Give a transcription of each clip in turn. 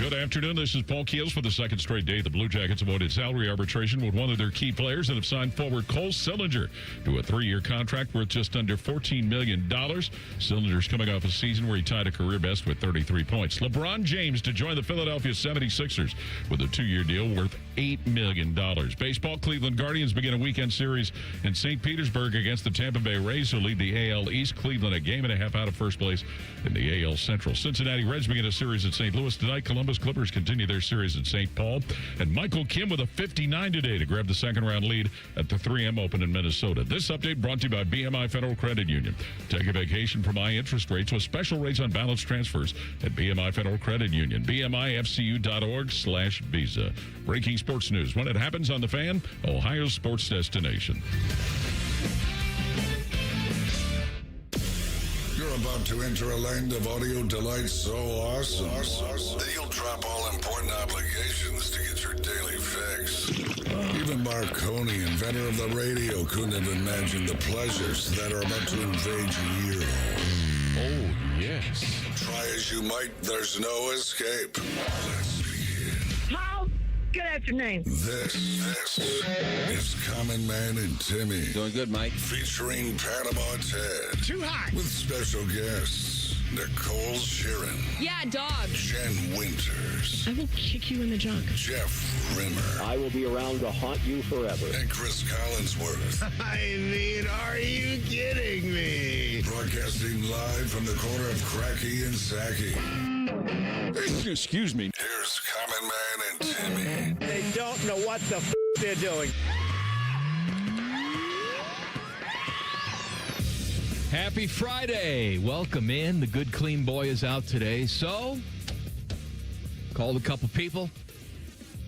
Good afternoon. This is Paul Keels. For the second straight day, the Blue Jackets avoided salary arbitration with one of their key players and have signed forward Cole Sillinger to a 3-year contract worth just under $14 million. Sillinger's coming off a season where he tied a career best with 33 points. LeBron James to join the Philadelphia 76ers with a 2-year deal worth $8 million. Baseball, Cleveland Guardians begin a weekend series in St. Petersburg against the Tampa Bay Rays, who lead the AL East. Cleveland a game and a half out of first place in the AL Central. Cincinnati Reds begin a series at St. Louis tonight. Columbus Clippers continue their series at St. Paul. And Michael Kim with a 59 today to grab the second-round lead at the 3M Open in Minnesota. This update brought to you by BMI Federal Credit Union. Take a vacation from high interest rates with special rates on balance transfers at BMI Federal Credit Union. BMIFCU.org/Visa. Breaking sports news when it happens on The Fan, Ohio's sports destination. You're about to enter a land of audio delight so awesome that you'll drop all important obligations to get your daily fix. Even Marconi, inventor of the radio, couldn't have imagined the pleasures that are about to invade your ear hole. Oh, yes. Try as you might, there's no escape. Let's begin. How? Good afternoon. This is Common Man and Timmy. Doing good, Mike. Featuring Panama Ted. Too hot. With special guests, Nicole Shearin. Yeah, dog. Jen Winters. I will kick you in the junk. Jeff Rimmer. I will be around to haunt you forever. And Chris Collinsworth. I mean, are you kidding me? Broadcasting live from the corner of Cracky and Sacky. Excuse me. Here's Common Man and Timmy. They don't know what the they're doing. Happy Friday. Welcome in. The good, clean boy is out today. So, called a couple people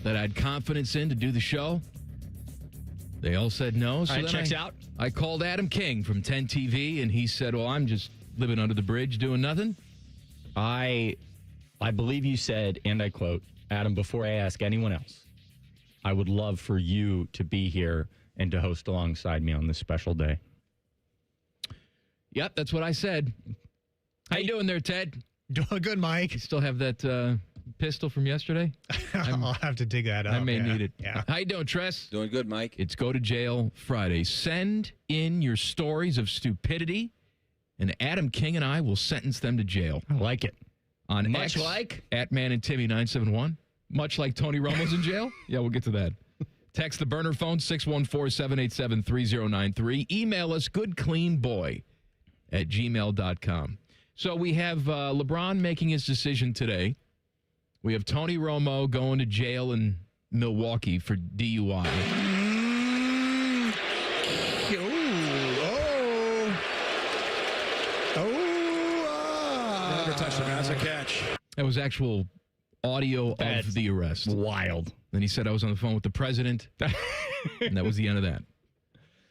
that I had confidence in to do the show. They all said no. So then checks out. I called Adam King from 10 TV, and he said, well, I'm just living under the bridge doing nothing. I believe you said, and I quote, Adam, before I ask anyone else, I would love for you to be here and to host alongside me on this special day. Yep, that's what I said. How you doing there, Ted? Doing good, Mike. You still have that pistol from yesterday? I'll have to dig that up. I may need it. Yeah. How you doing, Tress? Doing good, Mike. It's Go to Jail Friday. Send in your stories of stupidity, and Adam King and I will sentence them to jail. I like it. On Much X, like? at Man and Timmy 971. Much like Tony Romo's in jail? Yeah, we'll get to that. Text the burner phone 614-787-3093. Email us goodcleanboy@gmail.com. So we have LeBron making his decision today. We have Tony Romo going to jail in Milwaukee for DUI. Never touched him. That's a catch. That was actual audio of the arrest. Wild. Then he said I was on the phone with the president, and that was the end of that.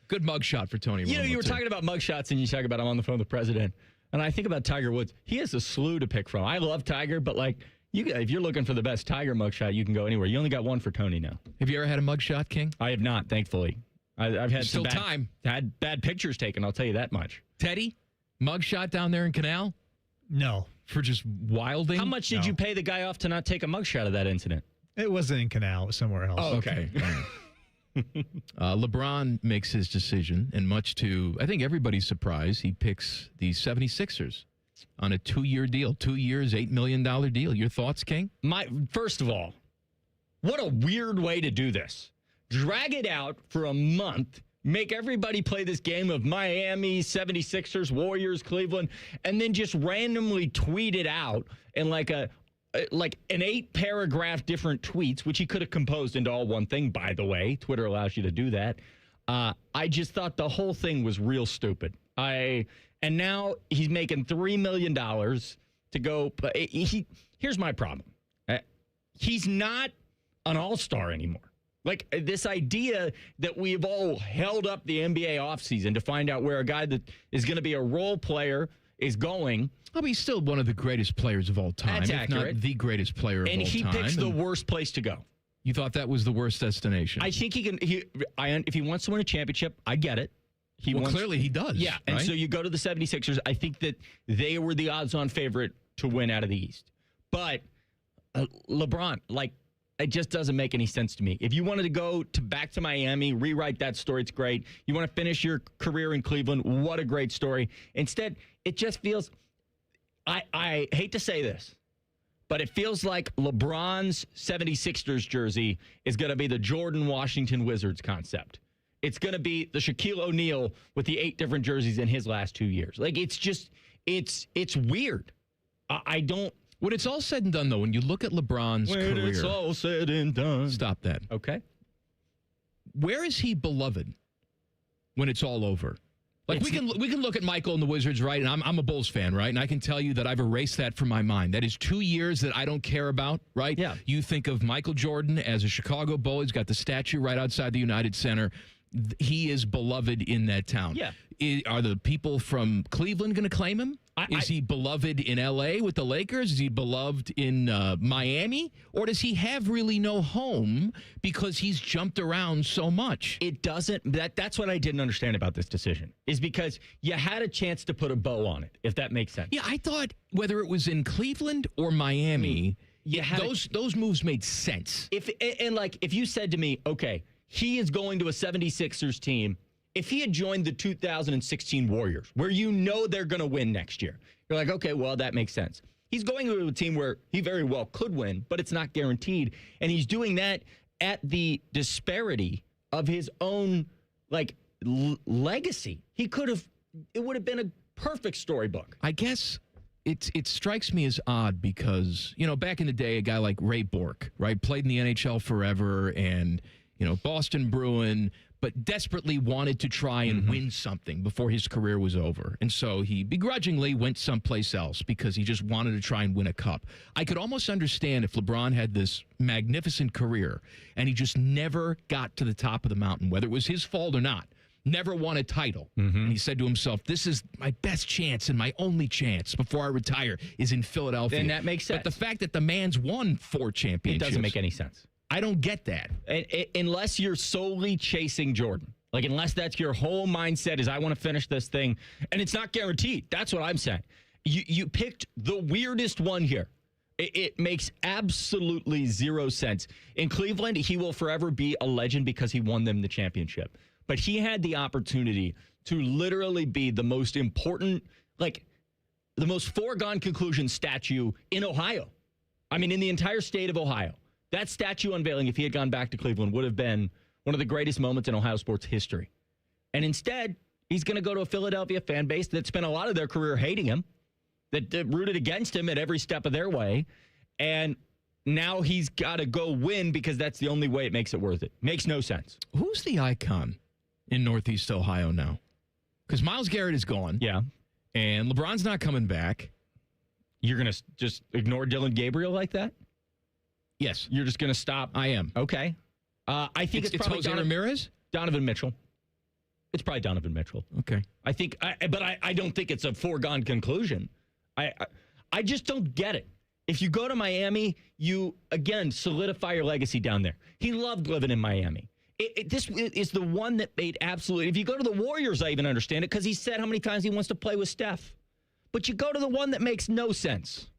Good mugshot for Tony Romo. You know, you were talking about mugshots, and you talk about I'm on the phone with the president. And I think about Tiger Woods. He has a slew to pick from. I love Tiger, but like, if you're looking for the best Tiger mugshot, you can go anywhere. You only got one for Tony now. Have you ever had a mugshot, King? I have not, thankfully. I've had Still time. Had bad pictures taken, I'll tell you that much. Teddy, mugshot down there in Canal No. for just wilding? How much did you pay the guy off to not take a mugshot of that incident? It wasn't in Canal. It was somewhere else. Oh, okay. LeBron makes his decision, and much to, I think, everybody's surprise, he picks the 76ers on a 2-year deal. 2 years, $8 million deal. Your thoughts, King? First of all, what a weird way to do this. Drag it out for a month, make everybody play this game of Miami, 76ers, Warriors, Cleveland, and then just randomly tweet it out in like an 8-paragraph different tweets, which he could have composed into all one thing, by the way. Twitter allows you to do that. I just thought the whole thing was real stupid. And now he's making $3 million to go. Here's my problem. He's not an all-star anymore. Like, this idea that we've all held up the NBA offseason to find out where a guy that is going to be a role player is going. Oh, but he's still one of the greatest players of all time. That's if accurate. Not the greatest player of all time. And he picks the worst place to go. You thought that was the worst destination? I think he can. If he wants to win a championship, I get it. Clearly he does. Yeah, and right? so you go to the 76ers. I think that they were the odds-on favorite to win out of the East. But LeBron, like, it just doesn't make any sense to me. If you wanted to go back to Miami, rewrite that story, it's great. You want to finish your career in Cleveland, what a great story. Instead, it just feels, I hate to say this, but it feels like LeBron's 76ers jersey is going to be the Jordan Washington Wizards concept. It's going to be the Shaquille O'Neal with the 8 different jerseys in his last 2 years. Like, it's just, it's weird. I don't. When it's all said and done, though, when you look at LeBron's career. When it's all said and done. Stop that. Okay. Where is he beloved when it's all over? Like, we can look at Michael and the Wizards, right? And I'm a Bulls fan, right? And I can tell you that I've erased that from my mind. That is 2 years that I don't care about, right? Yeah. You think of Michael Jordan as a Chicago Bull. He's got the statue right outside the United Center. He is beloved in that town. Yeah. Are the people from Cleveland going to claim him? Is he beloved in L.A. with the Lakers? Is he beloved in Miami? Or does he have really no home because he's jumped around so much? It doesn't. That's what I didn't understand about this decision, is because you had a chance to put a bow on it, if that makes sense. Yeah, I thought whether it was in Cleveland or Miami, those moves made sense. If you said to me, okay, he is going to a 76ers team. If he had joined the 2016 Warriors, where you know they're going to win next year, you're like, okay, well, that makes sense. He's going to a team where he very well could win, but it's not guaranteed. And he's doing that at the disparity of his own, legacy. It would have been a perfect storybook. I guess it strikes me as odd because, back in the day, a guy like Ray Bork, right, played in the NHL forever and, Boston Bruin, but desperately wanted to try and win something before his career was over. And so he begrudgingly went someplace else because he just wanted to try and win a cup. I could almost understand if LeBron had this magnificent career and he just never got to the top of the mountain, whether it was his fault or not, never won a title. And he said to himself, this is my best chance and my only chance before I retire is in Philadelphia. And that makes sense. But the fact that the man's won 4 championships. It doesn't make any sense. I don't get that. Unless you're solely chasing Jordan. Unless that's your whole mindset is I want to finish this thing. And it's not guaranteed. That's what I'm saying. You picked the weirdest one here. It makes absolutely zero sense. In Cleveland, he will forever be a legend because he won them the championship. But he had the opportunity to literally be the most important, the most foregone conclusion statue in Ohio. I mean, in the entire state of Ohio. That statue unveiling, if he had gone back to Cleveland, would have been one of the greatest moments in Ohio sports history. And instead, he's going to go to a Philadelphia fan base that spent a lot of their career hating him, that rooted against him at every step of their way. And now he's got to go win because that's the only way it makes it worth it. Makes no sense. Who's the icon in Northeast Ohio now? Because Myles Garrett is gone. Yeah. And LeBron's not coming back. You're going to just ignore Dylan Gabriel like that? Yes. You're just going to stop? I am. Okay. I think it's probably Jose Ramirez? Donovan Mitchell. It's probably Donovan Mitchell. Okay. But I don't think it's a foregone conclusion. I just don't get it. If you go to Miami, you, again, solidify your legacy down there. He loved living in Miami. This is the one that made absolutely... If you go to the Warriors, I even understand it, because he said how many times he wants to play with Steph. But you go to the one that makes no sense.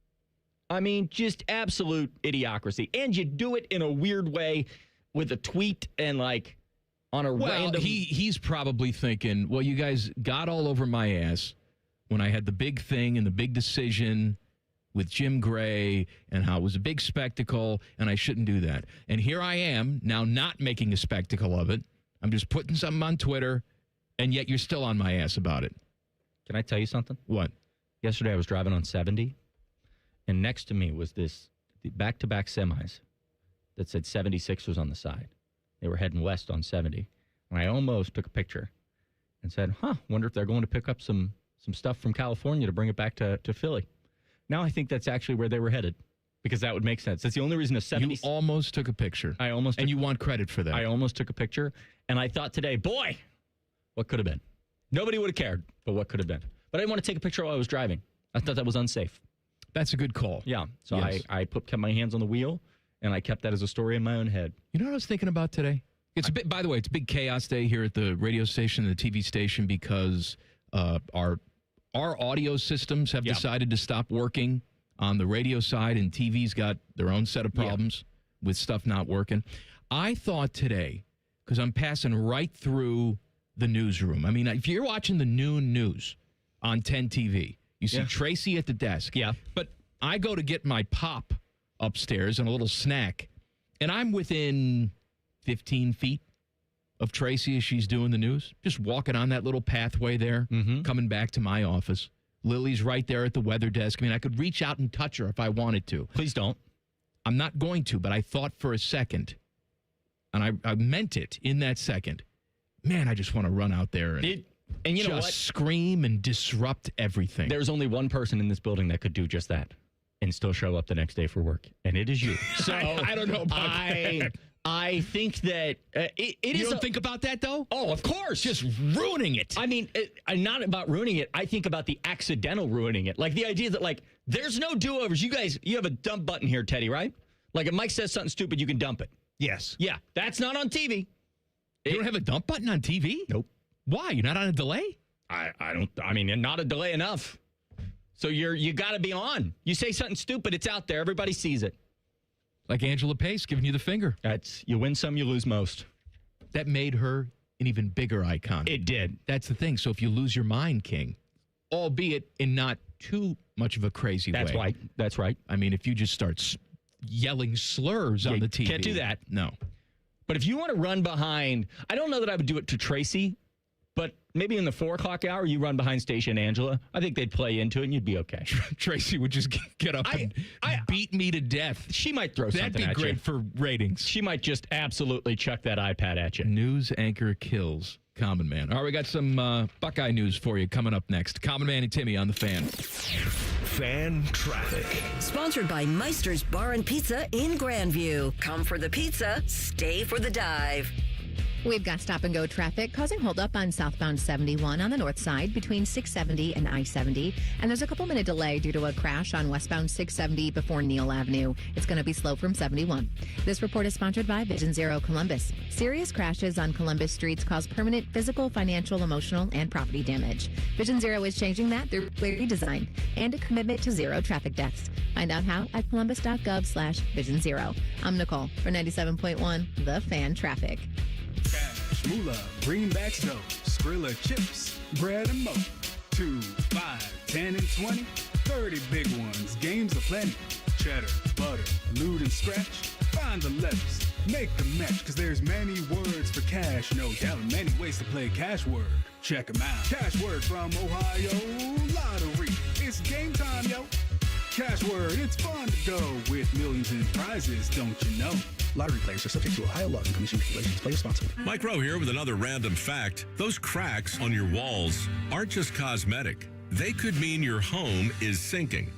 I mean, just absolute idiocracy. And you do it in a weird way with a tweet and on a random... He's probably thinking, well, you guys got all over my ass when I had the big thing and the big decision with Jim Gray and how it was a big spectacle and I shouldn't do that. And here I am now not making a spectacle of it. I'm just putting something on Twitter and yet you're still on my ass about it. Can I tell you something? What? Yesterday I was driving on 70. And next to me was the back-to-back semis that said 76 was on the side. They were heading west on 70. And I almost took a picture and said, wonder if they're going to pick up some stuff from California to bring it back to Philly. Now I think that's actually where they were headed because that would make sense. That's the only reason a 70... You almost took a picture. And you want credit for that. I almost took a picture. And I thought today, boy, what could have been? Nobody would have cared, but what could have been? But I didn't want to take a picture while I was driving. I thought that was unsafe. That's a good call. Yeah. So yes. I kept my hands on the wheel, and I kept that as a story in my own head. You know what I was thinking about today? By the way, it's a big chaos day here at the radio station and the TV station because our audio systems have decided to stop working on the radio side, and TV's got their own set of problems with stuff not working. I thought today, because I'm passing right through the newsroom. I mean, if you're watching the noon news on 10 TV, you see Tracy at the desk. Yeah. But I go to get my pop upstairs and a little snack, and I'm within 15 feet of Tracy as she's doing the news, just walking on that little pathway there, coming back to my office. Lily's right there at the weather desk. I mean, I could reach out and touch her if I wanted to. Please don't. I'm not going to, but I thought for a second, and I meant it in that second, man, I just want to run out there and you know just what? Scream and disrupt everything. There's only one person in this building that could do just that and still show up the next day for work, and it is you. So I don't know about that. I think that it is. You don't think about that, though? Oh, of course. Just ruining it. I mean, I'm not about ruining it. I think about the accidental ruining it. Like the idea that, like, there's no do-overs. You guys, you have a dump button here, Teddy, right? Like if Mike says something stupid, you can dump it. Yes. Yeah, that's not on TV. You don't have a dump button on TV? Nope. Why? You're not on a delay? I don't. I mean, not a delay enough. So you got to be on. You say something stupid, it's out there. Everybody sees it. Like Angela Pace giving you the finger. That's you win some, you lose most. That made her an even bigger icon. It did. That's the thing. So if you lose your mind, King, albeit in not too much of a crazy way. That's right. That's right. I mean, if you just start yelling slurs on the TV. Can't do that. No. But if you want to run behind, I don't know that I would do it to Tracy, but maybe in the 4 o'clock hour, you run behind Station Angela. I think they'd play into it and you'd be okay. Tracy would just get up and beat me to death. She might throw something at you. That'd be great for ratings. She might just absolutely chuck that iPad at you. News anchor kills Common Man. All right, we got some Buckeye news for you coming up next. Common Man and Timmy on the Fan. Fan Traffic. Sponsored by Meister's Bar and Pizza in Grandview. Come for the pizza, stay for the dive. We've got stop-and-go traffic causing holdup on southbound 71 on the north side between 670 and I-70. And there's a couple-minute delay due to a crash on westbound 670 before Neal Avenue. It's going to be slow from 71. This report is sponsored by Vision Zero Columbus. Serious crashes on Columbus streets cause permanent physical, financial, emotional, and property damage. Vision Zero is changing that through clear redesign and a commitment to zero traffic deaths. Find out how at columbus.gov/Vision Zero. I'm Nicole for 97.1 The Fan Traffic. Cash, moolah, greenbacks dough, Skrilla chips, bread and mo. 2, 5, 10, and 20, 30 big ones, games aplenty. Cheddar, butter, loot and scratch, find the letters, make the match, cause there's many words for cash, no doubt, many ways to play cash word. Check 'em out. Cash word from Ohio Lottery. It's game time, yo. Cash word, it's fun to go with millions in prizes, don't you know? Lottery players are subject to Ohio law and commission regulations. Play responsibly. Mike Rowe here with another random fact. Those cracks on your walls aren't just cosmetic. They could mean your home is sinking.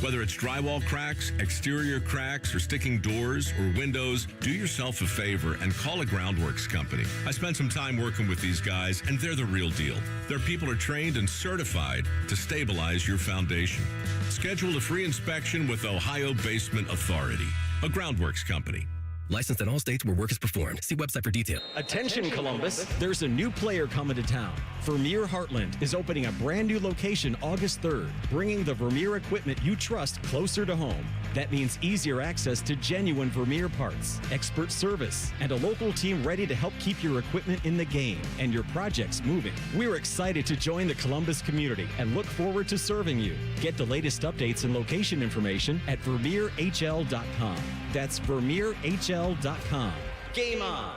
Whether it's drywall cracks, exterior cracks, or sticking doors or windows, do yourself a favor and call a Groundworks company. I spent some time working with these guys, and they're the real deal. Their people are trained and certified to stabilize your foundation. Schedule a free inspection with Ohio Basement Authority, a Groundworks company. Licensed in all states where work is performed. See website for detail. Attention, Columbus. There's a new player coming to town. Vermeer Heartland is opening a brand new location August 3rd, bringing the Vermeer equipment you trust closer to home. That means easier access to genuine Vermeer parts, expert service, and a local team ready to help keep your equipment in the game and your projects moving. We're excited to join the Columbus community and look forward to serving you. Get the latest updates and location information at VermeerHL.com. That's VermeerHL.com. Game on!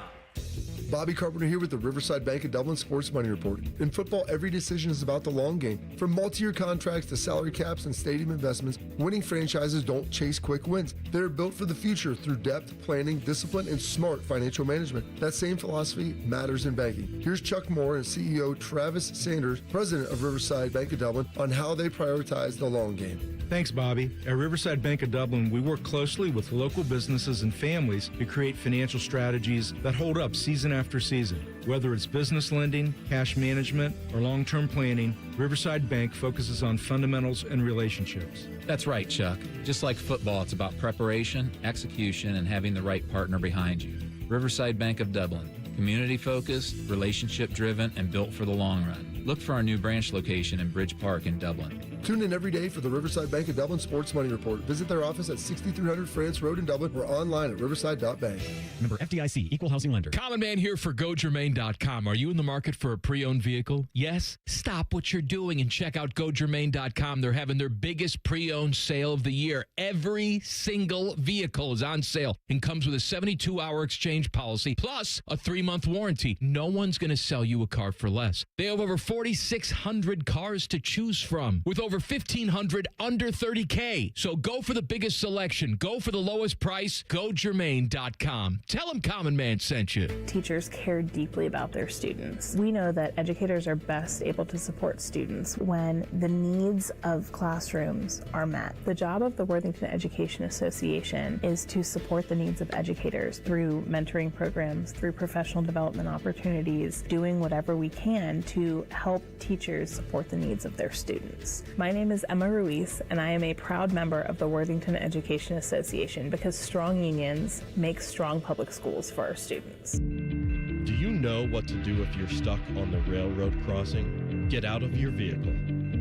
Bobby Carpenter here with the Riverside Bank of Dublin Sports Money Report. In football, every decision is about the long game. From multi-year contracts to salary caps and stadium investments, winning franchises don't chase quick wins. They're built for the future through depth, planning, discipline, and smart financial management. That same philosophy matters in banking. Here's Chuck Moore and CEO Travis Sanders, president of Riverside Bank of Dublin, on how they prioritize the long game. Thanks, Bobby. At Riverside Bank of Dublin, we work closely with local businesses and families to create financial strategies that hold up season after season. Whether it's business lending, cash management, or long-term planning, Riverside Bank focuses on fundamentals and relationships. That's right, Chuck. Just like football, it's about preparation, execution, and having the right partner behind you. Riverside Bank of Dublin. Community-focused, relationship-driven, and built for the long run. Look for our new branch location in Bridge Park in Dublin. Tune in every day for the Riverside Bank of Dublin Sports Money Report. Visit their office at 6300 France Road in Dublin or online at riverside.bank. Member FDIC, Equal Housing Lender. Common Man here for GoGermain.com. Are you in the market for a pre-owned vehicle? Yes? Stop what you're doing and check out GoGermain.com. They're having their biggest pre-owned sale of the year. Every single vehicle is on sale and comes with a 72-hour exchange policy plus a 3-month warranty. No one's going to sell you a car for less. They have over 4,600 cars to choose from with over 1,500 under $30K. So go for the biggest selection. Go for the lowest price. GoGermain.com. Tell them Common Man sent you. Teachers care deeply about their students. We know that educators are best able to support students when the needs of classrooms are met. The job of the Worthington Education Association is to support the needs of educators through mentoring programs, through professional development opportunities, doing whatever we can to help teachers support the needs of their students. My name is Emma Ruiz, and I am a proud member of the Worthington Education Association because strong unions make strong public schools for our students. Do you know what to do if you're stuck on the railroad crossing? Get out of your vehicle.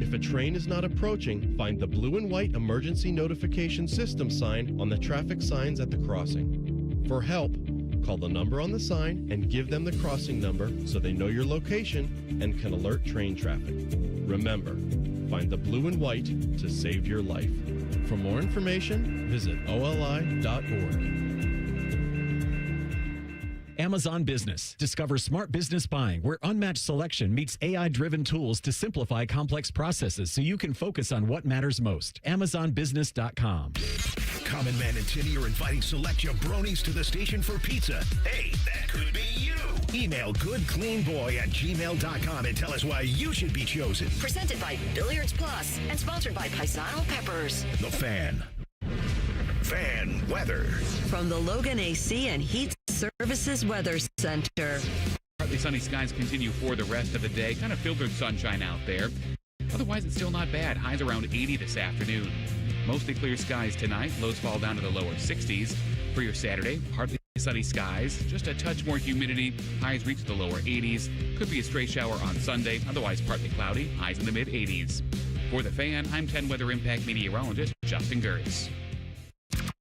If a train is not approaching, find the blue and white emergency notification system sign on the traffic signs at the crossing. For help, call the number on the sign and give them the crossing number so they know your location and can alert train traffic. Remember, find the blue and white to save your life. For more information, visit oli.org. Amazon Business. Discover smart business buying where unmatched selection meets AI-driven tools to simplify complex processes so you can focus on what matters most. AmazonBusiness.com. Common Man and Timmy are inviting select jabronis to the station for pizza. Hey, that could be you. Email goodcleanboy@gmail.com and tell us why you should be chosen. Presented by Billiards Plus and sponsored by Paisano Peppers. The Fan. Fan weather. From the Logan AC and Heat Services Weather Center. Partly sunny skies continue for the rest of the day. Kind of filtered sunshine out there. Otherwise, it's still not bad. Highs around 80 this afternoon. Mostly clear skies tonight. Lows fall down to the lower 60s. For your Saturday, partly sunny skies. Just a touch more humidity. Highs reach the lower 80s. Could be a stray shower on Sunday. Otherwise, partly cloudy. Highs in the mid-80s. For the Fan, I'm 10 Weather Impact meteorologist Justin Gertz.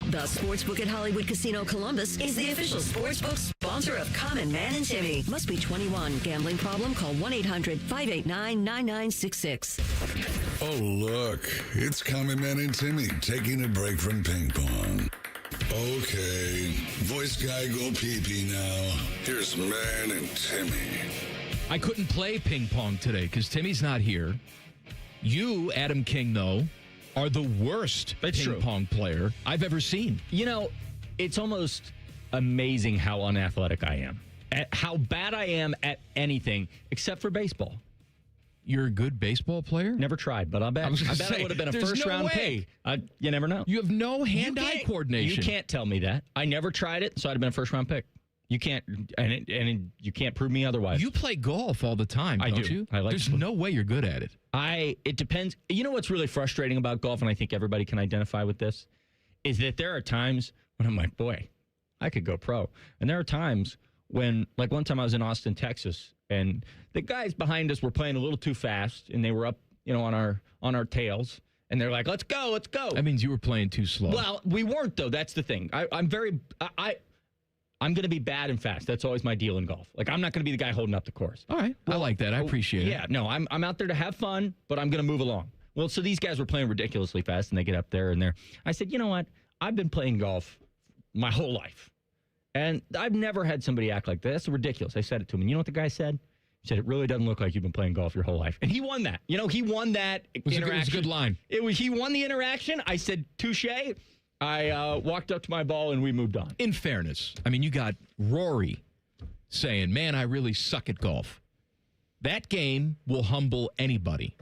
The Sportsbook at Hollywood Casino Columbus is the official sportsbook sponsor of Common Man and Timmy. Must be 21. Gambling problem? Call 1-800-589-9966. Oh, look. It's Common Man and Timmy taking a break from ping pong. Okay. Voice guy go pee-pee now. Here's Man and Timmy. I couldn't play ping pong today because Timmy's not here. You, Adam King, though, are the worst pong player I've ever seen. You know, it's almost amazing how unathletic I am. At how bad I am at anything except for baseball. You're a good baseball player? Never tried, but I bet I would have been a first-round pick. You never know. You have no hand-eye coordination. You can't tell me that. I never tried it, so I'd have been a first-round pick. You can't, and you can't prove me otherwise. You play golf all the time, don't you? There's no way you're good at it. It depends. You know what's really frustrating about golf, and I think everybody can identify with this, is that there are times when I'm like, boy, I could go pro. And there are times when, like one time I was in Austin, Texas, and the guys behind us were playing a little too fast, and they were up, on our tails. And they're like, let's go. That means you were playing too slow. Well, we weren't, though. That's the thing. I'm going to be bad and fast. That's always my deal in golf. Like, I'm not going to be the guy holding up the course. All right. I like that. I appreciate it. Yeah, no, I'm out there to have fun, but I'm going to move along. Well, so these guys were playing ridiculously fast, and they get up there, and I said, you know what? I've been playing golf my whole life, and I've never had somebody act like that. That's ridiculous. I said it to him, and you know what the guy said? He said, it really doesn't look like you've been playing golf your whole life. And he won that. He won that interaction. It was a good line. He won the interaction. I said, touche. I walked up to my ball, and we moved on. In fairness, I mean, you got Rory saying, man, I really suck at golf. That game will humble anybody.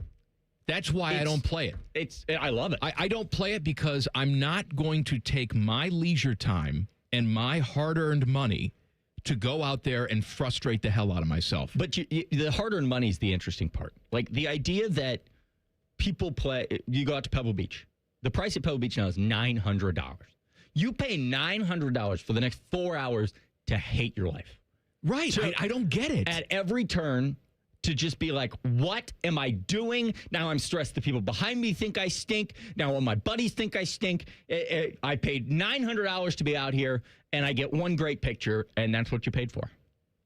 That's why I don't play it. I love it. I don't play it because I'm not going to take my leisure time and my hard-earned money to go out there and frustrate the hell out of myself. But the hard-earned money is the interesting part. Like, the idea that people play, you go out to Pebble Beach. The price at Pebble Beach now is $900. You pay $900 for the next 4 hours to hate your life. Right. So I don't get it. At every turn, to just be like, what am I doing? Now I'm stressed. The people behind me think I stink. Now all my buddies think I stink. I paid $900 to be out here, and I get one great picture, and that's what you paid for.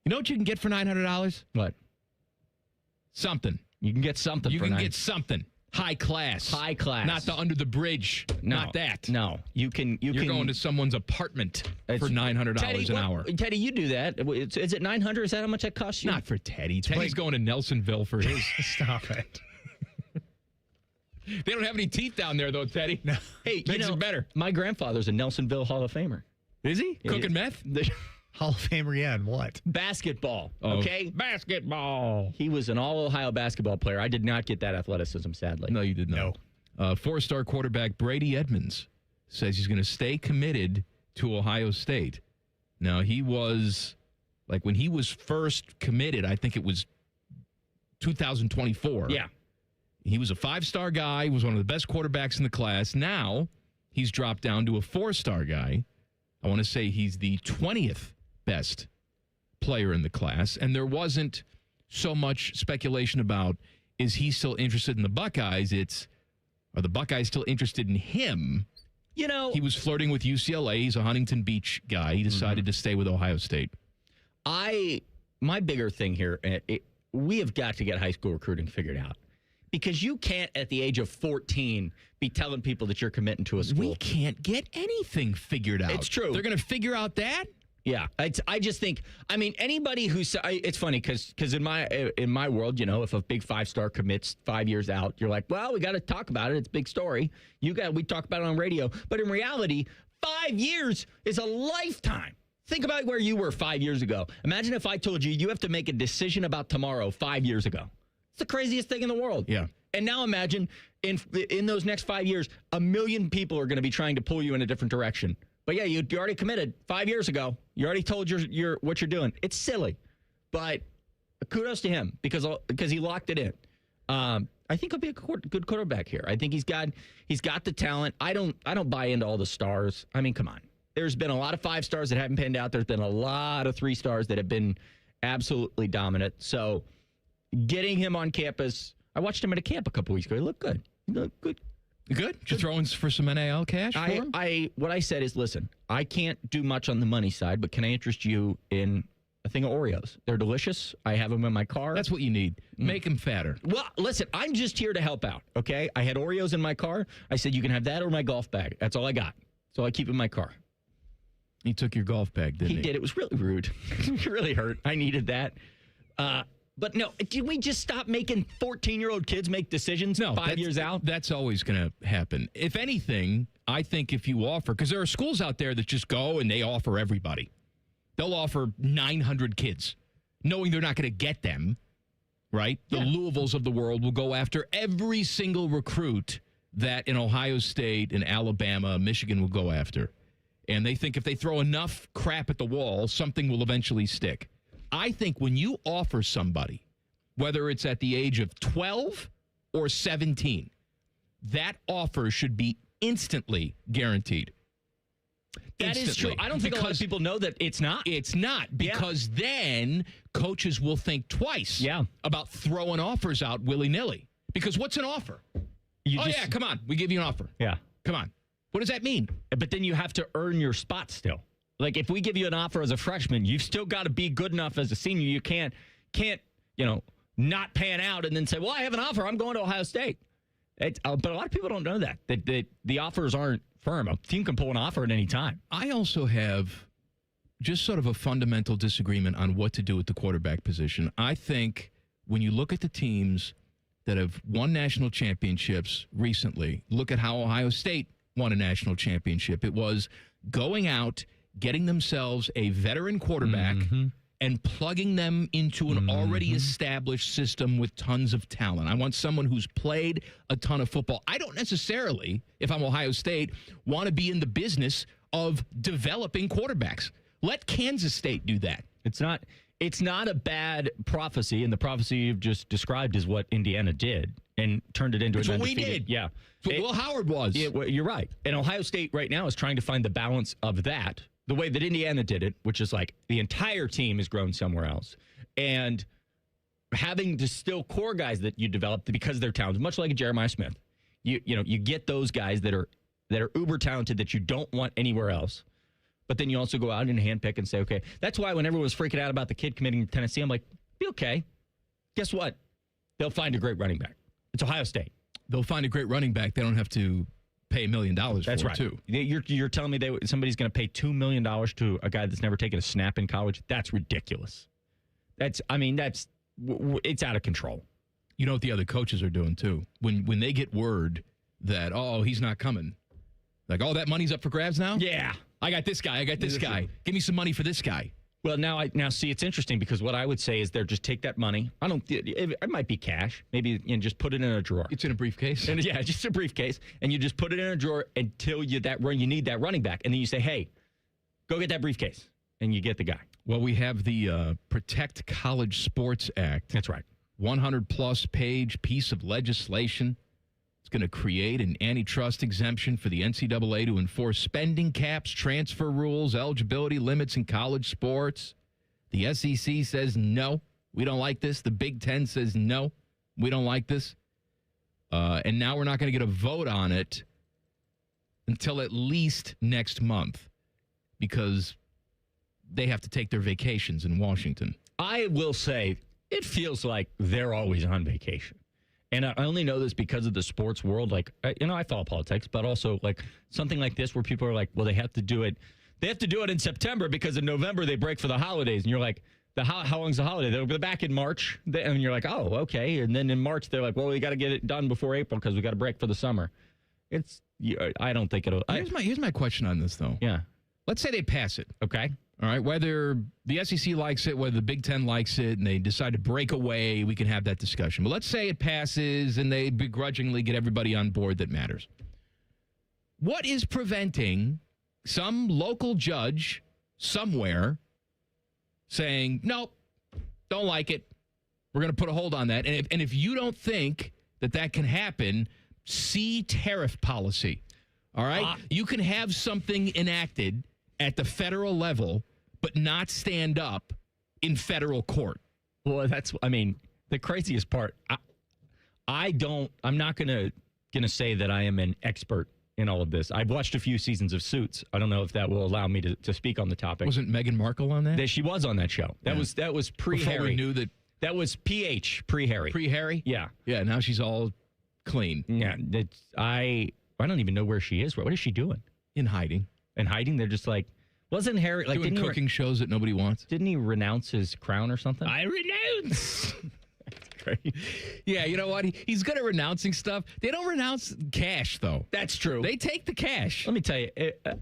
You know what you can get for $900? What? Something. You can get something. You can get something. High class. High class. Not the under the bridge. No, not that. No. You're going to someone's apartment for $900 an hour. Teddy, you do that. Is it $900? Is that how much that costs you? Not for Teddy. Teddy's going to Nelsonville for his. Stop it. They don't have any teeth down there, though, Teddy. No. Hey, makes it better. My grandfather's a Nelsonville Hall of Famer. Is he? Cooking meth? Hall of Famer, yeah, and what? Basketball, okay? Basketball. He was an all-Ohio basketball player. I did not get that athleticism, sadly. No, you did not. No. Four-star quarterback Brady Edmunds says he's going to stay committed to Ohio State. Now, he was, like, when he was first committed, I think it was 2024. Yeah. He was a 5-star guy, was one of the best quarterbacks in the class. Now, he's dropped down to a 4-star guy. I want to say he's the 20th best player in the class, and there wasn't so much speculation about, is he still interested in the Buckeyes? It's, are the Buckeyes still interested in him? You know, he was flirting with UCLA. He's a Huntington Beach guy. He decided to stay with Ohio State. My bigger thing here, we have got to get high school recruiting figured out. Because you can't, at the age of 14, be telling people that you're committing to a school. We can't get anything figured out. It's true. They're going to figure out that? Yeah. I just think, I mean, anybody who's, it's funny because in my world, you know, if a big 5-star commits 5 years out, you're like, well, we got to talk about it. It's a big story. We talk about it on radio. But in reality, 5 years is a lifetime. Think about where you were 5 years ago. Imagine if I told you you have to make a decision about tomorrow 5 years ago. It's the craziest thing in the world. Yeah. And now imagine in those next 5 years, 1 million people are going to be trying to pull you in a different direction. But yeah, you already committed 5 years ago. You already told your what you're doing. It's silly, but kudos to him because he locked it in. I think he'll be a good quarterback here. I think he's got the talent. I don't buy into all the stars. I mean, come on. There's been a lot of 5 stars that haven't panned out. There's been a lot of 3 stars that have been absolutely dominant. So getting him on campus, I watched him at a camp a couple weeks ago. He looked good. Good. You're throwing for some NIL cash for him? What I said is, listen, I can't do much on the money side, but can I interest you in a thing of Oreos? They're delicious. I have them in my car. That's what you need. Make them fatter. Well, listen, I'm just here to help out, okay? I had Oreos in my car. I said, you can have that or my golf bag. That's all I got. So I keep it in my car. He took your golf bag, didn't he? He did. It was really rude. It really hurt. I needed that. But no, did we just stop making 14-year-old kids make decisions 5 years out? That's always going to happen. If anything, I think if you offer, because there are schools out there that just go and they offer everybody. They'll offer 900 kids, knowing they're not going to get them, right? The Louisvilles of the world will go after every single recruit that in Ohio State and Alabama, Michigan will go after. And they think if they throw enough crap at the wall, something will eventually stick. I think when you offer somebody, whether it's at the age of 12 or 17, that offer should be instantly guaranteed. That is true. I don't think a lot of people know that it's not. It's not, because then coaches will think twice about throwing offers out willy-nilly. Because what's an offer? Come on. We give you an offer. Yeah. Come on. What does that mean? But then you have to earn your spot still. Like, if we give you an offer as a freshman, you've still got to be good enough as a senior. You can't, not pan out and then say, well, I have an offer. I'm going to Ohio State. But a lot of people don't know that the offers aren't firm. A team can pull an offer at any time. I also have just sort of a fundamental disagreement on what to do with the quarterback position. I think when you look at the teams that have won national championships recently, look at how Ohio State won a national championship. It was going out, getting themselves a veteran quarterback and plugging them into an already established system with tons of talent. I want someone who's played a ton of football. I don't necessarily, if I'm Ohio State, want to be in the business of developing quarterbacks. Let Kansas State do that. It's not a bad prophecy, and the prophecy you've just described is what Indiana did and turned it into an undefeated. What we did. Yeah. That's what Will Howard was. Yeah, well, you're right. And Ohio State right now is trying to find the balance of that, the way that Indiana did it, which is like the entire team has grown somewhere else. And having to still core guys that you develop because they're talented, much like a Jeremiah Smith. You get those guys that are uber talented that you don't want anywhere else. But then you also go out and handpick and say, okay, that's why when everyone was freaking out about the kid committing to Tennessee, I'm like, be okay. Guess what? They'll find a great running back. It's Ohio State. They'll find a great running back. They don't have to pay $1 million for That's right. it, too. You're telling me somebody's going to pay $2 million to a guy that's never taken a snap in college? That's ridiculous. It's out of control. You know what the other coaches are doing, too? When they get word that, he's not coming, like, that money's up for grabs now? Yeah. I got this guy. Give me some money for this guy. Well, now see, it's interesting because what I would say is just take that money. It might be cash. Maybe just put it in a drawer. It's in a briefcase. And, yeah, just a briefcase. And you just put it in a drawer until you need that running back. And then you say, hey, go get that briefcase. And you get the guy. Well, we have the Protect College Sports Act. That's right. 100-plus page piece of legislation. It's going to create an antitrust exemption for the NCAA to enforce spending caps, transfer rules, eligibility limits in college sports. The SEC says no, we don't like this. The Big Ten says no, we don't like this. And now we're not going to get a vote on it until at least next month because they have to take their vacations in Washington. I will say it feels like they're always on vacation. And I only know this because of the sports world. Like, I follow politics, but also like something like this where people are like, well, they have to do it. They have to do it in September because in November they break for the holidays. And you're like, how long's the holiday? They'll be back in March. And you're like, oh, okay. And then in March, they're like, well, we got to get it done before April because we got to break for the summer. I don't think it'll. Here's my question on this, though. Yeah. Let's say they pass it. Okay. All right, whether the SEC likes it, whether the Big Ten likes it, and they decide to break away, we can have that discussion. But let's say it passes and they begrudgingly get everybody on board that matters. What is preventing some local judge somewhere saying, nope, don't like it. We're going to put a hold on that. And if you don't think that can happen, see tariff policy. All right? You can have something enacted at the federal level, but not stand up in federal court. Well, the craziest part, I'm not going to say that I am an expert in all of this. I've watched a few seasons of Suits. I don't know if that will allow me to speak on the topic. Wasn't Meghan Markle on that? She was on that show. That was pre-Harry. Before we knew that. That was pre-Harry. Pre-Harry? Yeah. Yeah, now she's all clean. Yeah. I don't even know where she is. What is she doing? In hiding. In hiding? They're just like, wasn't Harry like doing cooking shows that nobody wants? Didn't he renounce his crown or something? I renounce. Yeah, you know what? He's good at renouncing stuff. They don't renounce cash, though. That's true. They take the cash. Let me tell you,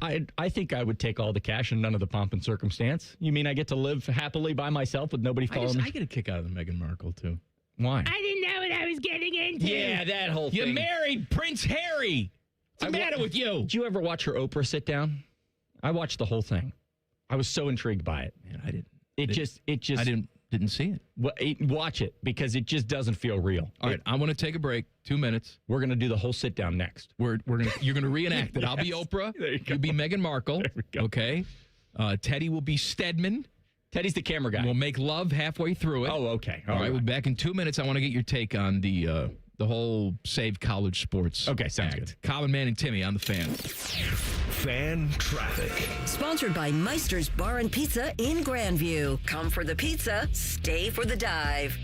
I think I would take all the cash and none of the pomp and circumstance. You mean I get to live happily by myself with nobody following me? I get a kick out of the Meghan Markle, too. Why? I didn't know what I was getting into. Yeah, that whole thing. You married Prince Harry. What's the matter with you? Did you ever watch her Oprah sit down? I watched the whole thing. I was so intrigued by it. Man, I didn't. It just. I didn't see it. Watch it because it just doesn't feel real. All right, I want to take a break. 2 minutes. We're gonna do the whole sit down next. You're gonna reenact it. Yes. I'll be Oprah. There you go. You'll be Meghan Markle. There we go. Okay. Teddy will be Stedman. Teddy's the camera guy. We'll make love halfway through it. Oh, okay. All right. We'll be back in 2 minutes. I want to get your take on the whole Save College Sports. Okay, sounds Act. good. Common Man and Timmy on the Fan. Fan traffic. Sponsored by Meister's Bar and Pizza in Grandview. Come for the pizza, stay for the dive.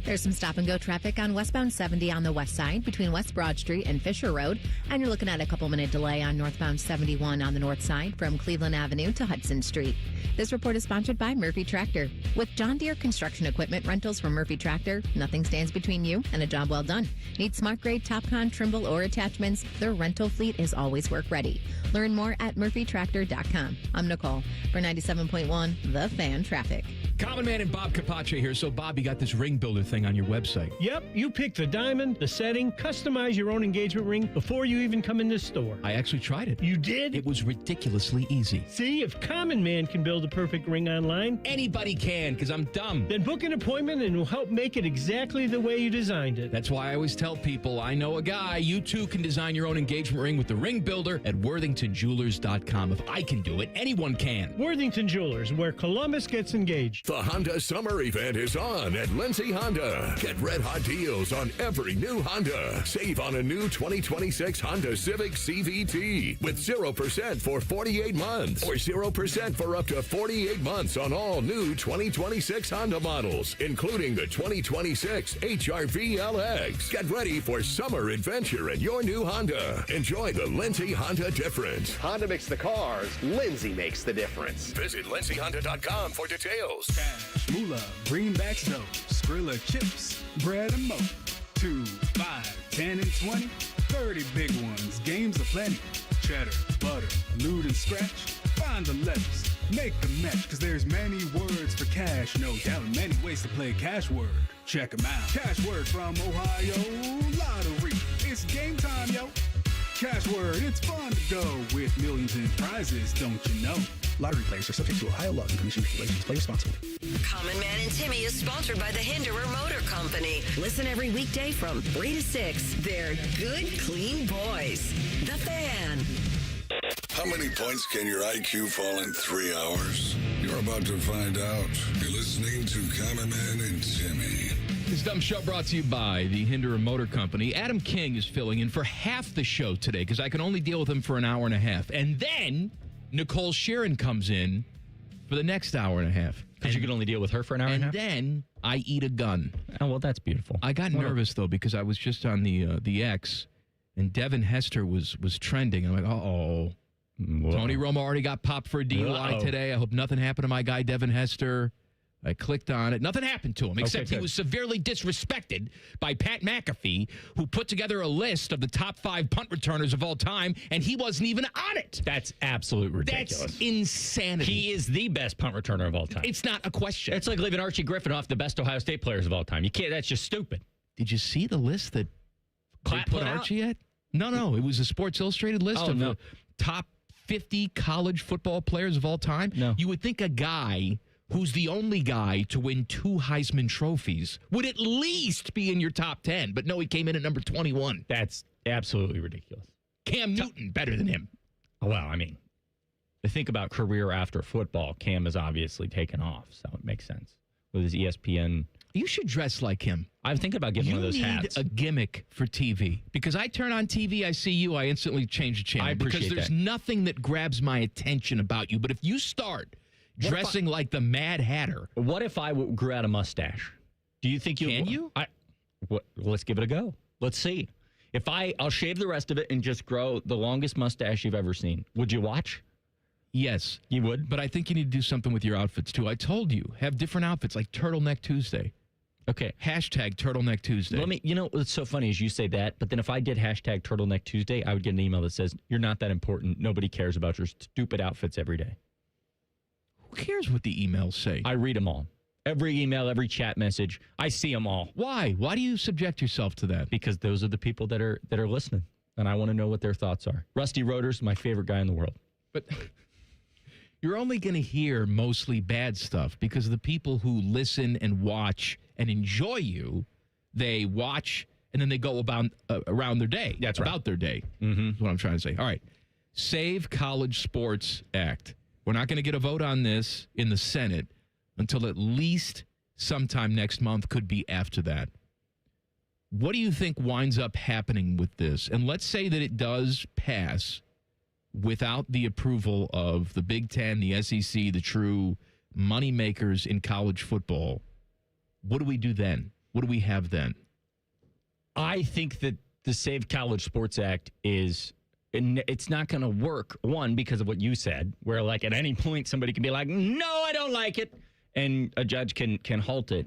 There's some stop-and-go traffic on westbound 70 on the west side between West Broad Street and Fisher Road. And you're looking at a couple-minute delay on northbound 71 on the north side from Cleveland Avenue to Hudson Street. This report is sponsored by Murphy Tractor. With John Deere construction equipment rentals from Murphy Tractor, nothing stands between you and a job well done. Need smart-grade Topcon, Trimble, or attachments? Their rental fleet is always work-ready. Learn more at murphytractor.com. I'm Nicole for 97.1 The Fan Traffic. Common Man and Bob Capace here. So, Bob, you got this ring builder thing on your website. Yep, you pick the diamond, the setting, customize your own engagement ring before you even come in this store. I actually tried it. You did? It was ridiculously easy. See, if Common Man can build a perfect ring online, anybody can, because I'm dumb. Then book an appointment and we'll help make it exactly the way you designed it. That's why I always tell people, I know a guy. You too can design your own engagement ring with the ring builder at worthingtonjewelers.com. If I can do it, anyone can. Worthington Jewelers, where Columbus gets engaged. The Honda Summer Event is on at Lindsay Honda. Get red-hot deals on every new Honda. Save on a new 2026 Honda Civic CVT with 0% for 48 months or 0% for up to 48 months on all new 2026 Honda models, including the 2026 HR-V LX. Get ready for summer adventure in your new Honda. Enjoy the Lindsay Honda difference. Honda makes the cars. Lindsay makes the difference. Visit lindsayhonda.com for details. Cash, moolah, greenbacks dough, Skrilla chips, bread and mo. 2, 5, 10, and 20, 30 big ones, games aplenty. Cheddar, butter, loot and scratch. Find the letters, make the match, cause there's many words for cash, no doubt. Many ways to play cash word. Check them out. Cash word from Ohio Lottery. It's game time, yo. Cash word, it's fun to go with millions in prizes, don't you know? Lottery players are subject to Ohio laws and commission regulations. Play responsibly. Common Man and Timmy is sponsored by the Hinderer Motor Company. Listen every weekday from 3 to 6. They're good, clean boys. The Fan. How many points can your IQ fall in 3 hours? You're about to find out. You're listening to Common Man and Timmy. This dumb show brought to you by the Hinderer Motor Company. Adam King is filling in for half the show today because I can only deal with him for an hour and a half. And then Nicole Shearin comes in for the next hour and a half. Because you can only deal with her for an hour and a half? And then I eat a gun. Oh, well, that's beautiful. I got nervous, though, because I was just on the X, and Devin Hester was trending. I'm like, uh-oh. Whoa. Tony Romo already got popped for a DUI today. I hope nothing happened to my guy, Devin Hester. I clicked on it. Nothing happened to him, except he was severely disrespected by Pat McAfee, who put together a list of the top 5 punt returners of all time, and he wasn't even on it. That's absolute ridiculous. That's insanity. He is the best punt returner of all time. It's not a question. It's like leaving Archie Griffin off the best Ohio State players of all time. You can't. That's just stupid. Did you see the list that they put Archie at? No. It was a Sports Illustrated list of the top 50 college football players of all time. No. You would think a guy who's the only guy to win 2 Heisman trophies would at least be in your top 10. But no, he came in at number 21. That's absolutely ridiculous. Cam Newton, better than him. Well, I mean, to think about career after football, Cam has obviously taken off, so it makes sense. With his ESPN. You should dress like him. I'm thinking about getting one of those hats. You need a gimmick for TV. Because I turn on TV, I see you, I instantly change the channel. I appreciate because there's nothing that grabs my attention about you. But if you start dressing like the Mad Hatter. What if I grew out a mustache? Do you think you can? You? Let's give it a go. Let's see. If I'll shave the rest of it and just grow the longest mustache you've ever seen. Would you watch? Yes. You would? But I think you need to do something with your outfits, too. I told you, have different outfits, like Turtleneck Tuesday. Okay. Hashtag Turtleneck Tuesday. You know what's so funny is you say that, but then if I did hashtag Turtleneck Tuesday, I would get an email that says, you're not that important. Nobody cares about your stupid outfits every day. Who cares what the emails say? I read them all. Every email, every chat message, I see them all. Why? Why do you subject yourself to that? Because those are the people that are listening, and I want to know what their thoughts are. Rusty Roeder's my favorite guy in the world. But you're only going to hear mostly bad stuff because the people who listen and watch and enjoy you, they watch and then they go about around their day. That's about their day. Mm-hmm. That's what I'm trying to say. All right. Save College Sports Act. We're not going to get a vote on this in the Senate until at least sometime next month, could be after that. What do you think winds up happening with this? And let's say that it does pass without the approval of the Big Ten, the SEC, the true money makers in college football. What do we do then? What do we have then? I think that the Save College Sports Act it's not going to work, one, because of what you said, where like at any point somebody can be like, no, I don't like it, and a judge can halt it.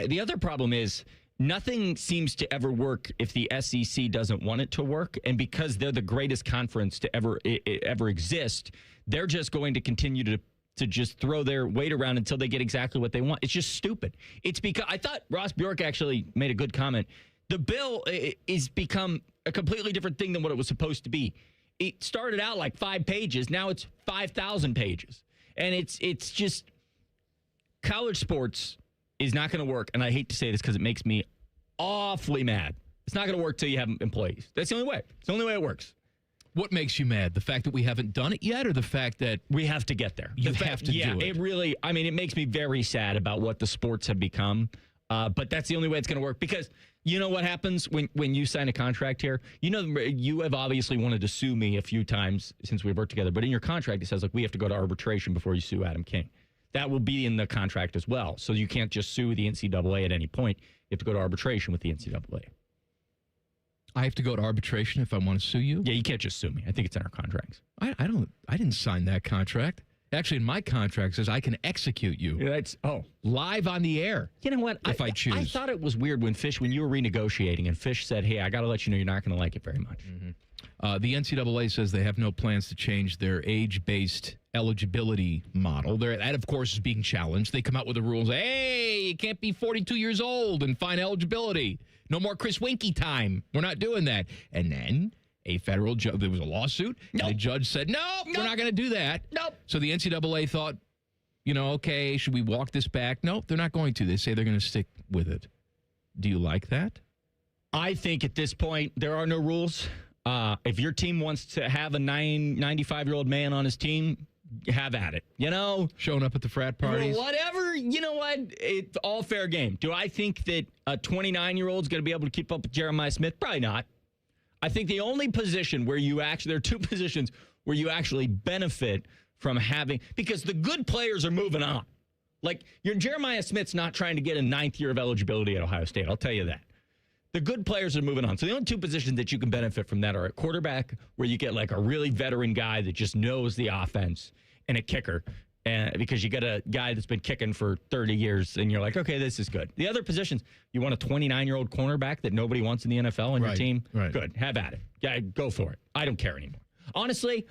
The other problem is nothing seems to ever work if the SEC doesn't want it to work, and because they're the greatest conference to ever exist, they're just going to continue to just throw their weight around until they get exactly what they want. It's just stupid. It's because I thought Ross Bjork actually made a good comment. The bill is become a completely different thing than what it was supposed to be. It started out like 5 pages. Now it's 5,000 pages. And it's just college sports is not going to work. And I hate to say this because it makes me awfully mad. It's not going to work till you have employees. That's the only way. It's the only way it works. What makes you mad? The fact that we haven't done it yet, or the fact that we have to get there? You have to do it. It really, it makes me very sad about what the sports have become. But that's the only way it's going to work, because you know what happens when you sign a contract here? You have obviously wanted to sue me a few times since we've worked together, but in your contract, it says, we have to go to arbitration before you sue Adam King. That will be in the contract as well. So you can't just sue the NCAA at any point. You have to go to arbitration with the NCAA. I have to go to arbitration if I want to sue you? Yeah, you can't just sue me. I think it's in our contracts. I didn't sign that contract. Actually, in my contract says I can execute you. Live on the air. You know what? If I choose. I thought it was weird when you were renegotiating and Fish said, hey, I got to let you know you're not going to like it very much. Mm-hmm. The NCAA says they have no plans to change their age-based eligibility model. That, of course, is being challenged. They come out with the rules. Hey, you can't be 42 years old and find eligibility. No more Chris Winkie time. We're not doing that. And then a federal judge, there was a lawsuit. Nope. And the judge said, nope, we're not going to do that. Nope. So the NCAA thought, okay, should we walk this back? Nope, they're not going to. They say they're going to stick with it. Do you like that? I think at this point, there are no rules. If your team wants to have a 95-year-old man on his team, have at it. Showing up at the frat parties. Whatever. You know what? It's all fair game. Do I think that a 29-year-old's going to be able to keep up with Jeremiah Smith? Probably not. I think the only position where there are two positions where you actually benefit from having, because the good players are moving on. Like, your Jeremiah Smith's not trying to get a 9th year of eligibility at Ohio State. I'll tell you that. The good players are moving on. So the only two positions that you can benefit from that are at quarterback, where you get like a really veteran guy that just knows the offense, and a kicker, because you get a guy that's been kicking for 30 years, and you're like, okay, this is good. The other positions, you want a 29-year-old cornerback that nobody wants in the NFL on your team? Right. Good. Have at it. Yeah, go for it. I don't care anymore. Honestly,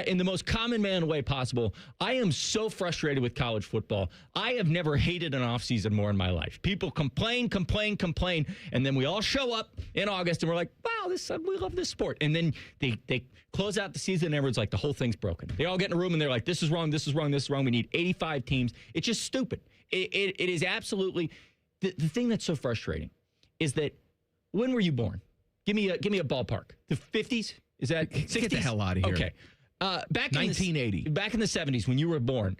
in the most common man way possible, I am so frustrated with college football. I have never hated an offseason more in my life. People complain, and then we all show up in August, and we're like, wow, we love this sport. And then they close out the season, and everyone's like, the whole thing's broken. They all get in a room, and they're like, this is wrong, this is wrong, this is wrong. We need 85 teams. It's just stupid. It is absolutely – the thing that's so frustrating is that, when were you born? Give me a ballpark. The 50s? Is that 60s? Get the hell out of here. Okay. Back in 1980. Back in the 70s, when you were born,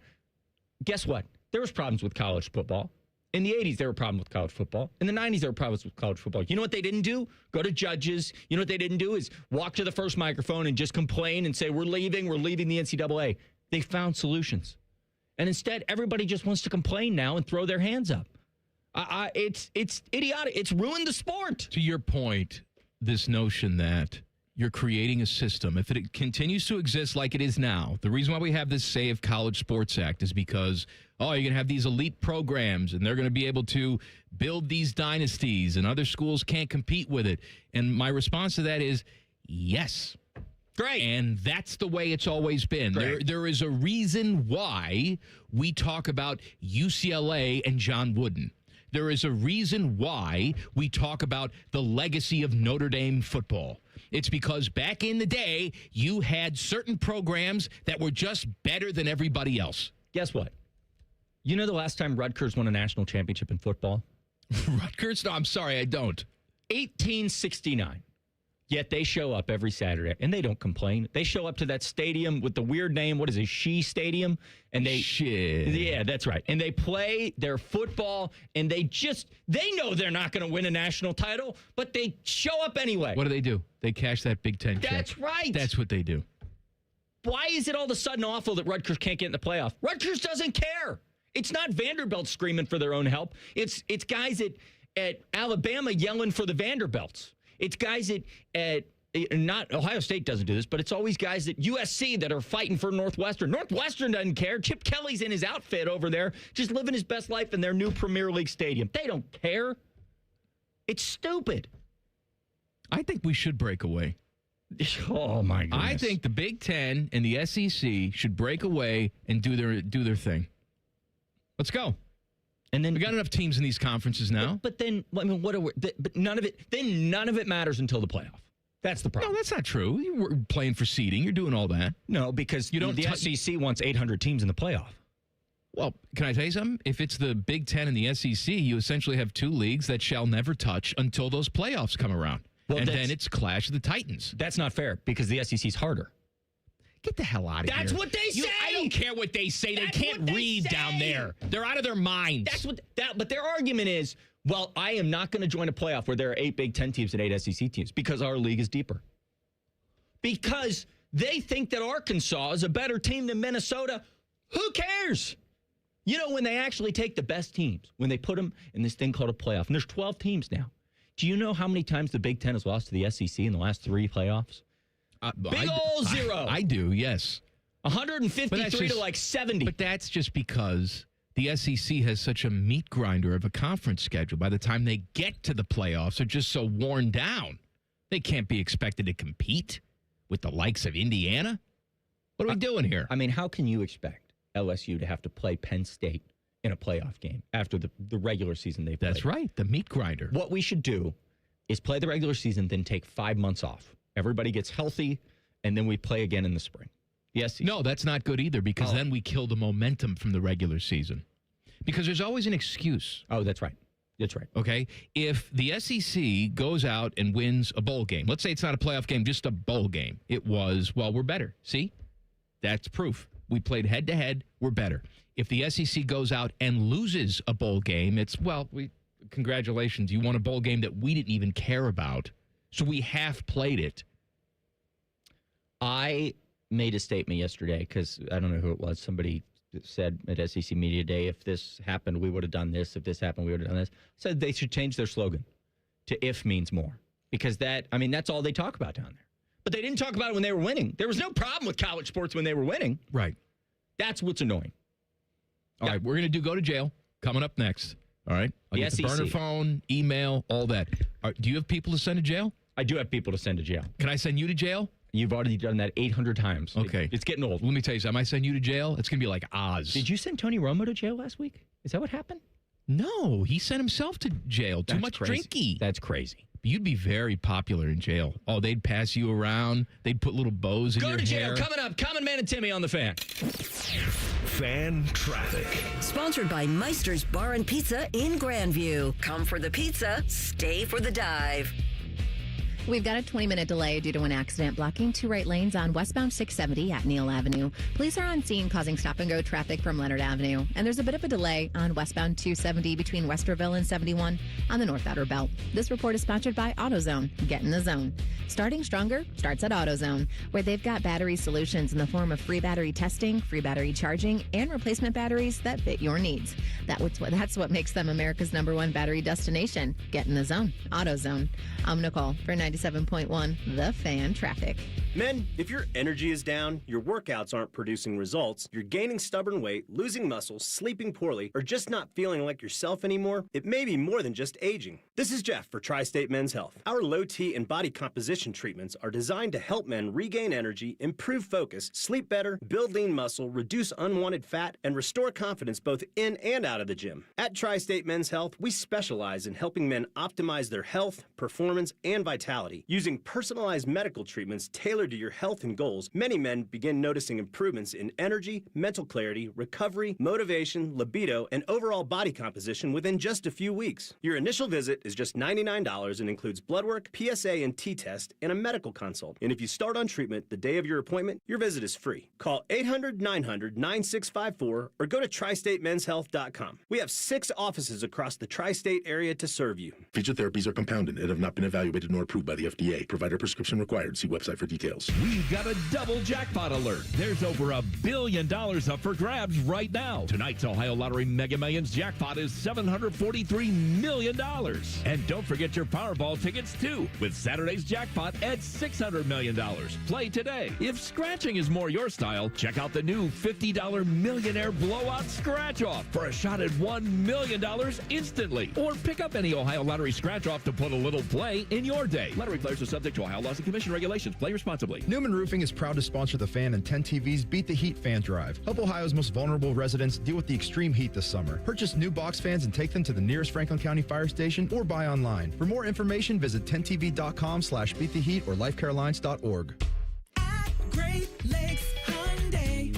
guess what? There was problems with college football. In the 80s, there were problems with college football. In the 90s, there were problems with college football. You know what they didn't do? Go to judges. You know what they didn't do is walk to the first microphone and just complain and say, we're leaving the NCAA. They found solutions. And instead, everybody just wants to complain now and throw their hands up. It's idiotic. It's ruined the sport. To your point, this notion that you're creating a system, if it continues to exist like it is now, the reason why we have this Save College Sports Act is because, you're going to have these elite programs, and they're going to be able to build these dynasties, and other schools can't compete with it. And my response to that is, yes. Great. And that's the way it's always been. There is a reason why we talk about UCLA and John Wooden. There is a reason why we talk about the legacy of Notre Dame football. It's because back in the day, you had certain programs that were just better than everybody else. Guess what? You know the last time Rutgers won a national championship in football? Rutgers? No, I'm sorry, I don't. 1869. Yet they show up every Saturday, and they don't complain. They show up to that stadium with the weird name. What is it? Shea Stadium? And they Shit. Yeah, that's right. And they play their football, and they know they're not going to win a national title, but they show up anyway. What do? They cash that Big Ten check. That's right. That's what they do. Why is it all of a sudden awful that Rutgers can't get in the playoff? Rutgers doesn't care. It's not Vanderbilt screaming for their own help. It's guys at Alabama yelling for the Vanderbilts. It's guys at not Ohio State doesn't do this, but it's always guys at USC that are fighting for Northwestern. Northwestern doesn't care. Chip Kelly's in his outfit over there, just living his best life in their new Premier League stadium. They don't care. It's stupid. I think we should break away. Oh, my goodness. I think the Big Ten and the SEC should break away and do their thing. Let's go. And then we got enough teams in these conferences now. But then, I mean, but none of it matters until the playoff. That's the problem. No, that's not true. You were playing for seeding. You're doing all that. No, because the SEC wants 800 teams in the playoff. Well, can I tell you something? If it's the Big Ten and the SEC, you essentially have two leagues that shall never touch until those playoffs come around. and then it's Clash of the Titans. That's not fair because the SEC's harder. Get the hell out of here. That's what they say. I don't care what they say. They can't read down there. They're out of their minds. But their argument is, well, I am not going to join a playoff where there are 8 Big Ten teams and 8 SEC teams because our league is deeper. Because they think that Arkansas is a better team than Minnesota. Who cares? You know, when they actually take the best teams, when they put them in this thing called a playoff, and there's 12 teams now. Do you know how many times the Big Ten has lost to the SEC in the last 3 playoffs? Big ol' 0. I do, yes. 153 to like 70. But that's just because the SEC has such a meat grinder of a conference schedule. By the time they get to the playoffs, they're just so worn down. They can't be expected to compete with the likes of Indiana. What are we doing here? I mean, how can you expect LSU to have to play Penn State in a playoff game after the regular season they've played? That's right, the meat grinder. What we should do is play the regular season, then take 5 months off. Everybody gets healthy, and then we play again in the spring. Yes. No, that's not good either because then we kill the momentum from the regular season. Because there's always an excuse. Oh, that's right. That's right. Okay? If the SEC goes out and wins a bowl game, let's say it's not a playoff game, just a bowl game. It was, well, we're better. See? That's proof. We played head-to-head. We're better. If the SEC goes out and loses a bowl game, it's, well, congratulations. You won a bowl game that we didn't even care about. So we half played it. I made a statement yesterday because I don't know who it was. Somebody said at SEC Media Day, if this happened, we would have done this. If this happened, we would have done this. Said they should change their slogan to "if means more" because that's all they talk about down there. But they didn't talk about it when they were winning. There was no problem with college sports when they were winning. Right. That's what's annoying. All right, we're going to do Go to Jail coming up next. All right? I'll get the burner phone, email, all that. Do you have people to send to jail? I do have people to send to jail. Can I send you to jail? You've already done that 800 times. Okay. It's getting old. Let me tell you something. I send you to jail, it's going to be like Oz. Did you send Tony Romo to jail last week? Is that what happened? No, he sent himself to jail. Too much drinky. That's crazy. You'd be very popular in jail. Oh, they'd pass you around. They'd put little bows in your hair. Go to jail. Coming up. Common Man and Timmy on the Fan. Fan Traffic. Sponsored by Meister's Bar and Pizza in Grandview. Come for the pizza, stay for the dive. We've got a 20-minute delay due to an accident blocking 2 right lanes on westbound 670 at Neal Avenue. Police are on scene causing stop-and-go traffic from Leonard Avenue. And there's a bit of a delay on westbound 270 between Westerville and 71 on the North Outer Belt. This report is sponsored by AutoZone. Get in the zone. Starting stronger starts at AutoZone, where they've got battery solutions in the form of free battery testing, free battery charging, and replacement batteries that fit your needs. That's what makes them America's #1 battery destination. Get in the zone. AutoZone. I'm Nicole for 97.1 The Fan Traffic. Men, if your energy is down, your workouts aren't producing results, you're gaining stubborn weight, losing muscle, sleeping poorly, or just not feeling like yourself anymore, it may be more than just aging. This is Jeff for Tri-State Men's Health. Our low T and body composition treatments are designed to help men regain energy, improve focus, sleep better, build lean muscle, reduce unwanted fat, and restore confidence both in and out of the gym. At Tri-State Men's Health, we specialize in helping men optimize their health, performance, and vitality. Using personalized medical treatments tailored to your health and goals, many men begin noticing improvements in energy, mental clarity, recovery, motivation, libido, and overall body composition within just a few weeks. Your initial visit is just $99 and includes blood work, PSA and T-test, and a medical consult. And if you start on treatment the day of your appointment, your visit is free. Call 800-900-9654 or go to tristatemenshealth.com. We have 6 offices across the tri-state area to serve you. Feature therapies are compounded and have not been evaluated nor approved by the FDA. Provider prescription required. See website for details. We've got a double jackpot alert. There's over $1 billion up for grabs right now. Tonight's Ohio Lottery Mega Millions jackpot is $743 million. And don't forget your Powerball tickets too, with Saturday's jackpot at $600 million. Play today. If scratching is more your style, check out the new $50 Millionaire Blowout Scratch-Off for a shot at $1 million instantly. Or pick up any Ohio Lottery Scratch-Off to put a little play in your day. Lottery players are subject to Ohio laws and commission regulations. Play responsibly. Newman Roofing is proud to sponsor the Fan and 10 TV's Beat the Heat Fan Drive. Help Ohio's most vulnerable residents deal with the extreme heat this summer. Purchase new box fans and take them to the nearest Franklin County Fire Station or buy online. For more information, visit 10tv.com/beattheheat or lifecarelines.org. Great Lakes Hyundai.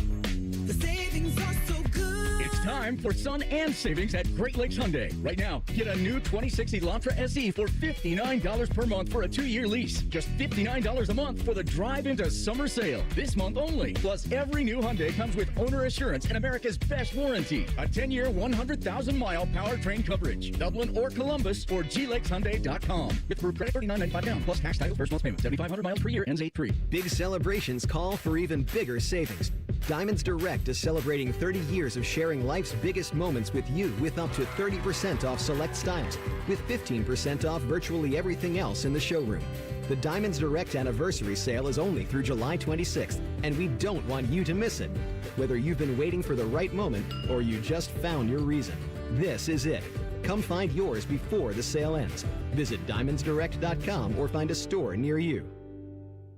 The savings are so good. It's time for sun and savings at Great Lakes Hyundai. Right now, get a new 2060 Elantra SE for $59 per month for a 2-year lease. Just $59 a month for the drive into summer sale. This month only. Plus, every new Hyundai comes with owner assurance and America's best warranty. A 10-year, 100,000-mile powertrain coverage. Dublin or Columbus or glakeshyundai.com. With approved credit $39.95 down. Plus tax, title, first month's payment. 7,500 miles per year. Ends 8-3. Big celebrations call for even bigger savings. Diamonds Direct is celebrating 30 years of sharing life's biggest moments with you with up to 30% off select styles, with 15% off virtually everything else in the showroom. The Diamonds Direct anniversary sale is only through July 26th, and we don't want you to miss it. Whether you've been waiting for the right moment or you just found your reason, this is it. Come find yours before the sale ends. Visit diamondsdirect.com or find a store near you.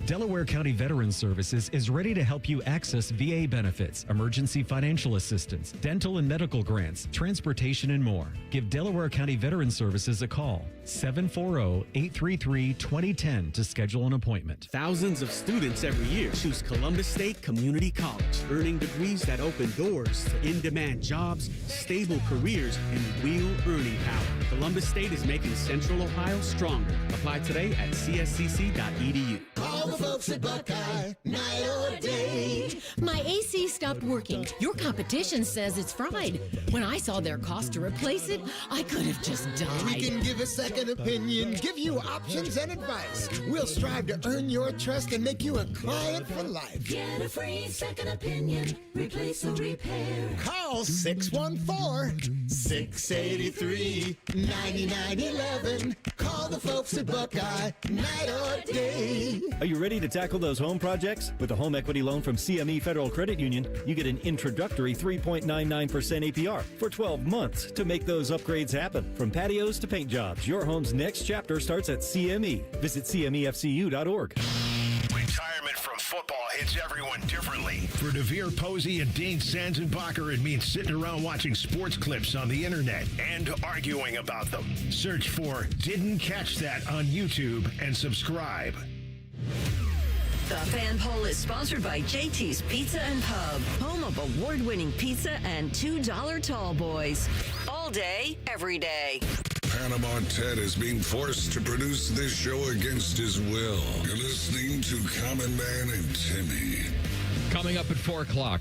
Delaware County Veterans Services is ready to help you access VA benefits, emergency financial assistance, dental and medical grants, transportation, and more. Give Delaware County Veterans Services a call, 740-833-2010 to schedule an appointment. Thousands of students every year choose Columbus State Community College, earning degrees that open doors to in-demand jobs, stable careers, and real earning power. Columbus State is making Central Ohio stronger. Apply today at cscc.edu. All the folks at Buckeye, night or day. My AC stopped working. Your competition says it's fried. When I saw their cost to replace it, I could have just died. We can give a second opinion, give you options and advice. We'll strive to earn your trust and make you a client for life. Get a free second opinion. Replace or repair. Call 614-683-9911. Call the folks at Buckeye, night or day. Are you ready to tackle those home projects? With a home equity loan from CME Federal Credit Union, you get an introductory 3.99% APR for 12 months to make those upgrades happen. From patios to paint jobs, your home's next chapter starts at CME. Visit CMEFCU.org. Retirement from football hits everyone differently. For Devere Posey and Dean Sanzenbacher, it means sitting around watching sports clips on the internet and arguing about them. Search for Didn't Catch That on YouTube and subscribe. The Fan Poll is sponsored by JT's Pizza and Pub, home of award-winning pizza and $2 tall boys. All day, every day. Panama Ted is being forced to produce this show against his will. You're listening to Common Man and Timmy. Coming up at 4 o'clock,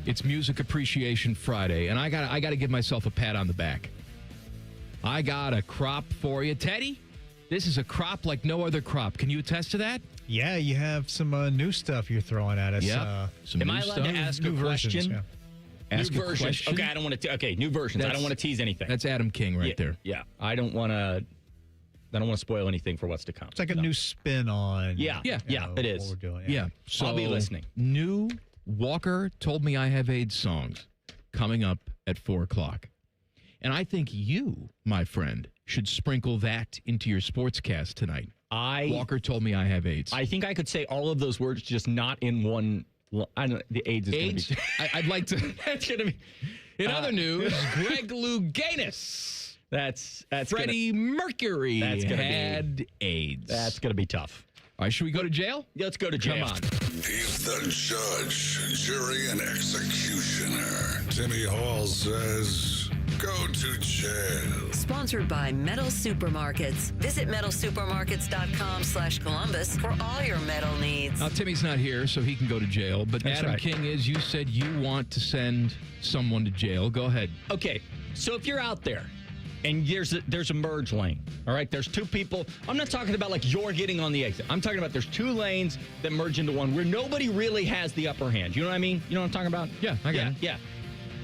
it's Music Appreciation Friday, and I got to give myself a pat on the back. I got a crop for you. Teddy, this is a crop like no other crop. Can you attest to that? Yeah, you have some new stuff you're throwing at us. Yeah. Am I allowed to ask a question? Yeah. Ask new a version. question? Okay, I don't want to. Okay, new versions. I don't want to tease anything. That's Adam King right there. Yeah, I don't want to. I don't want to spoil anything for what's to come. It's like a new spin on. Yeah, it is. What we're doing. Yeah. So I'll be listening. New Walker Told Me I Have AIDS songs coming up at 4 o'clock. And I think you, my friend, should sprinkle that into your sportscast tonight. Walker Told Me I Have AIDS. I think I could say all of those words, just not in one. I don't know. The AIDS is going to be. I'd like to. That's going to be. In other news, Greg Louganis. That's Freddie Mercury had AIDS. That's going to be tough. All right, should we go to jail? Let's go to jail. Come on. He's the judge, jury, and executioner. Timmy Hall says, go to jail. Sponsored by Metal Supermarkets. Visit metalsupermarkets.com/Columbus for all your metal needs. Now, Timmy's not here, so he can go to jail. But That's Adam right. King is, you said you want to send someone to jail. Go ahead. Okay, so if you're out there and there's a merge lane, all right? There's two people. I'm not talking about like you're getting on the exit. I'm talking about there's two lanes that merge into one where nobody really has the upper hand. You know what I mean? You know what I'm talking about? Yeah, I get it. Yeah.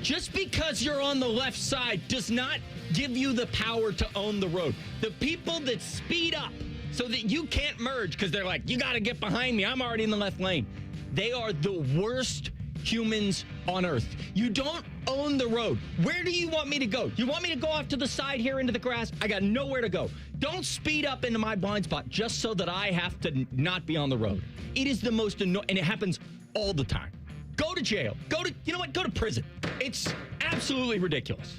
Just because you're on the left side does not give you the power to own the road. The people that speed up so that you can't merge because they're like, you got to get behind me. I'm already in the left lane. They are the worst humans on earth. You don't own the road. Where do you want me to go? You want me to go off to the side here into the grass? I got nowhere to go. Don't speed up into my blind spot just so that I have to not be on the road. It is the most annoying, and it happens all the time. Go to jail. You know what? Go to prison. It's absolutely ridiculous.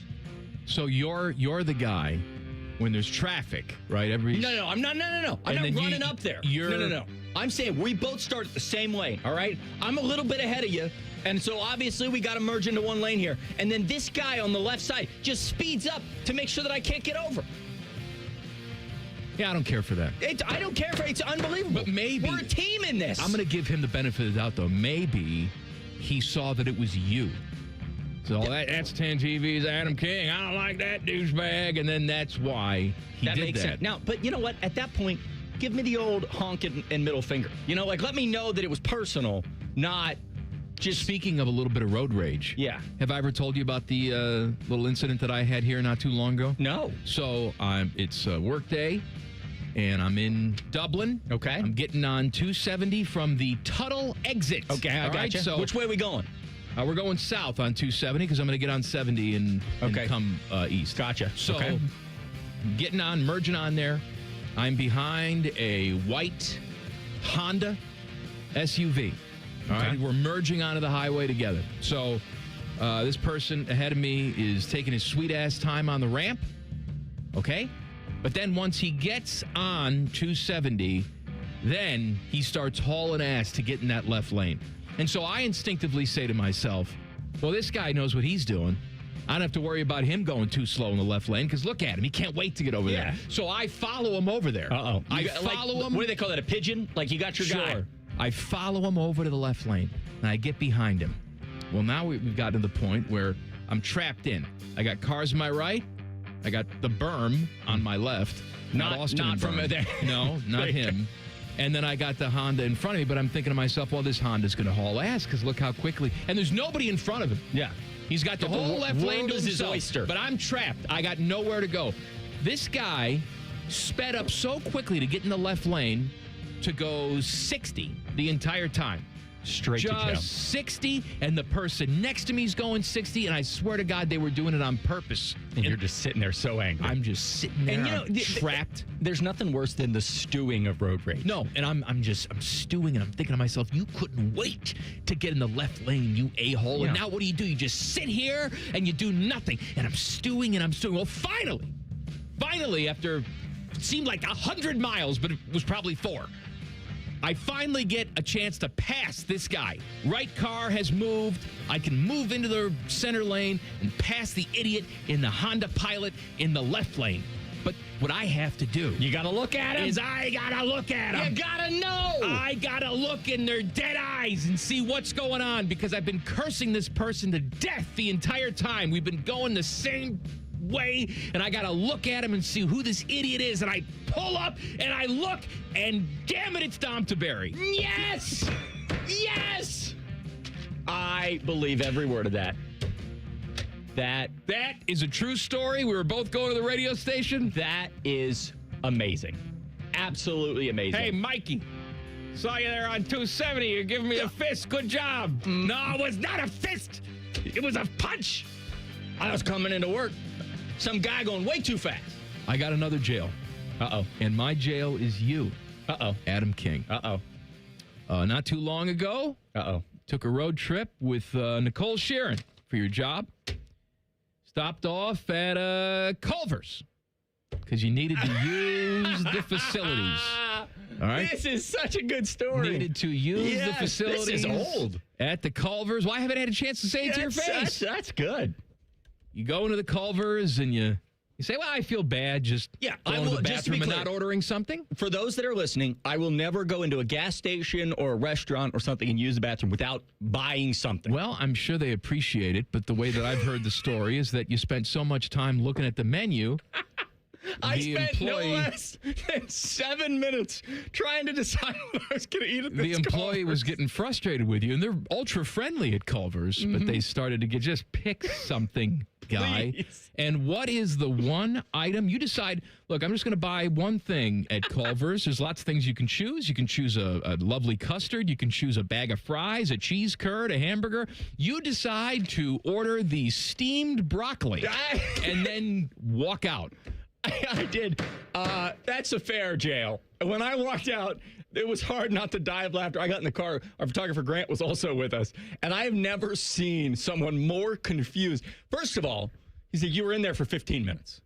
So you're the guy when there's traffic, right? No. I'm not running up there. No. I'm saying we both start at the same lane, all right? I'm a little bit ahead of you, And so obviously we got to merge into one lane here. And then this guy on the left side just speeds up to make sure that I can't get over. Yeah, I don't care for that. I don't care for it. It's unbelievable. But maybe we're a team in this. I'm going to give him the benefit of the doubt, though. Maybe he saw that it was you. So that's 10 TV's Adam King. I don't like that douchebag. And then that's why he did makes that. sense. Now, but you know what? At that point, give me the old honk and middle finger. You know, like let me know that it was personal, not just. Speaking of a little bit of road rage. Yeah. Have I ever told you about the little incident that I had here not too long ago? No. So it's work day, and I'm in Dublin. Okay. I'm getting on 270 from the Tuttle exit. Okay, I got you. So which way are we going? We're going south on 270 because I'm going to get on 70 and come east. Gotcha. So getting on, merging on there. I'm behind a white Honda SUV. All right, we're merging onto the highway together. So this person ahead of me is taking his sweet-ass time on the ramp. Okay? But then once he gets on 270, then he starts hauling ass to get in that left lane. And so I instinctively say to myself, well, this guy knows what he's doing. I don't have to worry about him going too slow in the left lane because look at him. He can't wait to get over there. So I follow him over there. Uh-oh. I follow him. What do they call that, a pigeon? Like you got your guy. I follow him over to the left lane, and I get behind him. Well, now we've gotten to the point where I'm trapped in. I got cars on my right. I got the berm on my left. Not from there. No, not him. And then I got the Honda in front of me, but I'm thinking to myself, well, this Honda's going to haul ass because look how quickly. And there's nobody in front of him. Yeah. He's got the whole left lane to is his himself. oyster. But I'm trapped. I got nowhere to go. This guy sped up so quickly to get in the left lane to go 60 the entire time. Straight to jail. Just 60, and the person next to me is going 60, and I swear to God they were doing it on purpose. And you're just sitting there so angry. I'm just sitting there, and I'm trapped. There's nothing worse than the stewing of road rage. No, and I'm stewing, and I'm thinking to myself, you couldn't wait to get in the left lane, you a-hole. And now what do? You just sit here, and you do nothing. And I'm stewing, and I'm stewing. Well, finally, after it seemed like 100 miles, but it was probably 4, I finally get a chance to pass this guy. Right car has moved. I can move into the center lane and pass the idiot in the Honda Pilot in the left lane. But what I have to do... You got to look at him. I got to look at him. You got to know. I got to look in their dead eyes and see what's going on because I've been cursing this person to death the entire time. We've been going the same way, and I gotta look at him and see who this idiot is, and I pull up and I look, and damn it, it's Dom Taberry. Yes, I believe every word of that. That is a true story. We were both going to the radio station. That is amazing, absolutely amazing. Hey, Mikey, saw you there on 270. You're giving me a fist. Good job. No, it was not a fist. It was a punch. I was coming into work. Some guy going way too fast. I got another jail. Uh-oh. And my jail is you. Uh-oh. Adam King. Uh-oh. Not too long ago. Uh-oh. Took a road trip with Nicole Shearin for your job. Stopped off at Culver's because you needed to use the facilities. All right. This is such a good story. Needed to use the facilities. This is old. At the Culver's. Well, I haven't had a chance to say it to your face. That's good. You go into the Culver's and you say, well, I feel bad just going to the bathroom and not ordering something. For those that are listening, I will never go into a gas station or a restaurant or something and use the bathroom without buying something. Well, I'm sure they appreciate it, but the way that I've heard the story is that you spent so much time looking at the menu. I spent no less than 7 minutes trying to decide what I was going to eat at this The employee Culver's. was getting frustrated with you, and they're ultra-friendly at Culver's, but they started to just pick something, guy. Please. And what is the one item? You decide, look, I'm just going to buy one thing at Culver's. There's lots of things you can choose. You can choose a lovely custard. You can choose a bag of fries, a cheese curd, a hamburger. You decide to order the steamed broccoli and then walk out. I did. That's a fair jail. When I walked out, it was hard not to die of laughter. I got in the car. Our photographer, Grant, was also with us. And I have never seen someone more confused. First of all, he said, you were in there for 15 minutes.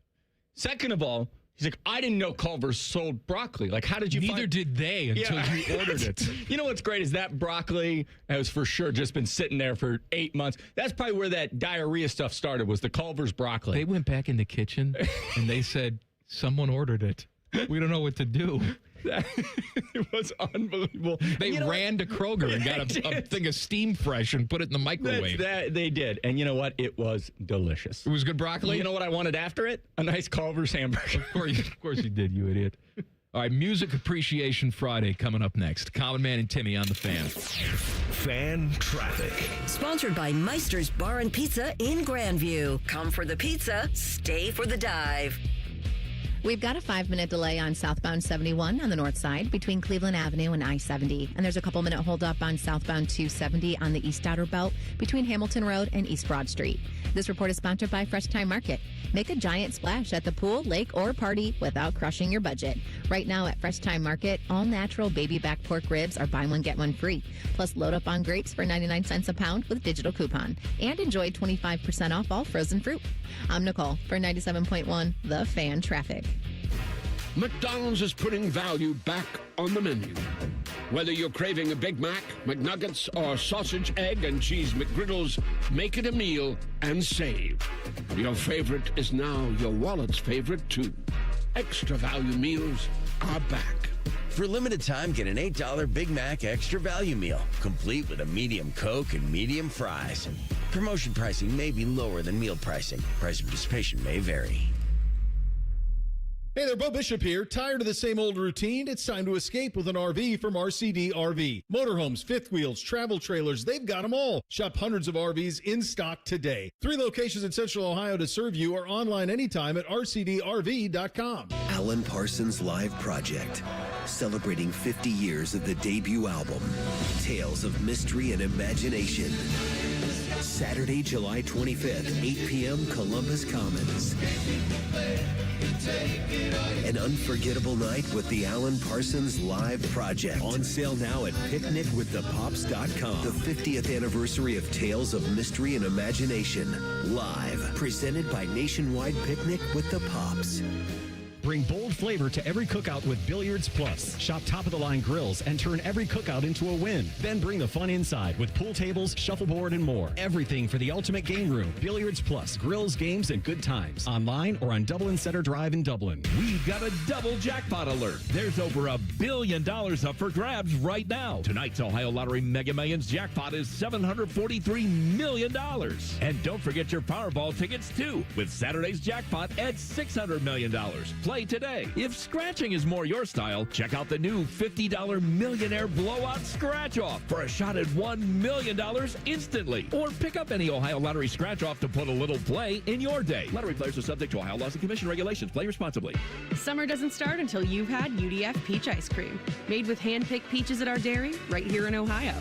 Second of all, He's like, I didn't know Culver's sold broccoli. Like, how did you Neither did they until you ordered it. You know what's great is that broccoli has for sure just been sitting there for 8 months. That's probably where that diarrhea stuff started, was the Culver's broccoli. They went back in the kitchen and they said, someone ordered it. We don't know what to do. It was unbelievable. They ran to Kroger and got a thing of Steam Fresh and put it in the microwave. They did. And you know what? It was delicious. It was good broccoli? You know what I wanted after it? A nice Culver's hamburger. Of course you did, you idiot. All right, Music Appreciation Friday coming up next. Common Man and Timmy on the Fan. Fan Traffic. Sponsored by Meister's Bar and Pizza in Grandview. Come for the pizza, stay for the dive. We've got a 5-minute delay on southbound 71 on the north side between Cleveland Avenue and I-70. And there's a couple-minute holdup on southbound 270 on the east outer belt between Hamilton Road and East Broad Street. This report is sponsored by Fresh Time Market. Make a giant splash at the pool, lake, or party without crushing your budget. Right now at Fresh Time Market, all natural baby back pork ribs are buy one, get one free. Plus, load up on grapes for 99 cents a pound with digital coupon. And enjoy 25% off all frozen fruit. I'm Nicole for 97.1 The Fan Traffic. McDonald's is putting value back on the menu. Whether you're craving a Big Mac, McNuggets, or sausage, egg, and cheese McGriddles, make it a meal and save. Your favorite is now your wallet's favorite, too. Extra value meals are back. For a limited time, get an $8 Big Mac Extra Value Meal, complete with a medium Coke and medium fries. Promotion pricing may be lower than meal pricing. Price of participation may vary. Hey there, Bo Bishop here. Tired of the same old routine? It's time to escape with an RV from RCD RV. Motorhomes, fifth wheels, travel trailers, they've got them all. Shop hundreds of RVs in stock today. 3 locations in Central Ohio to serve you, or online anytime at rcdrv.com. Alan Parsons Live Project, celebrating 50 years of the debut album, Tales of Mystery and Imagination. Saturday, July 25th, 8 p.m., Columbus Commons. An unforgettable night with the Alan Parsons Live Project. On sale now at picnicwiththepops.com. The 50th anniversary of Tales of Mystery and Imagination. Live. Presented by Nationwide Picnic with the Pops. Bring bold flavor to every cookout with Billiards Plus. Shop top-of-the-line grills and turn every cookout into a win. Then bring the fun inside with pool tables, shuffleboard, and more. Everything for the ultimate game room. Billiards Plus. Grills, games, and good times. Online or on Dublin Center Drive in Dublin. We've got a double jackpot alert. There's over $1 billion up for grabs right now. Tonight's Ohio Lottery Mega Millions jackpot is $743 million. And don't forget your Powerball tickets, too, with Saturday's jackpot at $600 million. Play today. If scratching is more your style, check out the new $50 Millionaire Blowout Scratch-Off for a shot at $1 million instantly. Or pick up any Ohio Lottery Scratch-Off to put a little play in your day. Lottery players are subject to Ohio laws and commission regulations. Play responsibly. Summer doesn't start until you've had UDF Peach Ice Cream, made with hand-picked peaches at our dairy right here in Ohio.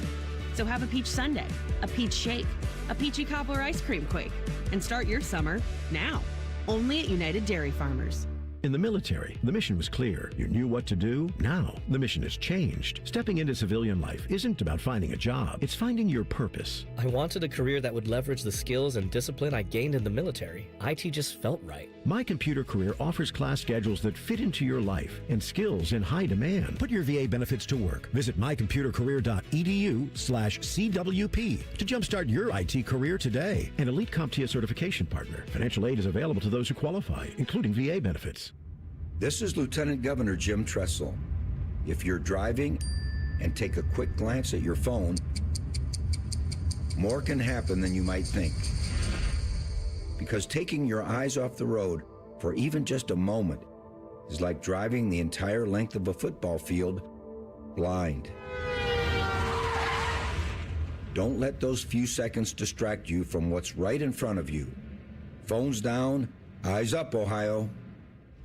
So have a peach sundae, a peach shake, a peachy cobbler ice cream quake, and start your summer now. Only at United Dairy Farmers. In the military, the mission was clear. You knew what to do. Now, the mission has changed. Stepping into civilian life isn't about finding a job. It's finding your purpose. I wanted a career that would leverage the skills and discipline I gained in the military. IT just felt right. My Computer Career offers class schedules that fit into your life and skills in high demand. Put your VA benefits to work. Visit mycomputercareer.edu/CWP to jumpstart your IT career today. An Elite CompTIA certification partner. Financial aid is available to those who qualify, including VA benefits. This is Lieutenant Governor Jim Tressel. If you're driving and take a quick glance at your phone, more can happen than you might think. Because taking your eyes off the road for even just a moment is like driving the entire length of a football field blind. Don't let those few seconds distract you from what's right in front of you. Phones down, eyes up, Ohio.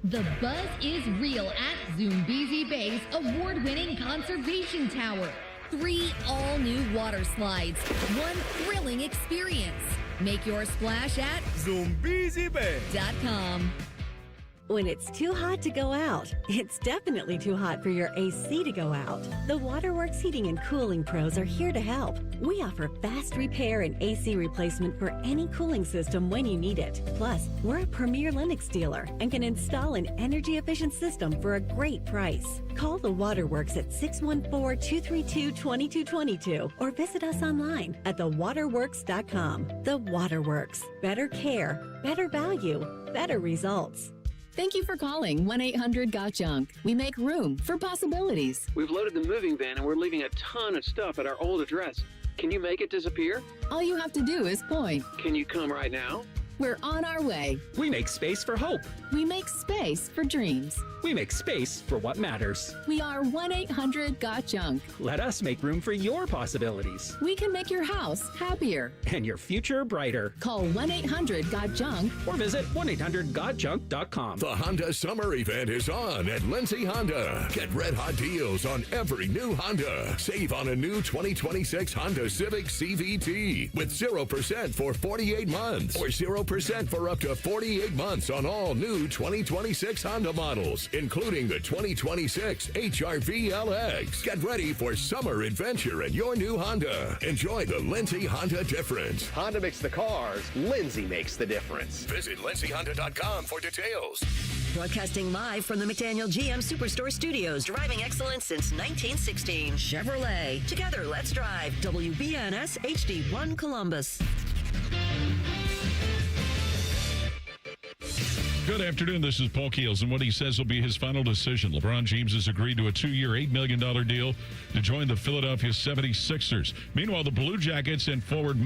The buzz is real at Zoombezi Bay's award-winning conservation tower. 3 all-new water slides, 1 thrilling experience. Make your splash at ZoombeziBay.com. When it's too hot to go out, it's definitely too hot for your AC to go out. The Waterworks Heating and Cooling Pros are here to help. We offer fast repair and AC replacement for any cooling system when you need it. Plus, we're a premier Lennox dealer and can install an energy-efficient system for a great price. Call the Waterworks at 614-232-2222 or visit us online at thewaterworks.com. The Waterworks. Better care, better value, better results. Thank you for calling 1-800-GOT-JUNK. We make room for possibilities. We've loaded the moving van and we're leaving a ton of stuff at our old address. Can you make it disappear? All you have to do is point. Can you come right now? We're on our way. We make space for hope. We make space for dreams. We make space for what matters. We are 1-800-GOT-JUNK. Let us make room for your possibilities. We can make your house happier. And your future brighter. Call 1-800-GOT-JUNK. Or visit 1-800-GOT-JUNK.com. The Honda Summer Event is on at Lindsay Honda. Get red-hot deals on every new Honda. Save on a new 2026 Honda Civic CVT with 0% for 48 months or 0% for up to 48 months on all new 2026 Honda models, including the 2026 HR-V LX. Get ready for summer adventure in your new Honda. Enjoy the Lindsay Honda difference. Honda makes the cars. Lindsay makes the difference. Visit lindsayhonda.com for details. Broadcasting live from the McDaniel GM Superstore Studios. Driving excellence since 1916. Chevrolet. Together, let's drive. WBNS HD1 Columbus. Good afternoon. This is Paul Keels, and what he says will be his final decision. LeBron James has agreed to a 2-year, $8 million deal to join the Philadelphia 76ers. Meanwhile, the Blue Jackets and forward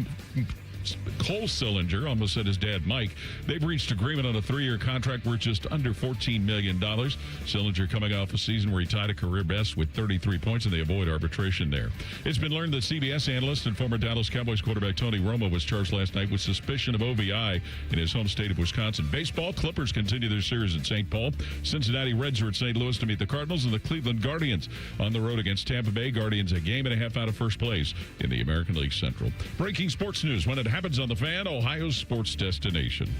Cole Sillinger, almost said his dad Mike, they've reached agreement on a 3-year contract worth just under $14 million. Sillinger coming off a season where he tied a career best with 33 points, and they avoid arbitration there. It's been learned that CBS analyst and former Dallas Cowboys quarterback Tony Romo was charged last night with suspicion of OVI in his home state of Wisconsin. Baseball, Clippers continue their series in St. Paul. Cincinnati Reds are at St. Louis to meet the Cardinals, and the Cleveland Guardians on the road against Tampa Bay. Guardians a game and a half out of first place in the American League Central. Breaking sports news when it happens on the Fan, Ohio's sports destination.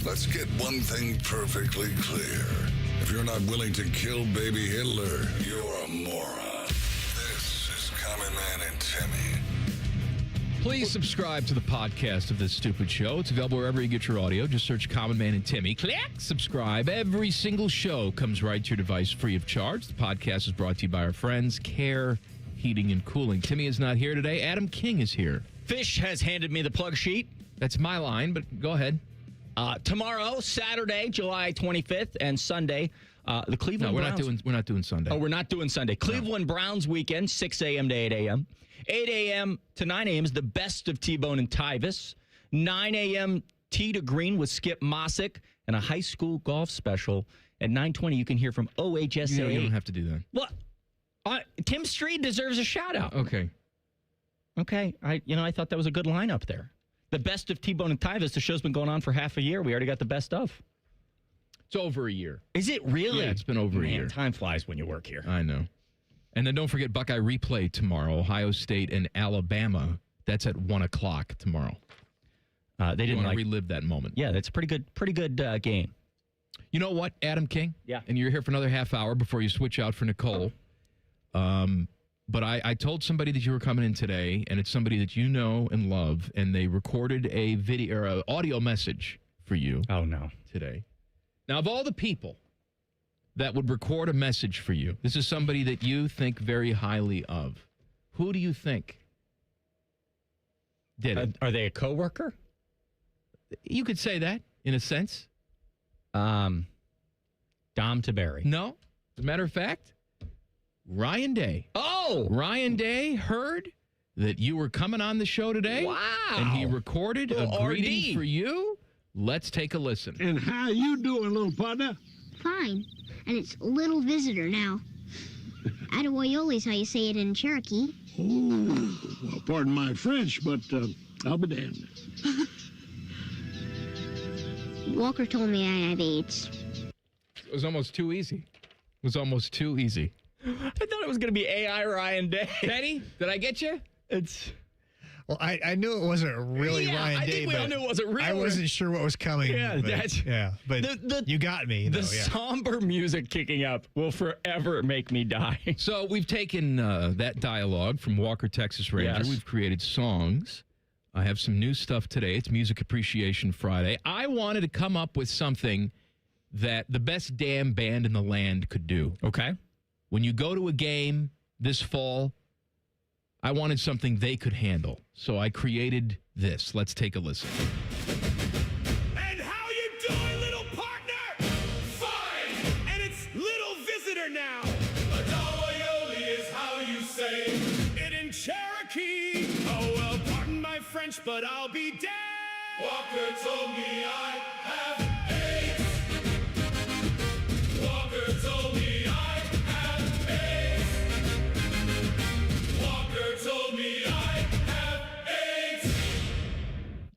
Let's get one thing perfectly clear. If you're not willing to kill baby Hitler, you're a moron. This is Common Man and Timmy. Please subscribe to the podcast of this stupid show. It's available wherever you get your audio. Just search Common Man and Timmy. Click subscribe. Every single show comes right to your device free of charge. The podcast is brought to you by our friends, Care Heating and Cooling. Timmy is not here today. Adam King is here. Fish has handed me the plug sheet. That's my line, but go ahead. Tomorrow, Saturday, July 25th, and Sunday, the Cleveland Browns. We're not doing Sunday. Oh, we're not doing Sunday. Cleveland Browns weekend, 6 a.m. to 8 a.m. 8 a.m. to 9 a.m. is the best of T-Bone and Tyvis. 9 a.m. Tee to Green with Skip Mossick and a high school golf special. At 9:20, you can hear from OHSA. You don't have to do that. Well, Tim Street deserves a shout-out. Okay. I thought that was a good lineup there. The best of T-Bone and Tyvis. The show's been going on for half a year. We already got the best of. It's over a year. Is it really? Yeah, it's been over a year. Time flies when you work here. I know. And then don't forget Buckeye Replay tomorrow, Ohio State and Alabama. That's at 1 o'clock tomorrow. They didn't relive that moment. Yeah, that's a pretty good game. You know what, Adam King? Yeah. And you're here for another half hour before you switch out for Nicole. But I told somebody that you were coming in today, and it's somebody that you know and love, and they recorded a video or an audio message for you. Oh, no. Today. Now, of all the people that would record a message for you, this is somebody that you think very highly of. Who do you think did it? Are they a coworker? You could say that, in a sense. Dom Taberry. No. As a matter of fact, Ryan Day. Oh! Ryan Day heard that you were coming on the show today. Wow. And he recorded a greeting RD. for you. Let's take a listen. And how you doing, little partner? Fine. And it's little visitor now. Attawayo is how you say it in Cherokee. Oh, well, pardon my French, but I'll be damned. Walker told me I have AIDS. It was almost too easy. I thought it was going to be AI Ryan Day. Teddy, did I get you? Well, I knew it wasn't really Ryan I Day, think we all knew it wasn't real. I wasn't sure what was coming. Yeah, but you got me. The somber music kicking up will forever make me die. So we've taken that dialogue from Walker, Texas Ranger. Yes. We've created songs. I have some new stuff today. It's Music Appreciation Friday. I wanted to come up with something that the best damn band in the land could do. Okay. When you go to a game this fall, I wanted something they could handle. So I created this. Let's take a listen. And how you doing, little partner? Fine. And it's little visitor now. Adawayoli is how you say it in Cherokee. Oh, well, pardon my French, but I'll be damned. Walker told me I have AIDS. Walker told me I have AIDS. Walker told me I have AIDS.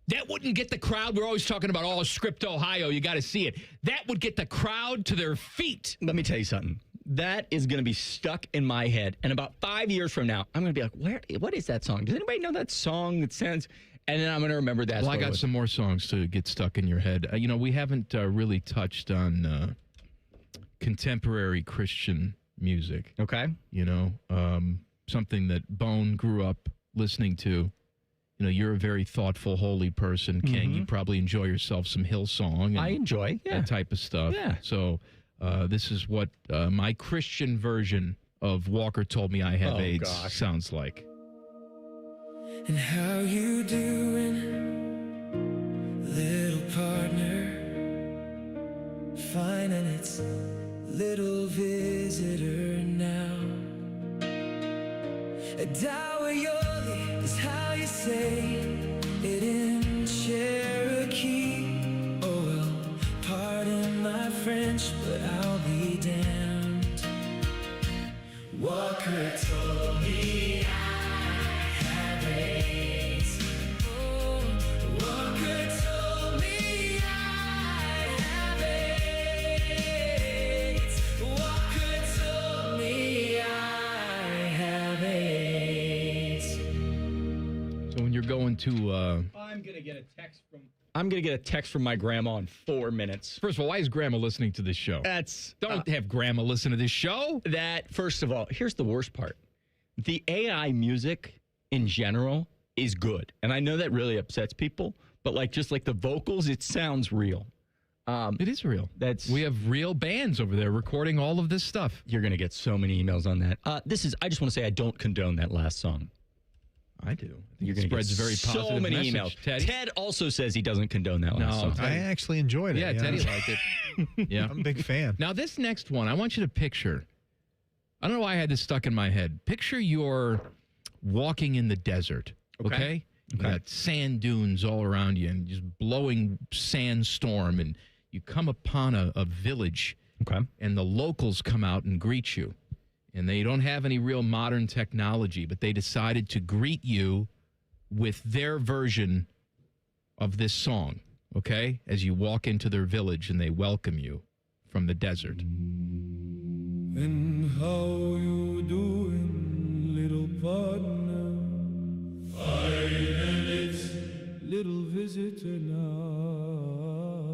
That wouldn't get the crowd. We're always talking about all script Ohio. You got to see it. That would get the crowd to their feet. Let me tell you something. That is going to be stuck in my head. And about 5 years from now, I'm going to be like, what is that song? Does anybody know that song that sounds... And then I'm going to remember that. Well, I got some more songs to get stuck in your head. We haven't really touched on contemporary Christian music. Okay. Something that Bone grew up listening to. You're a very thoughtful, holy person, King. You probably enjoy yourself some Hillsong. And I enjoy, that type of stuff. Yeah. So this is what my Christian version of Walker Told Me I Have AIDS sounds like. And how you doing, little partner? Fine, and it's little visitor now. Adawayoli is how you say it in Cherokee. Oh well, pardon my French, but I'll be damned. Walker told me going to I'm going to get a text from my grandma in 4 minutes. First of all, why is grandma listening to this show? Don't have grandma listen to this show. First of all, here's the worst part. The AI music in general is good. And I know that really upsets people, but just the vocals, it sounds real. It is real. We have real bands over there recording all of this stuff. You're going to get so many emails on that. I just want to say I don't condone that last song. I do. You're going to get very positive so many message. emails. Teddy? Ted also says he doesn't condone that last song. I actually enjoyed it. Yeah, Teddy liked it. Yeah, I'm a big fan. Now, this next one, I want you to picture. I don't know why I had this stuck in my head. Picture you're walking in the desert, okay? You got sand dunes all around you and just blowing sandstorm, and you come upon a village, and the locals come out and greet you. And they don't have any real modern technology, but they decided to greet you with their version of this song, okay? As you walk into their village and they welcome you from the desert. And how you doing, little partner? Fine, and it's little visitor now.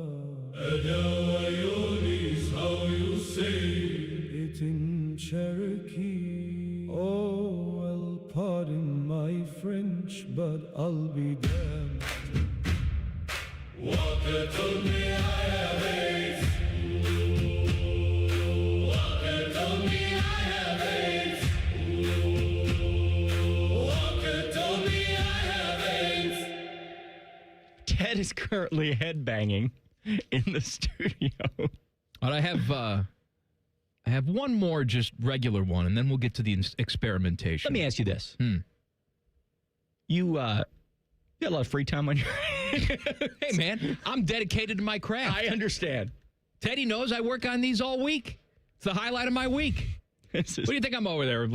Adawayoli's how you say it in Cherokee. Oh, well, pardon my French, but I'll be damned. Walker told me I have AIDS. Walker told me I have AIDS. Walker told me I have AIDS. Ted is currently headbanging in the studio. But I have one more just regular one, and then we'll get to the experimentation. Let me ask you this. You got a lot of free time on your Hey, man, I'm dedicated to my craft. I understand. Teddy knows I work on these all week. It's the highlight of my week. What do you think I'm over there,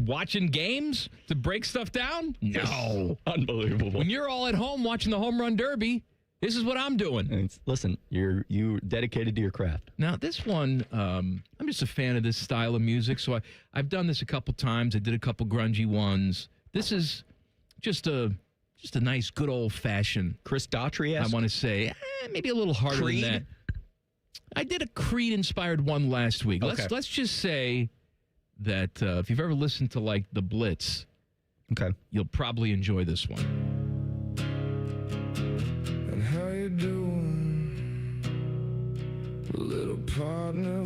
watching games to break stuff down? No. Unbelievable. When you're all at home watching the Home Run Derby, This is what I'm doing. Listen, you're dedicated to your craft. Now, this one, I'm just a fan of this style of music, so I've done this a couple times. I did a couple grungy ones. This is just a nice, good old-fashioned. Chris Daughtry-esque? I want to say, maybe a little harder Creed? than that. I did a Creed-inspired one last week. Okay. Let's just say that if you've ever listened to, like, The Blitz, okay, you'll probably enjoy this one. And how you doing, little partner?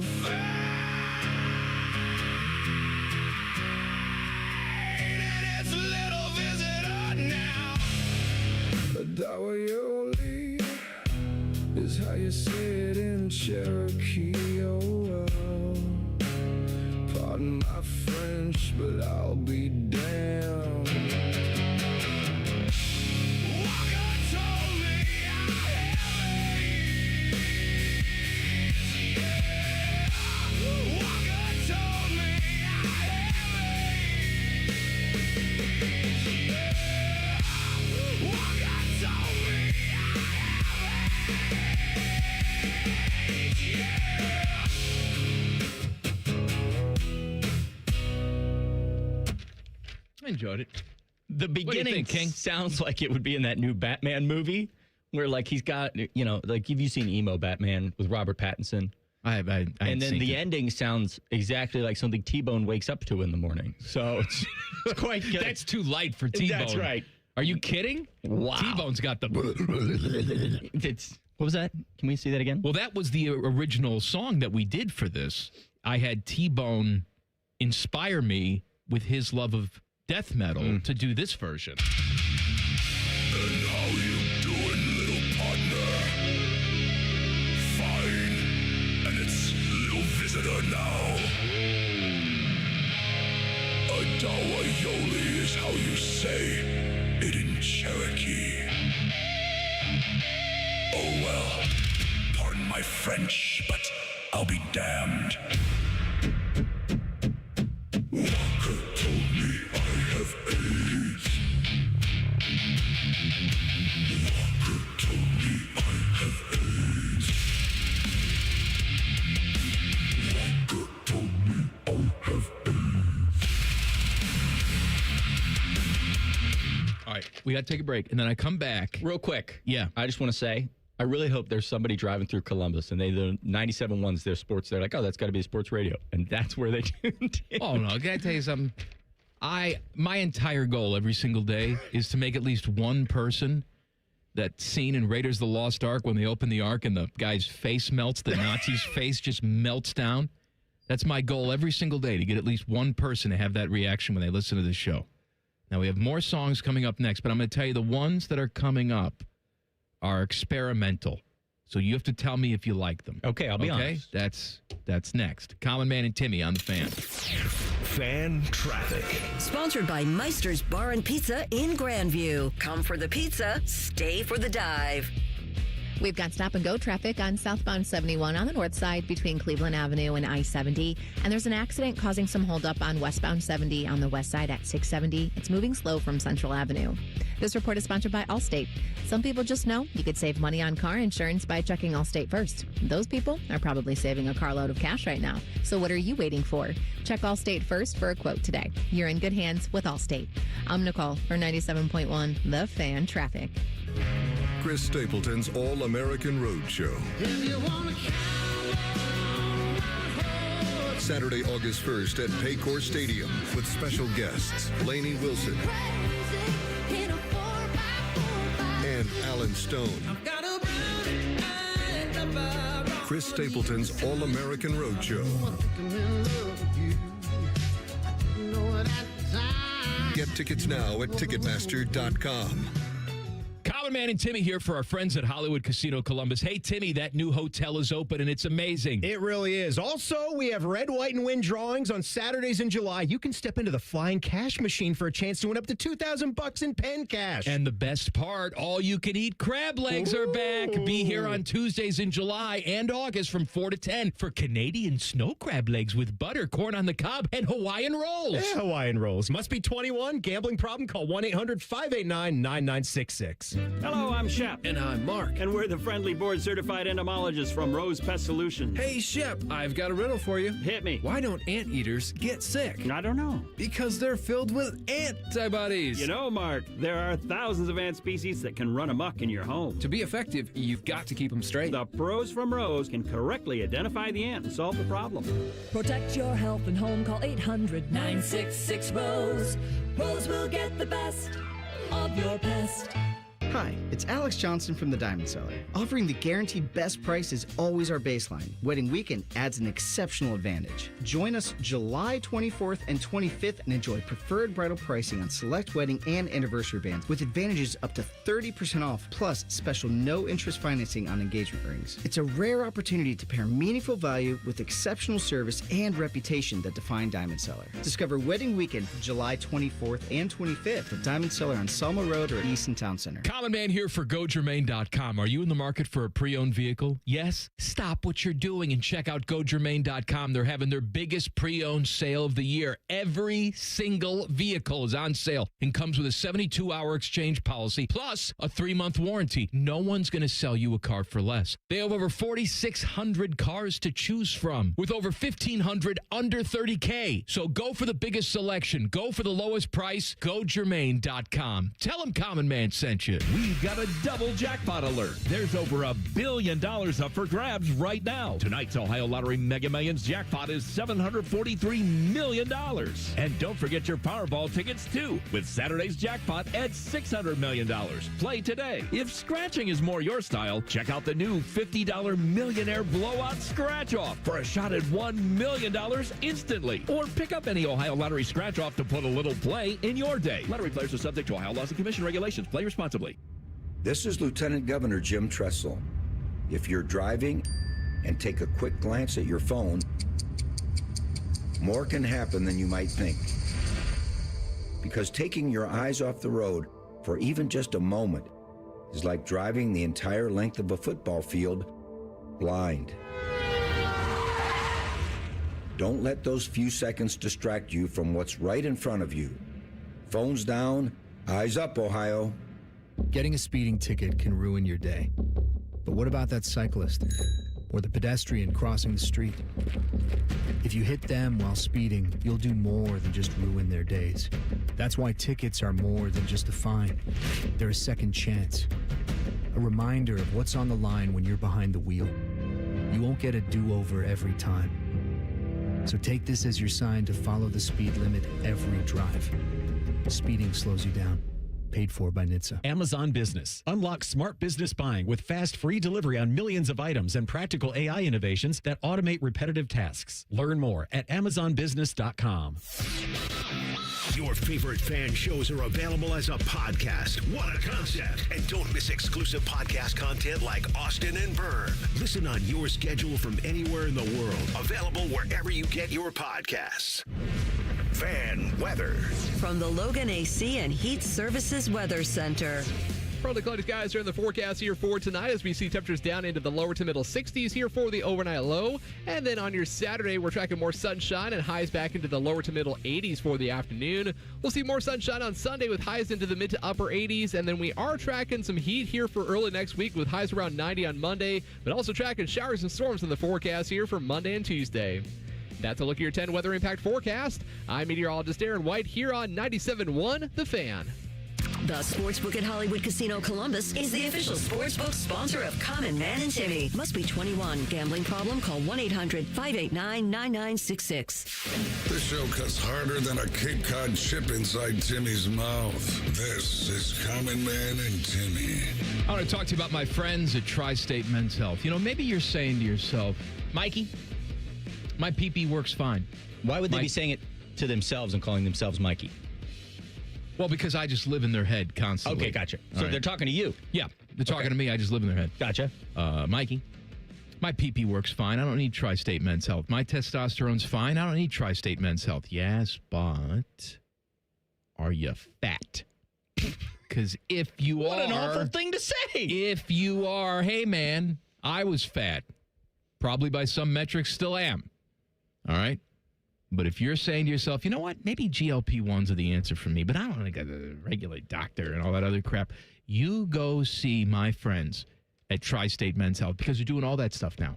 It's little visitor now. Adawayoli is how you say it in Cherokee. Oh, well. Pardon my French, but I'll be damned. I enjoyed it. The What do you beginning think, King? sounds like it would be in that new Batman movie where, like, he's got, like, have you seen Emo Batman with Robert Pattinson? I and then the ending sounds exactly like something T-Bone wakes up to in the morning. So it's quite good. That's too light for T-Bone. That's right. Are you kidding? Wow. T-Bone's got the... What was that? Can we see that again? Well, that was the original song that we did for this. I had T-Bone inspire me with his love of death metal to do this version. And how you doing, little partner? Fine. And it's little visitor now. Adawayoli is how you say it in Cherokee. Oh well. Pardon my French, but I'll be damned. Walker told me I have AIDS. Walker told me I have AIDS. Walker told me I have AIDS. All right, we got to take a break, and then I come back. Real quick. Yeah. I just want to say, I really hope there's somebody driving through Columbus, and the 97.1's their sports. They're like, oh, that's got to be a sports radio. And that's where they tuned in. Oh, no, can I tell you something? My entire goal every single day is to make at least one person that scene in Raiders of the Lost Ark when they open the Ark and the guy's face melts, the Nazi's face just melts down. That's my goal every single day, to get at least one person to have that reaction when they listen to this show. Now, we have more songs coming up next, but I'm going to tell you the ones that are coming up are experimental. So you have to tell me if you like them. Okay, I'll be honest. That's next. Common Man and Timmy on the Fan. Fan Traffic. Sponsored by Meister's Bar and Pizza in Grandview. Come for the pizza, stay for the dive. We've got stop-and-go traffic on southbound 71 on the north side between Cleveland Avenue and I-70. And there's an accident causing some holdup on westbound 70 on the west side at 670. It's moving slow from Central Avenue. This report is sponsored by Allstate. Some people just know you could save money on car insurance by checking Allstate first. Those people are probably saving a carload of cash right now. So what are you waiting for? Check Allstate first for a quote today. You're in good hands with Allstate. I'm Nicole for 97.1 The Fan Traffic. Chris Stapleton's All-American Roadshow. Saturday, August 1st at Paycor Stadium with special guests Lainey Wilson and Alan Stone. Chris Stapleton's All-American Roadshow. Get tickets now at Ticketmaster.com. Common Man and Timmy here for our friends at Hollywood Casino Columbus. Hey, Timmy, that new hotel is open, and it's amazing. It really is. Also, we have red, white, and win drawings on Saturdays in July. You can step into the flying cash machine for a chance to win up to $2,000 in pen cash. And the best part, all-you-can-eat crab legs are back. Be here on Tuesdays in July and August from 4 to 10 for Canadian snow crab legs with butter, corn on the cob, and Hawaiian rolls. Yeah, Hawaiian rolls. Must be 21. Gambling problem? Call 1-800-589-9966. Hello, I'm Shep. And I'm Mark. And we're the friendly board-certified entomologists from Rose Pest Solutions. Hey, Shep, I've got a riddle for you. Hit me. Why don't anteaters get sick? I don't know. Because they're filled with antibodies. You know, Mark, there are thousands of ant species that can run amok in your home. To be effective, you've got to keep them straight. The pros from Rose can correctly identify the ant and solve the problem. Protect your health and home. Call 800-966-ROSE. Rose will get the best of your pest. Hi, it's Alex Johnson from the Diamond Cellar. Offering the guaranteed best price is always our baseline. Wedding weekend adds an exceptional advantage. Join us July 24th and 25th and enjoy preferred bridal pricing on select wedding and anniversary bands with advantages up to 30% off, plus special no-interest financing on engagement rings. It's a rare opportunity to pair meaningful value with exceptional service and reputation that define Diamond Cellar. Discover Wedding Weekend July 24th and 25th at Diamond Cellar on Selma Road or at Easton Town Center. Common Man here for GoGermain.com. Are you in the market for a pre-owned vehicle? Yes? Stop what you're doing and check out GoGermain.com. They're having their biggest pre-owned sale of the year. Every single vehicle is on sale and comes with a 72-hour exchange policy plus a 3-month warranty. No one's going to sell you a car for less. They have over 4,600 cars to choose from with over 1,500 under $30K. So go for the biggest selection. Go for the lowest price. GoGermain.com. Tell them Common Man sent you. We've got a double jackpot alert. There's over $1 billion up for grabs right now. Tonight's Ohio Lottery Mega Millions jackpot is $743 million. And don't forget your Powerball tickets, too, with Saturday's jackpot at $600 million. Play today. If scratching is more your style, check out the new $50 Millionaire Blowout Scratch-Off for a shot at $1 million instantly. Or pick up any Ohio Lottery Scratch-Off to put a little play in your day. Lottery players are subject to Ohio laws and commission regulations. Play responsibly. This is Lieutenant Governor Jim Tressel. If you're driving and take a quick glance at your phone, more can happen than you might think. Because taking your eyes off the road for even just a moment is like driving the entire length of a football field blind. Don't let those few seconds distract you from what's right in front of you. Phones down, eyes up, Ohio. Getting a speeding ticket can ruin your day. But what about that cyclist or the pedestrian crossing the street? If you hit them while speeding, you'll do more than just ruin their days. That's why tickets are more than just a fine. They're a second chance. A reminder of what's on the line when you're behind the wheel. You won't get a do-over every time. So take this as your sign to follow the speed limit every drive. Speeding slows you down. Paid for by NHTSA. Amazon Business. Unlock smart business buying with fast free delivery on millions of items and practical AI innovations that automate repetitive tasks. Learn more at AmazonBusiness.com. Your favorite fan shows are available as a podcast. What a concept. And don't miss exclusive podcast content like Austin and Byrne. Listen on your schedule from anywhere in the world. Available wherever you get your podcasts. Fan weather. From the Logan AC and Heat Services Weather Center. Partly cloudy skies are in the forecast here for tonight as we see temperatures down into the lower to middle 60s here for the overnight low. And then on your Saturday, we're tracking more sunshine and highs back into the lower to middle 80s for the afternoon. We'll see more sunshine on Sunday with highs into the mid to upper 80s. And then we are tracking some heat here for early next week with highs around 90 on Monday, but also tracking showers and storms in the forecast here for Monday and Tuesday. That's a look at your 10 weather impact forecast. I'm meteorologist Aaron White here on 97.1 The Fan. The Sportsbook at Hollywood Casino Columbus is the official sportsbook sponsor of Common Man and Timmy. Must be 21. Gambling problem? Call 1-800-589-9966. This show cuts harder than a Cape Cod chip inside Timmy's mouth. This is Common Man and Timmy. I want to talk to you about my friends at Tri-State Men's Health. You know, maybe you're saying to yourself, Mikey, my pee-pee works fine. Why would they be saying it to themselves and calling themselves Mikey? Well, because I just live in their head constantly. Okay, gotcha. So they're talking to you. Yeah, they're talking to me. I just live in their head. Gotcha. Mikey, my pee-pee works fine. I don't need Tri-State Men's Health. My testosterone's fine. I don't need Tri-State Men's Health. Yes, but are you fat? Because if you what an awful thing to say. If you are, hey, man, I was fat. Probably by some metrics still am. All right? But if you're saying to yourself, you know what, maybe GLP-1s are the answer for me, but I don't want to go to the regular doctor and all that other crap, you go see my friends at Tri-State Men's Health because they're doing all that stuff now.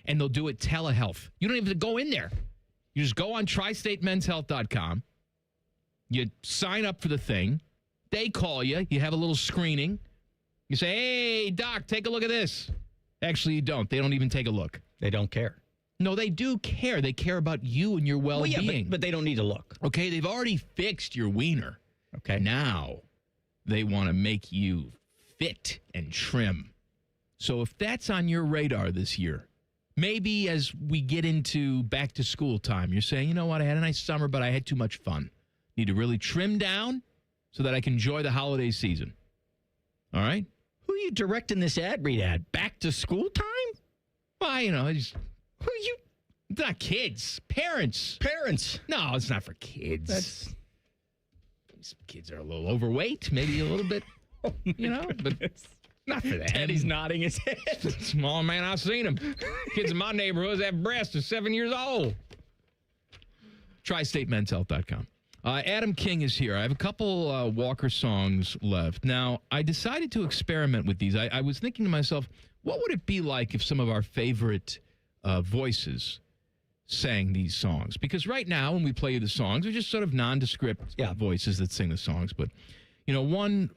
And they'll do it telehealth. You don't even have to go in there. You just go on tristatemenshealth.com. You sign up for the thing. They call you. You have a little screening. You say, hey, doc, take a look at this. Actually, you don't. They don't even take a look. They don't care. No, they do care. They care about you and your well-being. Well, yeah, but they don't need to look. Okay, they've already fixed your wiener. Okay. Now they want to make you fit and trim. So if that's on your radar this year, maybe as we get into back to school time, you're saying, you know what, I had a nice summer, but I had too much fun. Need to really trim down so that I can enjoy the holiday season. All right? Who are you directing this ad read at? Back to school time? Well, you know, it's not kids. Parents. Parents. No, it's not for kids. These kids are a little overweight, maybe a little bit, you know, but it's not for that. Teddy's nodding his head. Small man, I've seen them. Kids in my neighborhood have breasts. They're 7 years old. TriStateMen'sHealth.com. Adam King is here. I have a couple Walker songs left. Now, I decided to experiment with these. I was thinking to myself, what would it be like if some of our favorite voices sang these songs? Because right now, when we play you the songs, they're just sort of nondescript voices that sing the songs. But, you know, one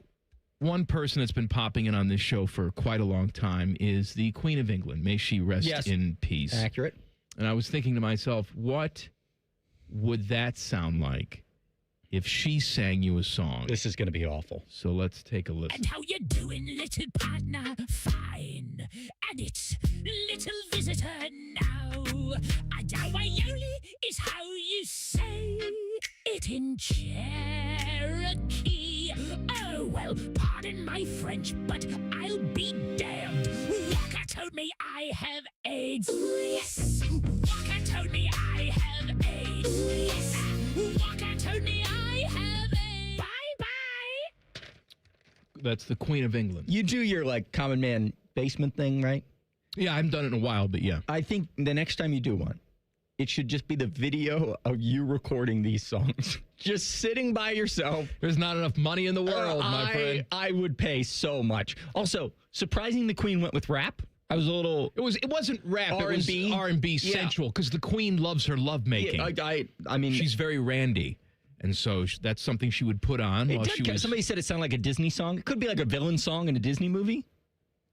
person that's been popping in on this show for quite a long time is the Queen of England. May she rest in peace. Accurate. And I was thinking to myself, what would that sound like if she sang you a song? This is going to be awful. So let's take a listen. And how you doing, little partner? Fine. And it's little visitor now. Adawayoli is how you say it in Cherokee. Oh, well, pardon my French, but I'll be damned. Walker told me I have AIDS. Yes. Walker told me I have AIDS. Yes. Walker told me I have AIDS. Bye-bye. That's the Queen of England. You do your, like, common man basement thing, right? Yeah, I haven't done it in a while, but yeah. I think the next time you do one, it should just be the video of you recording these songs. Just sitting by yourself. There's not enough money in the world, my friend. I would pay so much. Also, surprising the Queen went with rap. I was a little... It wasn't rap. R&B. It was R&B central, because the Queen loves her lovemaking. Yeah, I mean... She's very randy. And so that's something she would put on while she was... Somebody said it sounded like a Disney song. It could be like a villain song in a Disney movie.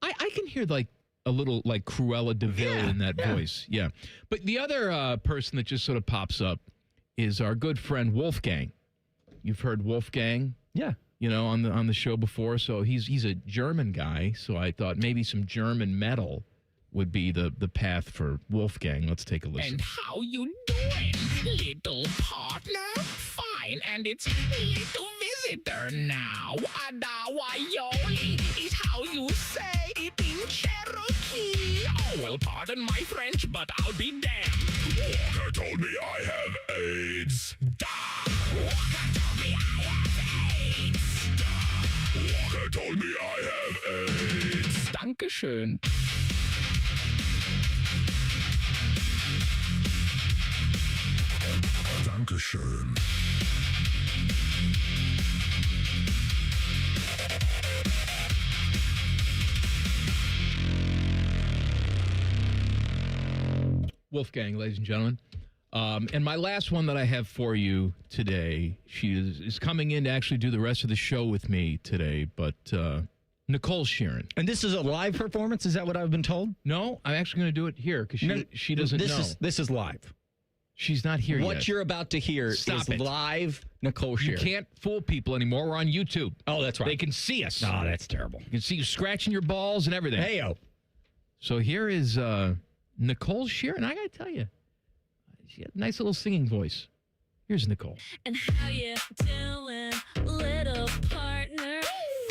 I can hear like a little like Cruella de Vil in that voice. Yeah. But the other person that just sort of pops up is our good friend Wolfgang. You've heard Wolfgang? Yeah. You know, on the show before. So he's a German guy. So I thought maybe some German metal would be the path for Wolfgang. Let's take a listen. And how you doing, little partner? Fine, and it's little visitor now. Adawayoli is how you say it in Cherokee. Oh, well, pardon my French, but I'll be damned. Walker told me I have AIDS. Walker told me I have AIDS. Walker told me I have AIDS. Dankeschön. Dankeschön. Wolfgang, ladies and gentlemen. And my last one that I have for you today, she is coming in to actually do the rest of the show with me today, but Nicole Shearin. And this is a live performance? Is that what I've been told? No, I'm actually going to do it here because she doesn't know. This is live. She's not here yet. What you're about to hear is live Nicole Shearin. You can't fool people anymore. We're on YouTube. Oh, that's right. They can see us. Oh, that's terrible. You can see you scratching your balls and everything. Hey-o. So here is Nicole Shearin. I got to tell you, she had a nice little singing voice. Here's Nicole. And how you doing, little partner?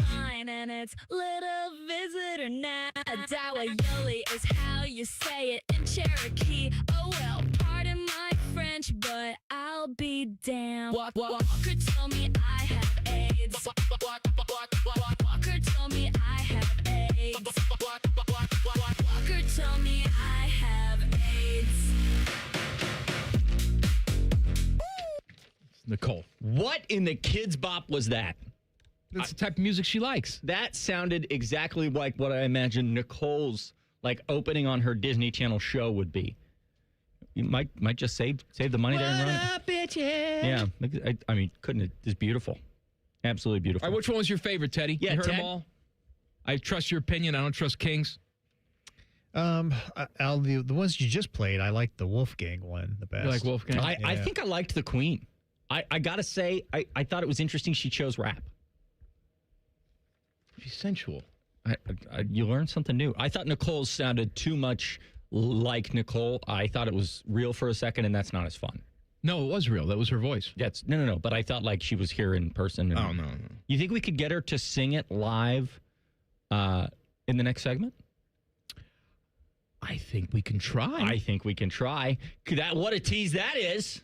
Fine, and it's little visitor now. Adawayoli is how you say it in Cherokee. Oh, well, pardon my French, but I'll be damned. Walker told me I have AIDS. Walker told me I have AIDS. Walker told me I have AIDS. Nicole. What in the Kids Bop was that? That's the type of music she likes. That sounded exactly like what I imagined Nicole's opening on her Disney Channel show would be. You might just save the money there and run. What up, bitches? Yeah, I mean, couldn't it? It's beautiful, absolutely beautiful. All right, which one was your favorite, Teddy? Yeah, you heard Ted? them all. I trust your opinion. I don't trust King's. Al, the ones you just played, I like the Wolfgang one the best. You like Wolfgang? I think I liked the Queen. I gotta say, I thought it was interesting she chose rap. She's sensual. You learned something new. I thought Nicole's sounded too much like Nicole. I thought it was real for a second, and that's not as fun. No, it was real. That was her voice. Yes, no. But I thought like she was here in person. Oh, no. You think we could get her to sing it live in the next segment? I think we can try. What a tease that is.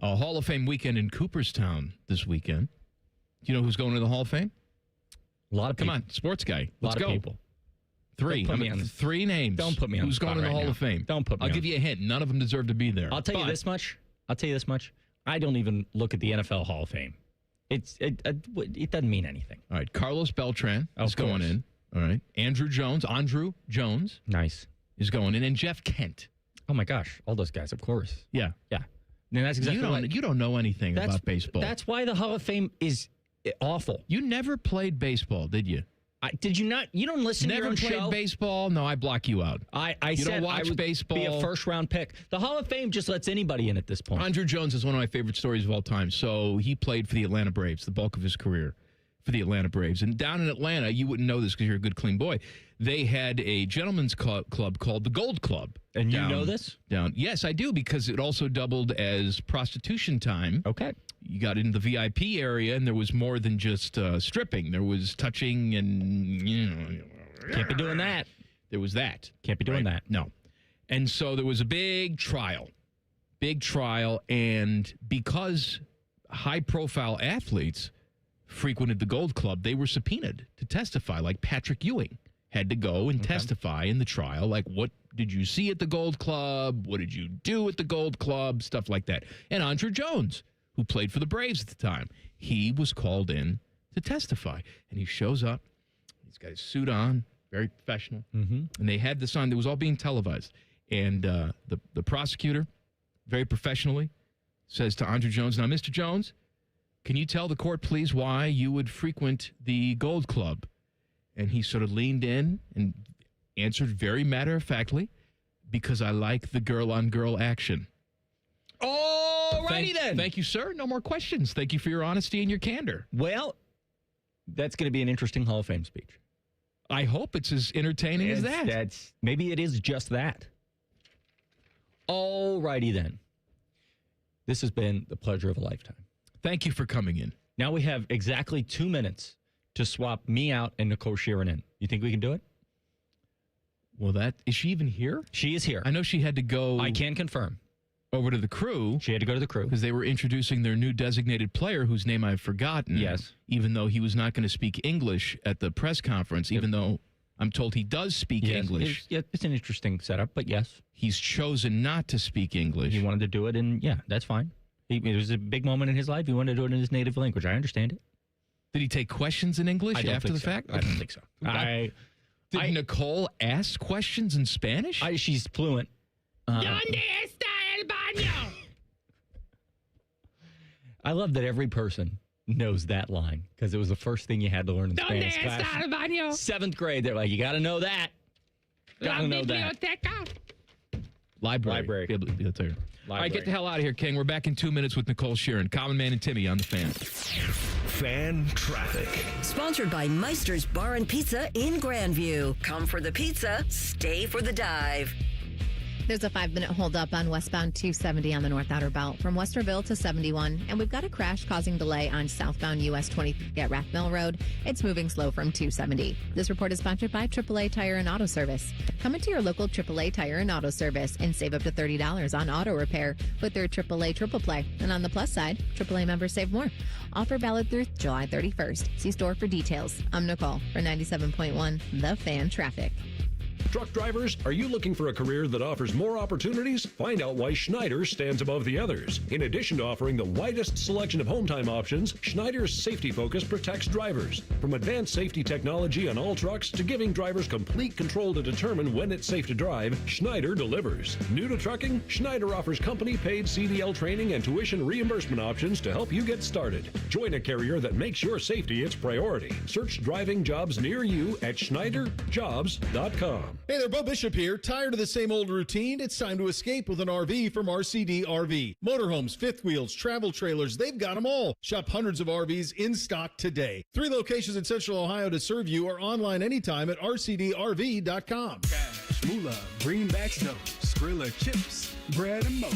A Hall of Fame weekend in Cooperstown this weekend. Do you know who's going to the Hall of Fame? A lot of people. Come on, sports guy. Let's A lot go. of people. Three. Don't put me on the- Three names. Don't put me on Who's the spot going to the right Hall now. of Fame? Don't put me I'll on give you a hint. None of them deserve to be there. I'll tell you this much. I don't even look at the NFL Hall of Fame. It doesn't mean anything. All right, Carlos Beltran is Of course. going in. All right, Andrew Jones. Nice. Is going in, and Jeff Kent. Oh my gosh, all those guys, of course. Yeah. And that's exactly you don't know anything about baseball. That's why the Hall of Fame is awful. You never played baseball, did you? Did you not? You don't listen to your Never own played show? baseball? No, I block you out. I you said don't watch I would baseball. be a first-round pick. The Hall of Fame just lets anybody in at this point. Andrew Jones is one of my favorite stories of all time. So he played for the Atlanta Braves, the bulk of his career for the Atlanta Braves. And down in Atlanta, you wouldn't know this because you're a good, clean boy. They had a gentleman's club called the Gold Club. And you know this? Yes, I do, because it also doubled as prostitution time. Okay. You got into the VIP area, and there was more than just stripping. There was touching and, Can't be doing that. There was that. Can't be doing that. No. And so there was a big trial, and because high-profile athletes frequented the Gold Club, they were subpoenaed to testify, like Patrick Ewing had to go and testify in the trial, like, what did you see at the Gold Club? What did you do at the Gold Club? Stuff like that. And Andrew Jones, who played for the Braves at the time, he was called in to testify. And he shows up. He's got his suit on, very professional. Mm-hmm. And they had this on. It was all being televised. And the prosecutor, very professionally, says to Andrew Jones, "Now, Mr. Jones, can you tell the court, please, why you would frequent the Gold Club?" And he sort of leaned in and answered very matter-of-factly, "Because I like the girl-on-girl action." All righty then. Thank you, sir. No more questions. Thank you for your honesty and your candor. Well, that's going to be an interesting Hall of Fame speech. I hope it's as entertaining as that. Maybe it is just that. All righty then. This has been the pleasure of a lifetime. Thank you for coming in. Now we have exactly 2 minutes to swap me out and Nicole Shearin in. You think we can do it? Well, is she even here? She is here. I know she had to go. I can confirm. Over to the crew. She had to go to the crew. Because they were introducing their new designated player, whose name I've forgotten. Yes. Even though he was not going to speak English at the press conference, even though I'm told he does speak English. It's an interesting setup, but yes. He's chosen not to speak English. He wanted to do it, and that's fine. It was a big moment in his life. He wanted to do it in his native language. I understand it. Did he take questions in English after the fact? I don't think so. Did Nicole ask questions in Spanish? She's fluent. ¿Dónde está el baño? I love that every person knows that line because it was the first thing you had to learn in ¿Dónde Spanish class. está el baño? 7th grade, they're like, you got to know that. Got to know that. Biblioteca. Library. Biblioteca. All right, get the hell out of here, King. We're back in 2 minutes with Nicole Shearin, Common Man and Timmy on the Fan. Fan traffic. Sponsored by Meister's Bar and Pizza in Grandview. Come for the pizza, stay for the dive. There's a 5-minute holdup on westbound 270 on the North Outer Belt from Westerville to 71. And we've got a crash causing delay on southbound US 20 at Rath Mill Road. It's moving slow from 270. This report is sponsored by AAA Tire and Auto Service. Come into your local AAA Tire and Auto Service and save up to $30 on auto repair with their AAA Triple Play. And on the plus side, AAA members save more. Offer valid through July 31st. See store for details. I'm Nicole for 97.1 The Fan Traffic. Truck drivers, are you looking for a career that offers more opportunities? Find out why Schneider stands above the others. In addition to offering the widest selection of home time options, Schneider's safety focus protects drivers. From advanced safety technology on all trucks to giving drivers complete control to determine when it's safe to drive, Schneider delivers. New to trucking, Schneider offers company-paid CDL training and tuition reimbursement options to help you get started. Join a carrier that makes your safety its priority. Search driving jobs near you at SchneiderJobs.com. Hey there, Bo Bishop here. Tired of the same old routine? It's time to escape with an RV from RCD RV. Motorhomes, fifth wheels, travel trailers, they've got them all. Shop hundreds of RVs in stock today. 3 locations in Central Ohio to serve you or online anytime at rcdrv.com. Cash, moolah, greenbacks dough, Skrilla chips, bread and mo.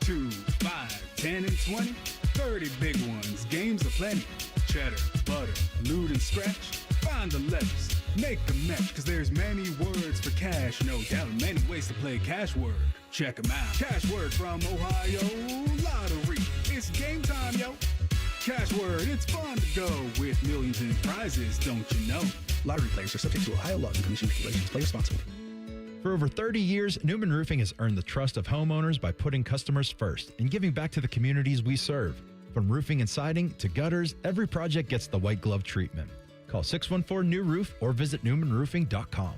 2, 5, 10 and 20, 30 big ones, games aplenty. Cheddar, butter, loot and scratch, find the letters, make a match, cause there's many words for cash, no doubt, many ways to play cash word. Check 'em out. Cash word from Ohio Lottery. It's game time, yo. Cash word, it's fun to go with millions in prizes, don't you know? Lottery players are subject to Ohio laws and commission regulations. Play responsibly. For over 30 years, Newman Roofing has earned the trust of homeowners by putting customers first and giving back to the communities we serve. From roofing and siding to gutters, every project gets the white glove treatment. Call 614-NEW-ROOF or visit newmanroofing.com.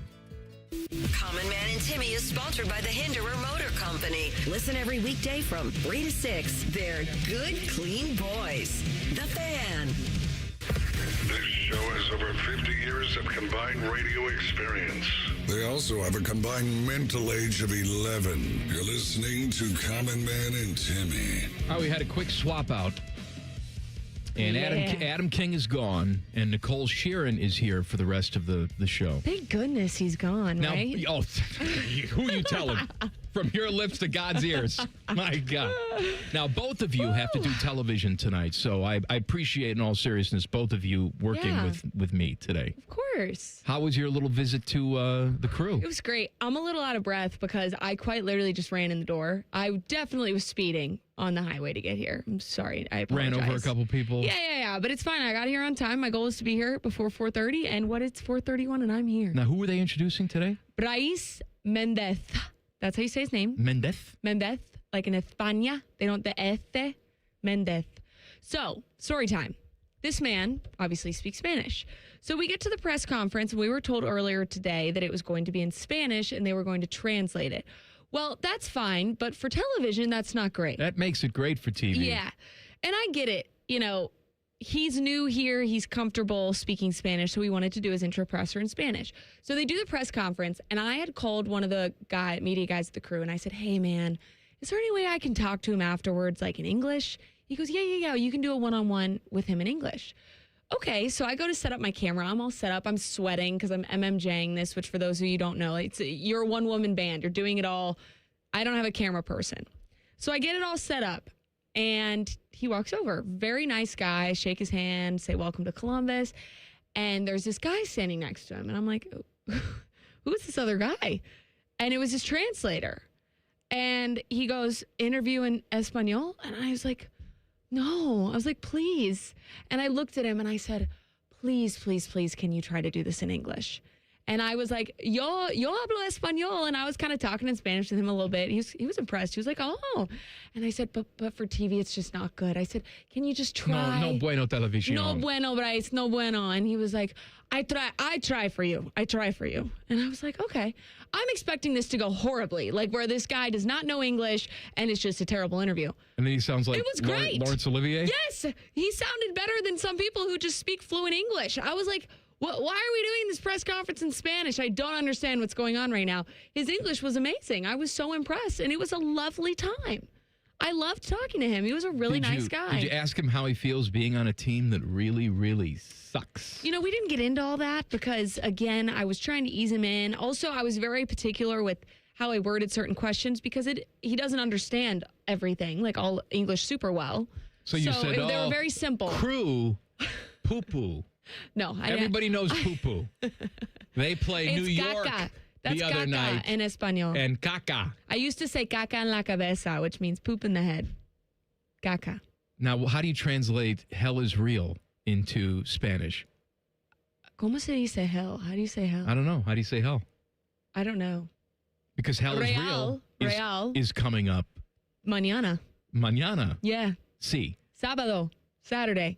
Common Man and Timmy is sponsored by the Hinderer Motor Company. Listen every weekday from 3 to 6. They're good, clean boys. The Fan. This show has over 50 years of combined radio experience. They also have a combined mental age of 11. You're listening to Common Man and Timmy. Oh, we had a quick swap out. And Adam King is gone, and Nicole Shearin is here for the rest of the show. Thank goodness he's gone, Now, right? who you telling? From your lips to God's ears. My God. Now, both of you have to do television tonight, so I appreciate, in all seriousness, both of you working with me today. Of course. How was your little visit to the crew? It was great. I'm a little out of breath because I quite literally just ran in the door. I definitely was speeding on the highway to get here. I'm sorry. I apologize. Ran over a couple people? Yeah. But it's fine. I got here on time. My goal is to be here before 4:30, and it's 4:31, and I'm here. Now, who were they introducing today? Brais Mendez. That's how you say his name. Mendez? Mendez, like in España. They don't, the este, Mendez. So, story time. This man obviously speaks Spanish. So we get to the press conference, and we were told earlier today that it was going to be in Spanish, and they were going to translate it. Well, that's fine, but for television, that's not great. That makes it great for TV. Yeah. And I get it. You know, he's new here. He's comfortable speaking Spanish, so we wanted to do his intro presser in Spanish. So they do the press conference, and I had called one of the media guys at the crew, and I said, hey, man, is there any way I can talk to him afterwards, like in English? He goes, yeah, you can do a one-on-one with him in English. Okay, so I go to set up my camera. I'm all set up. I'm sweating because I'm MMJing this, which for those of you who don't know, you're a one-woman band. You're doing it all. I don't have a camera person. So I get it all set up, and he walks over. Very nice guy. I shake his hand, say, welcome to Columbus. And there's this guy standing next to him, and I'm like, who's this other guy? And it was his translator. And he goes, interview in Espanol? And I was like, no. I was like, please. And I looked at him and I said, please, can you try to do this in English? And I was like, yo hablo español. And I was kind of talking in Spanish with him a little bit. He was impressed. He was like, oh. And I said, but for TV, it's just not good. I said, can you just try? No bueno televisión. No bueno, Bryce, no bueno. And he was like, I try for you. And I was like, okay. I'm expecting this to go horribly, like where this guy does not know English and it's just a terrible interview. And then he sounds like it was great. Laurence Olivier? Yes. He sounded better than some people who just speak fluent English. I was like, why are we doing this press conference in Spanish? I don't understand what's going on right now. His English was amazing. I was so impressed, and it was a lovely time. I loved talking to him. He was a really nice guy. Did you ask him how he feels being on a team that really, really sucks? You know, we didn't get into all that because, again, I was trying to ease him in. Also, I was very particular with how I worded certain questions because he doesn't understand everything, like all English super well. So you said, they were very simple. Crew, poo-poo. No. Everybody knows poo-poo. They play New York That's the other night. In Espanol. And caca. I used to say caca en la cabeza, which means poop in the head. Caca. Now, how do you translate hell is real into Spanish? ¿Cómo se dice hell? How do you say hell? I don't know. How do you say hell? I don't know. Because Hell is Real is coming up. Mañana. Yeah. See. Sábado. Saturday.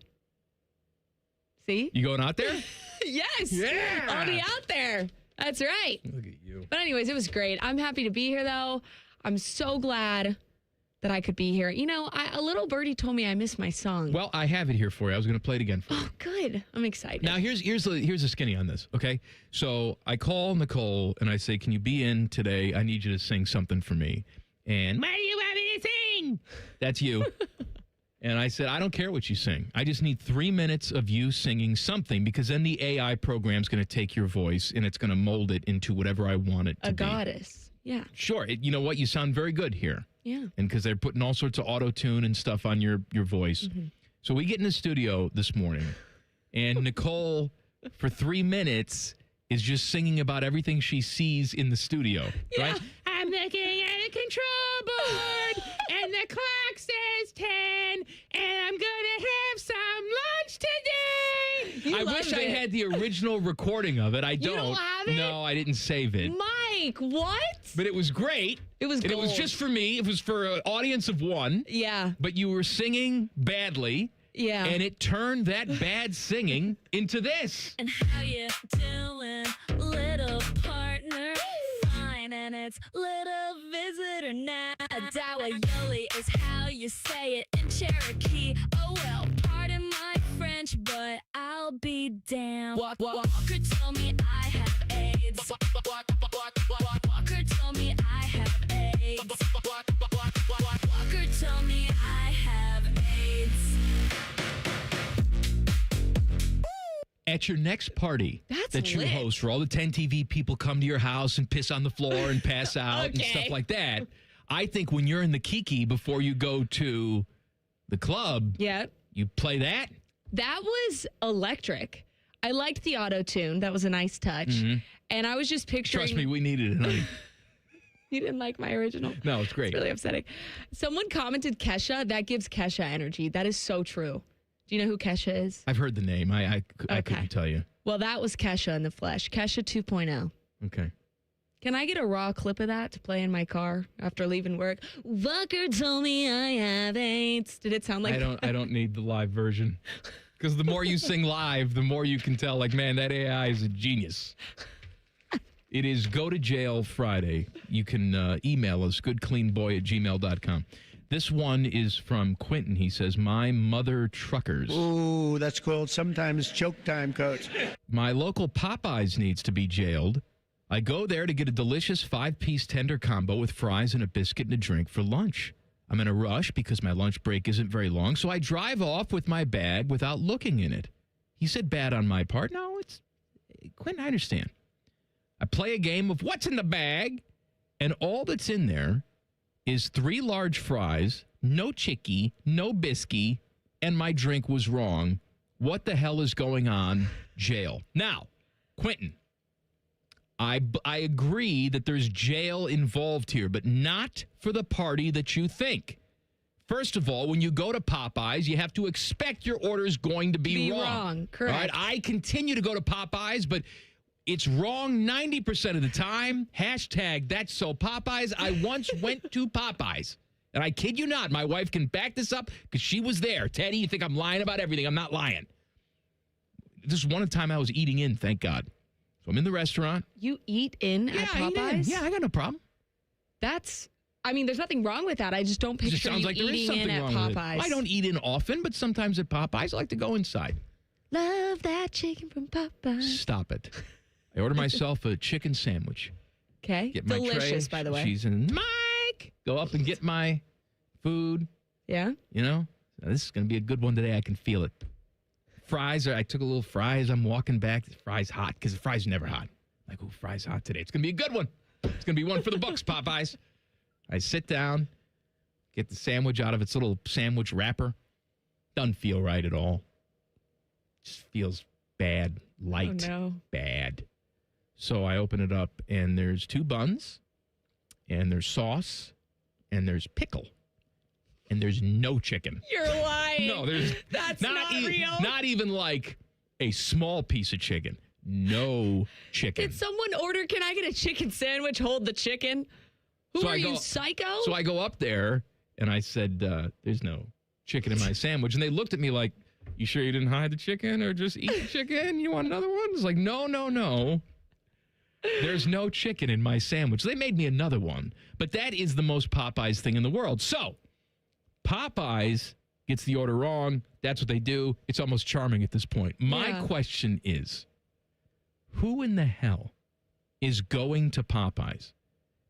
See? You going out there? Yes. Yeah. I'll be out there. That's right. Look at you. But anyways, it was great. I'm happy to be here, though. I'm so glad that I could be here. You know, a little birdie told me I missed my song. Well, I have it here for you. I was going to play it again for you. Oh, good. I'm excited. Now, here's the skinny on this, okay? So I call Nicole and I say, can you be in today? I need you to sing something for me. And, what do you want me to sing? That's you. And I said, I don't care what you sing. I just need 3 minutes of you singing something because then the AI program's going to take your voice and it's going to mold it into whatever I want it to be. A goddess. Yeah. Sure. You know what? You sound very good here. Yeah. And because they're putting all sorts of auto-tune and stuff on your voice. Mm-hmm. So we get in the studio this morning, and Nicole, for 3 minutes, is just singing about everything she sees in the studio, right? I'm looking at a control board, and the clock says 10, and I'm gonna have some lunch today. I wish I had the original recording of it. I don't. You don't have it? No, I didn't save it. Mike, what? But it was great. It was and it was gold. just for me. It was for an audience of one. Yeah. But you were singing badly. Yeah. And it turned that bad singing into this. And how you doing, little partner? Fine, and it's little visitor now. Adawayoli is how you say it in Cherokee. Oh well, pardon my French, but I'll be damned. Walker told me I have AIDS. Walker told me I have AIDS. Walker told me I have AIDS. At your next party That's that you lit. host, where all the 10 TV people come to your house and piss on the floor and pass out and Okay. stuff like that, I think when you're in the Kiki before you go to the club, Yeah. you play that. That was electric. I liked the auto tune. That was a nice touch. Mhm. And I was just picturing. Trust me, we needed it, honey. You didn't like my original? No, it's great. It's really upsetting. Someone commented Kesha. That gives Kesha energy. That is so true. Do you know who Kesha is? I've heard the name. I couldn't tell you. Well, that was Kesha in the flesh. Kesha 2.0. Okay. Can I get a raw clip of that to play in my car after leaving work? Walker told me I have AIDS. Did it sound like I don't need the live version. Because the more you sing live, the more you can tell, like, man, that AI is a genius. It is Go to Jail Friday. You can email us, goodcleanboy@gmail.com. This one is from Quentin. He says, my mother truckers. Ooh, that's called sometimes choke time, Coach. My local Popeyes needs to be jailed. I go there to get a delicious 5-piece tender combo with fries and a biscuit and a drink for lunch. I'm in a rush because my lunch break isn't very long, so I drive off with my bag without looking in it. He said bad on my part. No, it's Quentin, I understand. I play a game of what's in the bag, and all that's in there is 3 large fries, no chickie, no biscuit, and my drink was wrong. What the hell is going on? Jail. Now, Quentin, I agree that there's jail involved here, but not for the party that you think. First of all, when you go to Popeyes, you have to expect your order is going to be wrong. Correct. All right? I continue to go to Popeyes, but it's wrong 90% of the time. Hashtag that's so Popeyes. I once went to Popeyes, and I kid you not, my wife can back this up because she was there. Teddy, you think I'm lying about everything. I'm not lying. This is one time I was eating in, thank God. So I'm in the restaurant. You eat in at I eat in. Popeyes? Yeah, I got no problem. I mean, there's nothing wrong with that. I just don't It just picture sounds you like there is eating in something at wrong with it. Popeyes. I don't eat in often, but sometimes at Popeyes, I like to go inside. Love that chicken from Popeyes. Stop it. I order myself a chicken sandwich. Okay. Get my Delicious, tray, by the way. Cheese and Mike. Go up and get my food. Yeah. You know, this is going to be a good one today. I can feel it. Fries. I took a little fries. I'm walking back. The fries hot because the fries are never hot. Like, oh, fries hot today. It's going to be a good one. It's going to be one for the books, Popeyes. I sit down, get the sandwich out of its little sandwich wrapper. Doesn't feel right at all. Just feels bad, light, Oh, no. bad. So I open it up, and there's 2 buns, and there's sauce, and there's pickle, and there's no chicken. You're lying. No, there's That's not real. Not even like a small piece of chicken. no chicken. Did someone order, can I get a chicken sandwich? Hold the chicken. Who are you, psycho? So I go up there and I said, there's no chicken in my sandwich. And they looked at me like, you sure you didn't hide the chicken or just eat the chicken? You want another one? It's like, no. There's no chicken in my sandwich. They made me another one. But that is the most Popeyes thing in the world. So Popeyes gets the order wrong. That's what they do. It's almost charming at this point. My question is, who in the hell is going to Popeyes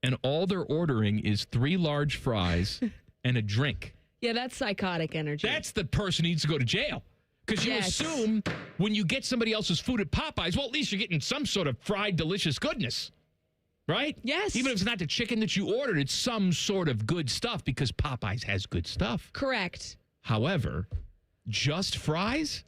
and all they're ordering is 3 large fries and a drink? Yeah, that's psychotic energy. That's the person who needs to go to jail. Because you assume when you get somebody else's food at Popeyes, well, at least you're getting some sort of fried, delicious goodness. Right? Yes. Even if it's not the chicken that you ordered, it's some sort of good stuff because Popeyes has good stuff. Correct. However, just fries?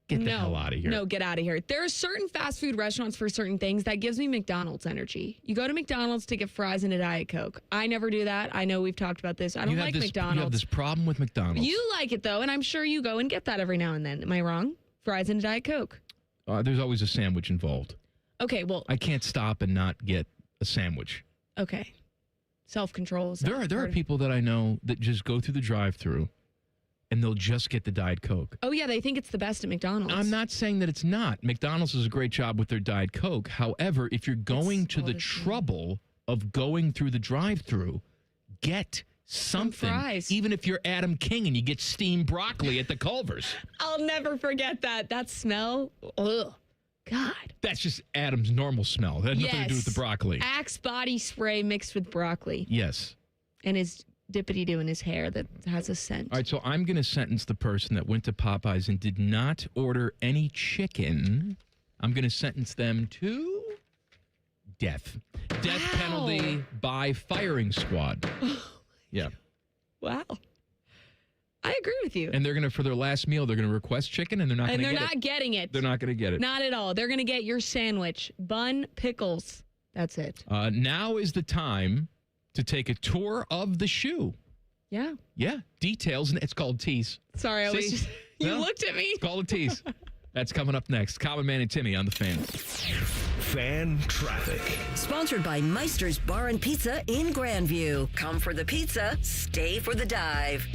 Get the hell out of here. No, get out of here. There are certain fast food restaurants for certain things that gives me McDonald's energy. You go to McDonald's to get fries and a Diet Coke. I never do that. I know we've talked about this. I don't like McDonald's. You have this problem with McDonald's. You like it, though, and I'm sure you go and get that every now and then. Am I wrong? Fries and a Diet Coke. There's always a sandwich involved. Okay, well. I can't stop and not get a sandwich. Okay. Self-control. There are people that I know that just go through the drive-thru and they'll just get the Diet Coke. Oh, yeah, they think it's the best at McDonald's. I'm not saying that it's not. McDonald's does a great job with their Diet Coke. However, if you're going to the trouble of going through the drive-thru, get something. Some fries. Even if you're Adam King and you get steamed broccoli at the Culver's. I'll never forget that. That smell. Ugh. God. That's just Adam's normal smell. That has nothing to do with the broccoli. Axe body spray mixed with broccoli. Yes. And his dippity-doo in his hair that has a scent. All right, so I'm going to sentence the person that went to Popeyes and did not order any chicken. I'm going to sentence them to death. Death penalty by firing squad. Yeah. Wow. I agree with you. And they're going to, for their last meal, they're going to request chicken, and they're not going to get it. And they're not getting it. They're not going to get it. Not at all. They're going to get your sandwich, bun, pickles. That's it. Now is the time to take a tour of the shoe. Yeah. Yeah. Details. It's called Tease. Sorry, I was just, you Well, looked at me. It's called a Tease. That's coming up next. Common Man and Timmy on the Fan. Fan traffic. Sponsored by Meister's Bar and Pizza in Grandview. Come for the pizza, stay for the dive.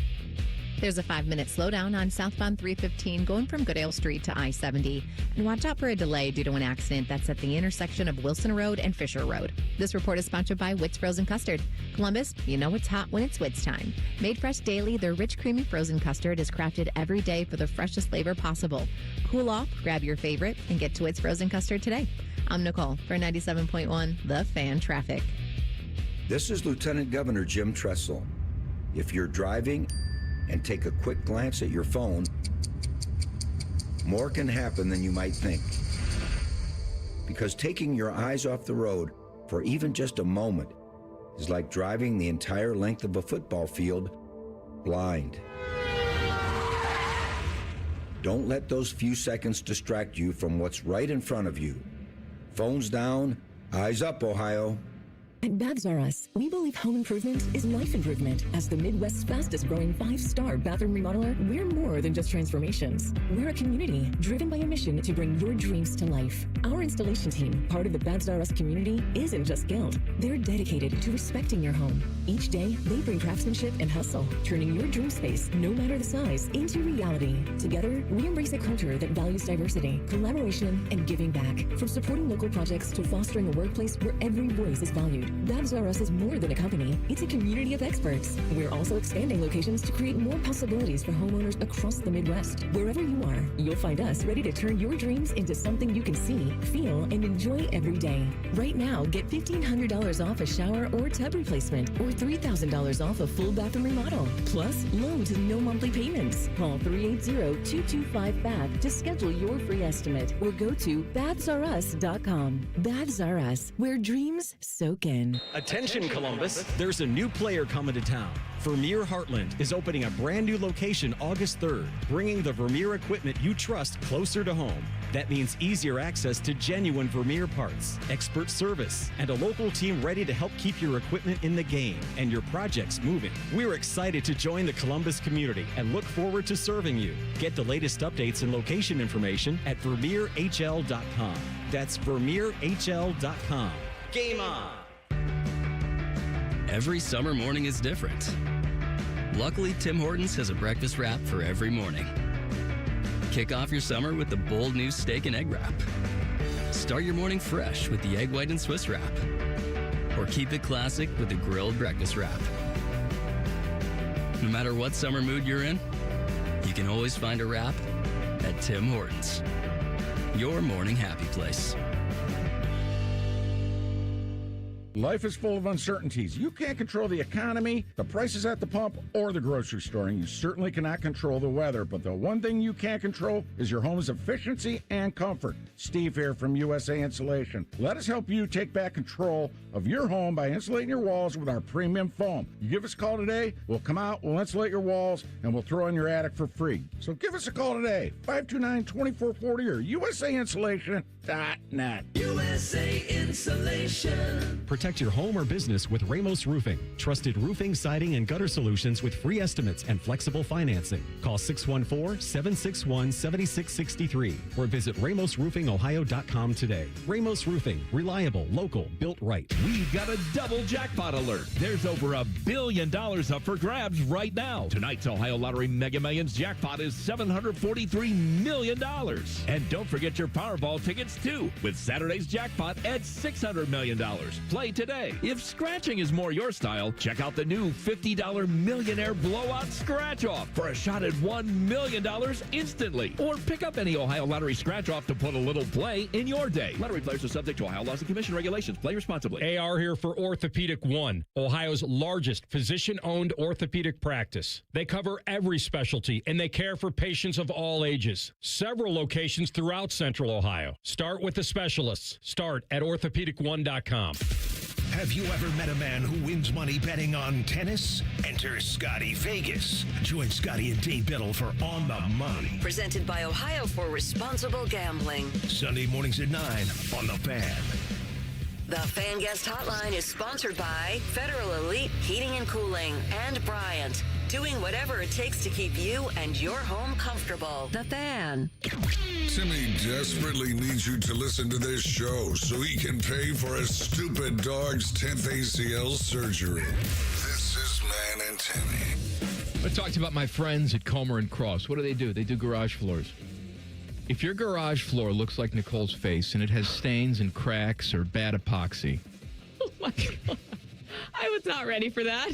There's a 5-minute slowdown on southbound 315 going from Goodale Street to I-70. And watch out for a delay due to an accident that's at the intersection of Wilson Road and Fisher Road. This report is sponsored by Witt's Frozen Custard. Columbus, you know it's hot when it's Witt's time. Made fresh daily, their rich, creamy frozen custard is crafted every day for the freshest flavor possible. Cool off, grab your favorite, and get to Witt's Frozen Custard today. I'm Nicole for 97.1 The Fan Traffic. This is Lieutenant Governor Jim Tressel. If you're driving and take a quick glance at your phone, more can happen than you might think. Because taking your eyes off the road for even just a moment is like driving the entire length of a football field blind. Don't let those few seconds distract you from what's right in front of you. Phones down, eyes up, Ohio. At Baths R Us, we believe home improvement is life improvement. As the Midwest's fastest growing 5-star bathroom remodeler, we're more than just transformations. We're a community driven by a mission to bring your dreams to life. Our installation team, part of the Baths R Us community, isn't just skilled. They're dedicated to respecting your home. Each day, they bring craftsmanship and hustle, turning your dream space, no matter the size, into reality. Together, we embrace a culture that values diversity, collaboration, and giving back. From supporting local projects to fostering a workplace where every voice is valued. Baths R Us is more than a company. It's a community of experts. We're also expanding locations to create more possibilities for homeowners across the Midwest. Wherever you are, you'll find us ready to turn your dreams into something you can see, feel, and enjoy every day. Right now, get $1,500 off a shower or tub replacement, or $3,000 off a full bathroom remodel. Plus, low to no monthly payments. Call 380-225-BATH to schedule your free estimate, or go to bathsrus.com. Baths R Us, where dreams soak in. win. Attention, Columbus. There's a new player coming to town. Vermeer Heartland is opening a brand new location August 3rd, bringing the Vermeer equipment you trust closer to home. That means easier access to genuine Vermeer parts, expert service, and a local team ready to help keep your equipment in the game and your projects moving. We're excited to join the Columbus community and look forward to serving you. Get the latest updates and location information at VermeerHL.com. That's VermeerHL.com. Game on! Every summer morning is different. Luckily, Tim Hortons has a breakfast wrap for every morning. Kick off your summer with the bold new steak and egg wrap. Start your morning fresh with the egg white and Swiss wrap. Or keep it classic with the grilled breakfast wrap. No matter what summer mood you're in, you can always find a wrap at Tim Hortons. Your morning happy place. Life is full of uncertainties. You can't control the economy, the prices at the pump, or the grocery store, and you certainly cannot control the weather. But the one thing you can control is your home's efficiency and comfort. Steve here from USA Insulation. Let us help you take back control of your home by insulating your walls with our premium foam. You give us a call today, we'll come out, we'll insulate your walls, and we'll throw in your attic for free. So give us a call today, 529-2440 or USAinsulation.net. USA Insulation. Protect your home or business with Ramos Roofing. Trusted roofing, siding, and gutter solutions with free estimates and flexible financing. Call 614-761-7663 or visit RamosRoofingOhio.com today. Ramos Roofing. Reliable, local, built right. We've got a double jackpot alert. There's over $1 billion up for grabs right now. Tonight's Ohio Lottery Mega Millions jackpot is $743 million. And don't forget your Powerball tickets too, with Saturday's jackpot at $600 million. Play today. If scratching is more your style, check out the new $50 Millionaire Blowout Scratch-Off for a shot at $1 million instantly. Or pick up any Ohio Lottery Scratch-Off to put a little play in your day. Lottery players are subject to Ohio laws and commission regulations. Play responsibly. AR here for Orthopedic One, Ohio's largest physician-owned orthopedic practice. They cover every specialty, and they care for patients of all ages. Several locations throughout Central Ohio. Start with the specialists. Start at orthopedic1.com. Have you ever met a man who wins money betting on tennis? Enter Scotty Vegas. Join Scotty and Dave Biddle for On the Money. Presented by Ohio for Responsible Gambling. Sunday mornings at 9 on The Fan. The Fan Guest Hotline is sponsored by Federal Elite Heating and Cooling and Bryant. Doing whatever it takes to keep you and your home comfortable. The Fan. Timmy desperately needs you to listen to this show so he can pay for his stupid dog's 10th ACL surgery. This is Man and Timmy. I talked about my friends at Comer and Cross. What do? They do garage floors. If your garage floor looks like Nicole's face and it has stains and cracks or bad epoxy. Oh, my God. I was not ready for that.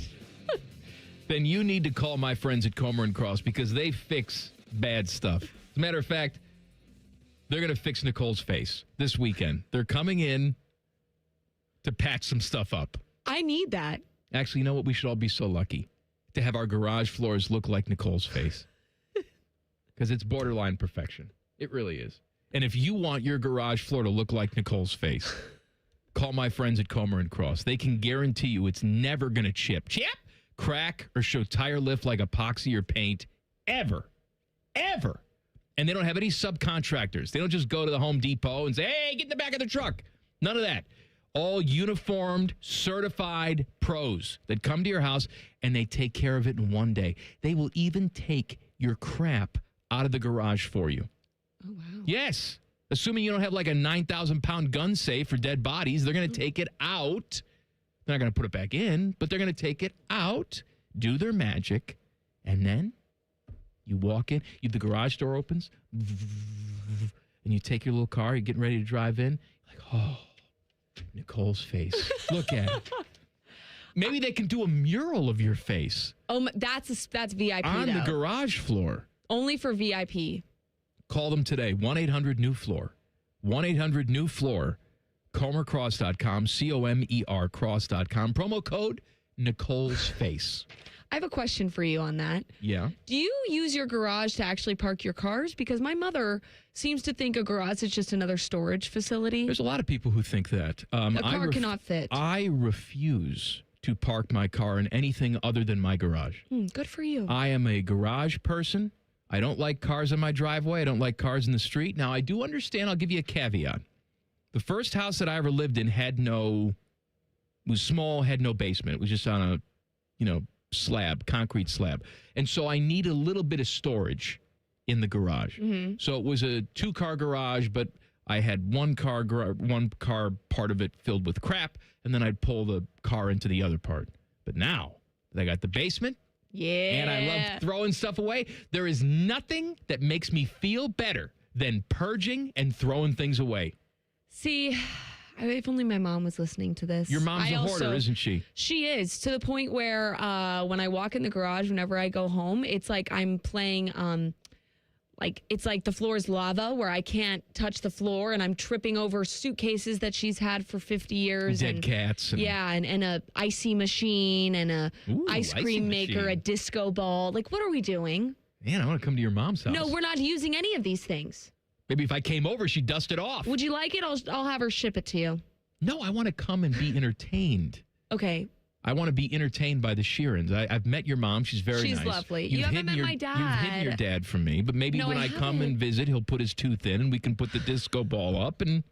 Then you need to call my friends at Comer and Cross because they fix bad stuff. As a matter of fact, they're going to fix Nicole's face this weekend. They're coming in to patch some stuff up. I need that. Actually, you know what? We should all be so lucky to have our garage floors look like Nicole's face because it's borderline perfection. It really is. And if you want your garage floor to look like Nicole's face, call my friends at Comer and Cross. They can guarantee you it's never going to chip, crack, or show tire lift like epoxy or paint ever. And they don't have any subcontractors. They don't just go to the Home Depot and say, hey, get in the back of the truck. None of that. All uniformed, certified pros that come to your house and they take care of it in one day. They will even take your crap out of the garage for you. Oh, wow. Yes. Assuming you don't have like a 9,000-pound gun safe for dead bodies, they're going to take it out. They're not going to put it back in, but they're going to take it out, do their magic, and then you walk in, the garage door opens, and you take your little car, you're getting ready to drive in, like, oh, Nicole's face. Look at it. Maybe they can do a mural of your face. Oh, that's VIP, on though. The garage floor. Only for VIP. Call them today, 1-800-NEW-FLOOR. 1-800-NEW-FLOOR. ComerCross.com, COMER Cross.com. Promo code Nicole's face. I have a question for you on that. Yeah. Do you use your garage to actually park your cars? Because my mother seems to think a garage is just another storage facility. There's a lot of people who think that. A car cannot fit. I refuse to park my car in anything other than my garage. Good for you. I am a garage person. I don't like cars in my driveway. I don't like cars in the street. Now, I do understand. I'll give you a caveat. The first house that I ever lived in was small, had no basement. It was just on a, slab, concrete slab. And so I need a little bit of storage in the garage. Mm-hmm. So it was a 2-car garage, but I had one car part of it filled with crap, and then I'd pull the car into the other part. But now that I got the basement, yeah, and I love throwing stuff away, there is nothing that makes me feel better than purging and throwing things away. See, if only my mom was listening to this. Your mom's a hoarder, isn't she? She is, to the point where when I walk in the garage, whenever I go home, it's like I'm playing, it's like the floor is lava where I can't touch the floor, and I'm tripping over suitcases that she's had for 50 years. Dead cats. And a icy machine and a ice cream maker, a disco ball. Like, what are we doing? Man, I want to come to your mom's house. No, we're not using any of these things. Maybe if I came over, she'd dust it off. Would you like it? I'll have her ship it to you. No, I want to come and be entertained. Okay. I want to be entertained by the Shearins. I've met your mom. She's very nice. She's lovely. You haven't met my dad. You've hidden your dad from me, but maybe when I come and visit, he'll put his tooth in and we can put the disco ball up and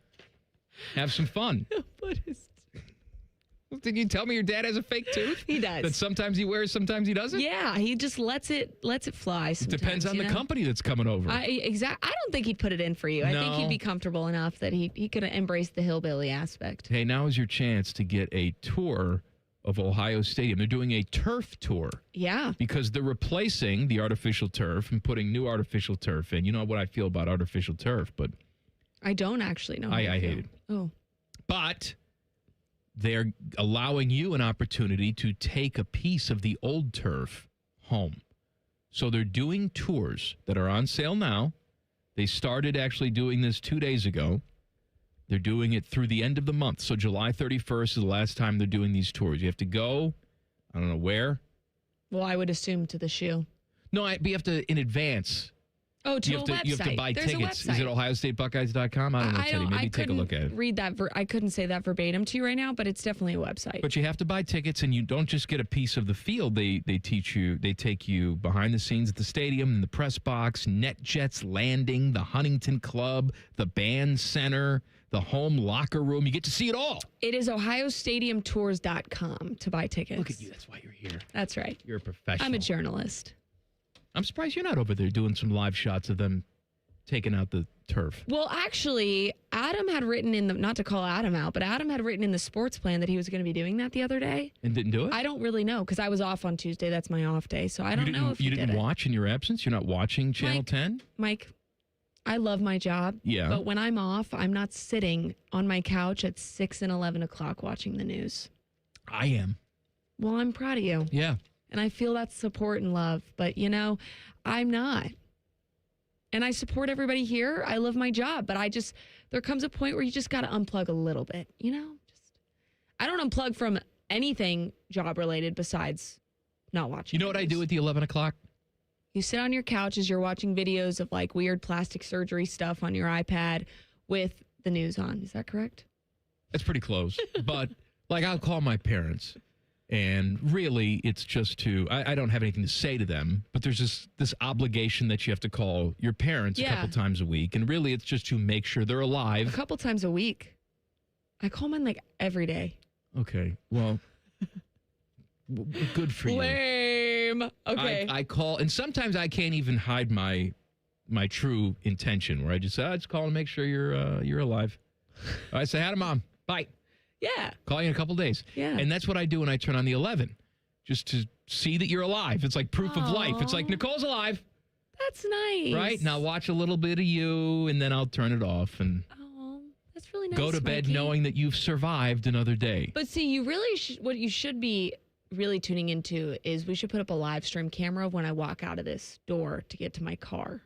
have some fun. Did you tell me your dad has a fake tooth? He does. That sometimes he wears, sometimes he doesn't? Yeah, he just lets it fly sometimes. It depends on the company that's coming over. I don't think he'd put it in for you. I think he'd be comfortable enough that he could embrace the hillbilly aspect. Hey, now is your chance to get a tour of Ohio Stadium. They're doing a turf tour. Yeah. Because they're replacing the artificial turf and putting new artificial turf in. You know what I feel about artificial turf, but I don't actually know. I hate it. Oh. But they're allowing you an opportunity to take a piece of the old turf home. So they're doing tours that are on sale now. They started actually doing this 2 days ago. They're doing it through the end of the month. So July 31st is the last time they're doing these tours. You have to go, I don't know where. Well, I would assume to the shoe. No, but you have to, in advance. Oh, to a website. You have to buy There's tickets. A website. Is it OhioStateBuckeyes.com? I don't know, Teddy. Maybe take a look at it. Read that. I couldn't say that verbatim to you right now, but it's definitely a website. But you have to buy tickets, and you don't just get a piece of the field. They teach you. They take you behind the scenes at the stadium, in the press box, NetJets Landing, the Huntington Club, the band center, the home locker room. You get to see it all. It is OhioStadiumTours.com to buy tickets. Look at you. That's why you're here. That's right. You're a professional. I'm a journalist. I'm surprised you're not over there doing some live shots of them taking out the turf. Well, actually, Adam had written in the, not to call Adam out, but Adam had written in the sports plan that he was going to be doing that the other day. And didn't do it? I don't really know because I was off on Tuesday. That's my off day. So I don't know if he did it. You didn't watch in your absence? You're not watching Channel 10? Mike, I love my job. Yeah. But when I'm off, I'm not sitting on my couch at 6 and 11 o'clock watching the news. I am. Well, I'm proud of you. Yeah. And I feel that support and love. But, I'm not. And I support everybody here. I love my job. But there comes a point where you just got to unplug a little bit, I don't unplug from anything job related besides not watching. You know what I do at the 11 o'clock? You sit on your couch as you're watching videos of like weird plastic surgery stuff on your iPad with the news on. Is that correct? That's pretty close. But I'll call my parents. And really, it's just I don't have anything to say to them, but there's this obligation that you have to call your parents a couple times a week. And really, it's just to make sure they're alive. A couple times a week. I call mine every day. Okay. Well, good for you. Lame. Okay. I call, and sometimes I can't even hide my true intention where I just call and make sure you're alive. I say hi to Mom. Bye. Yeah. Call you in a couple days. Yeah. And that's what I do when I turn on the 11, just to see that you're alive. It's like proof of life. It's like, Nicole's alive. That's nice. Right? Now watch a little bit of you, and then I'll turn it off and that's really nice. go to bed Mikey. knowing that you've survived another day. But see, you really what you should be really tuning into is we should put up a live stream camera when I walk out of this door to get to my car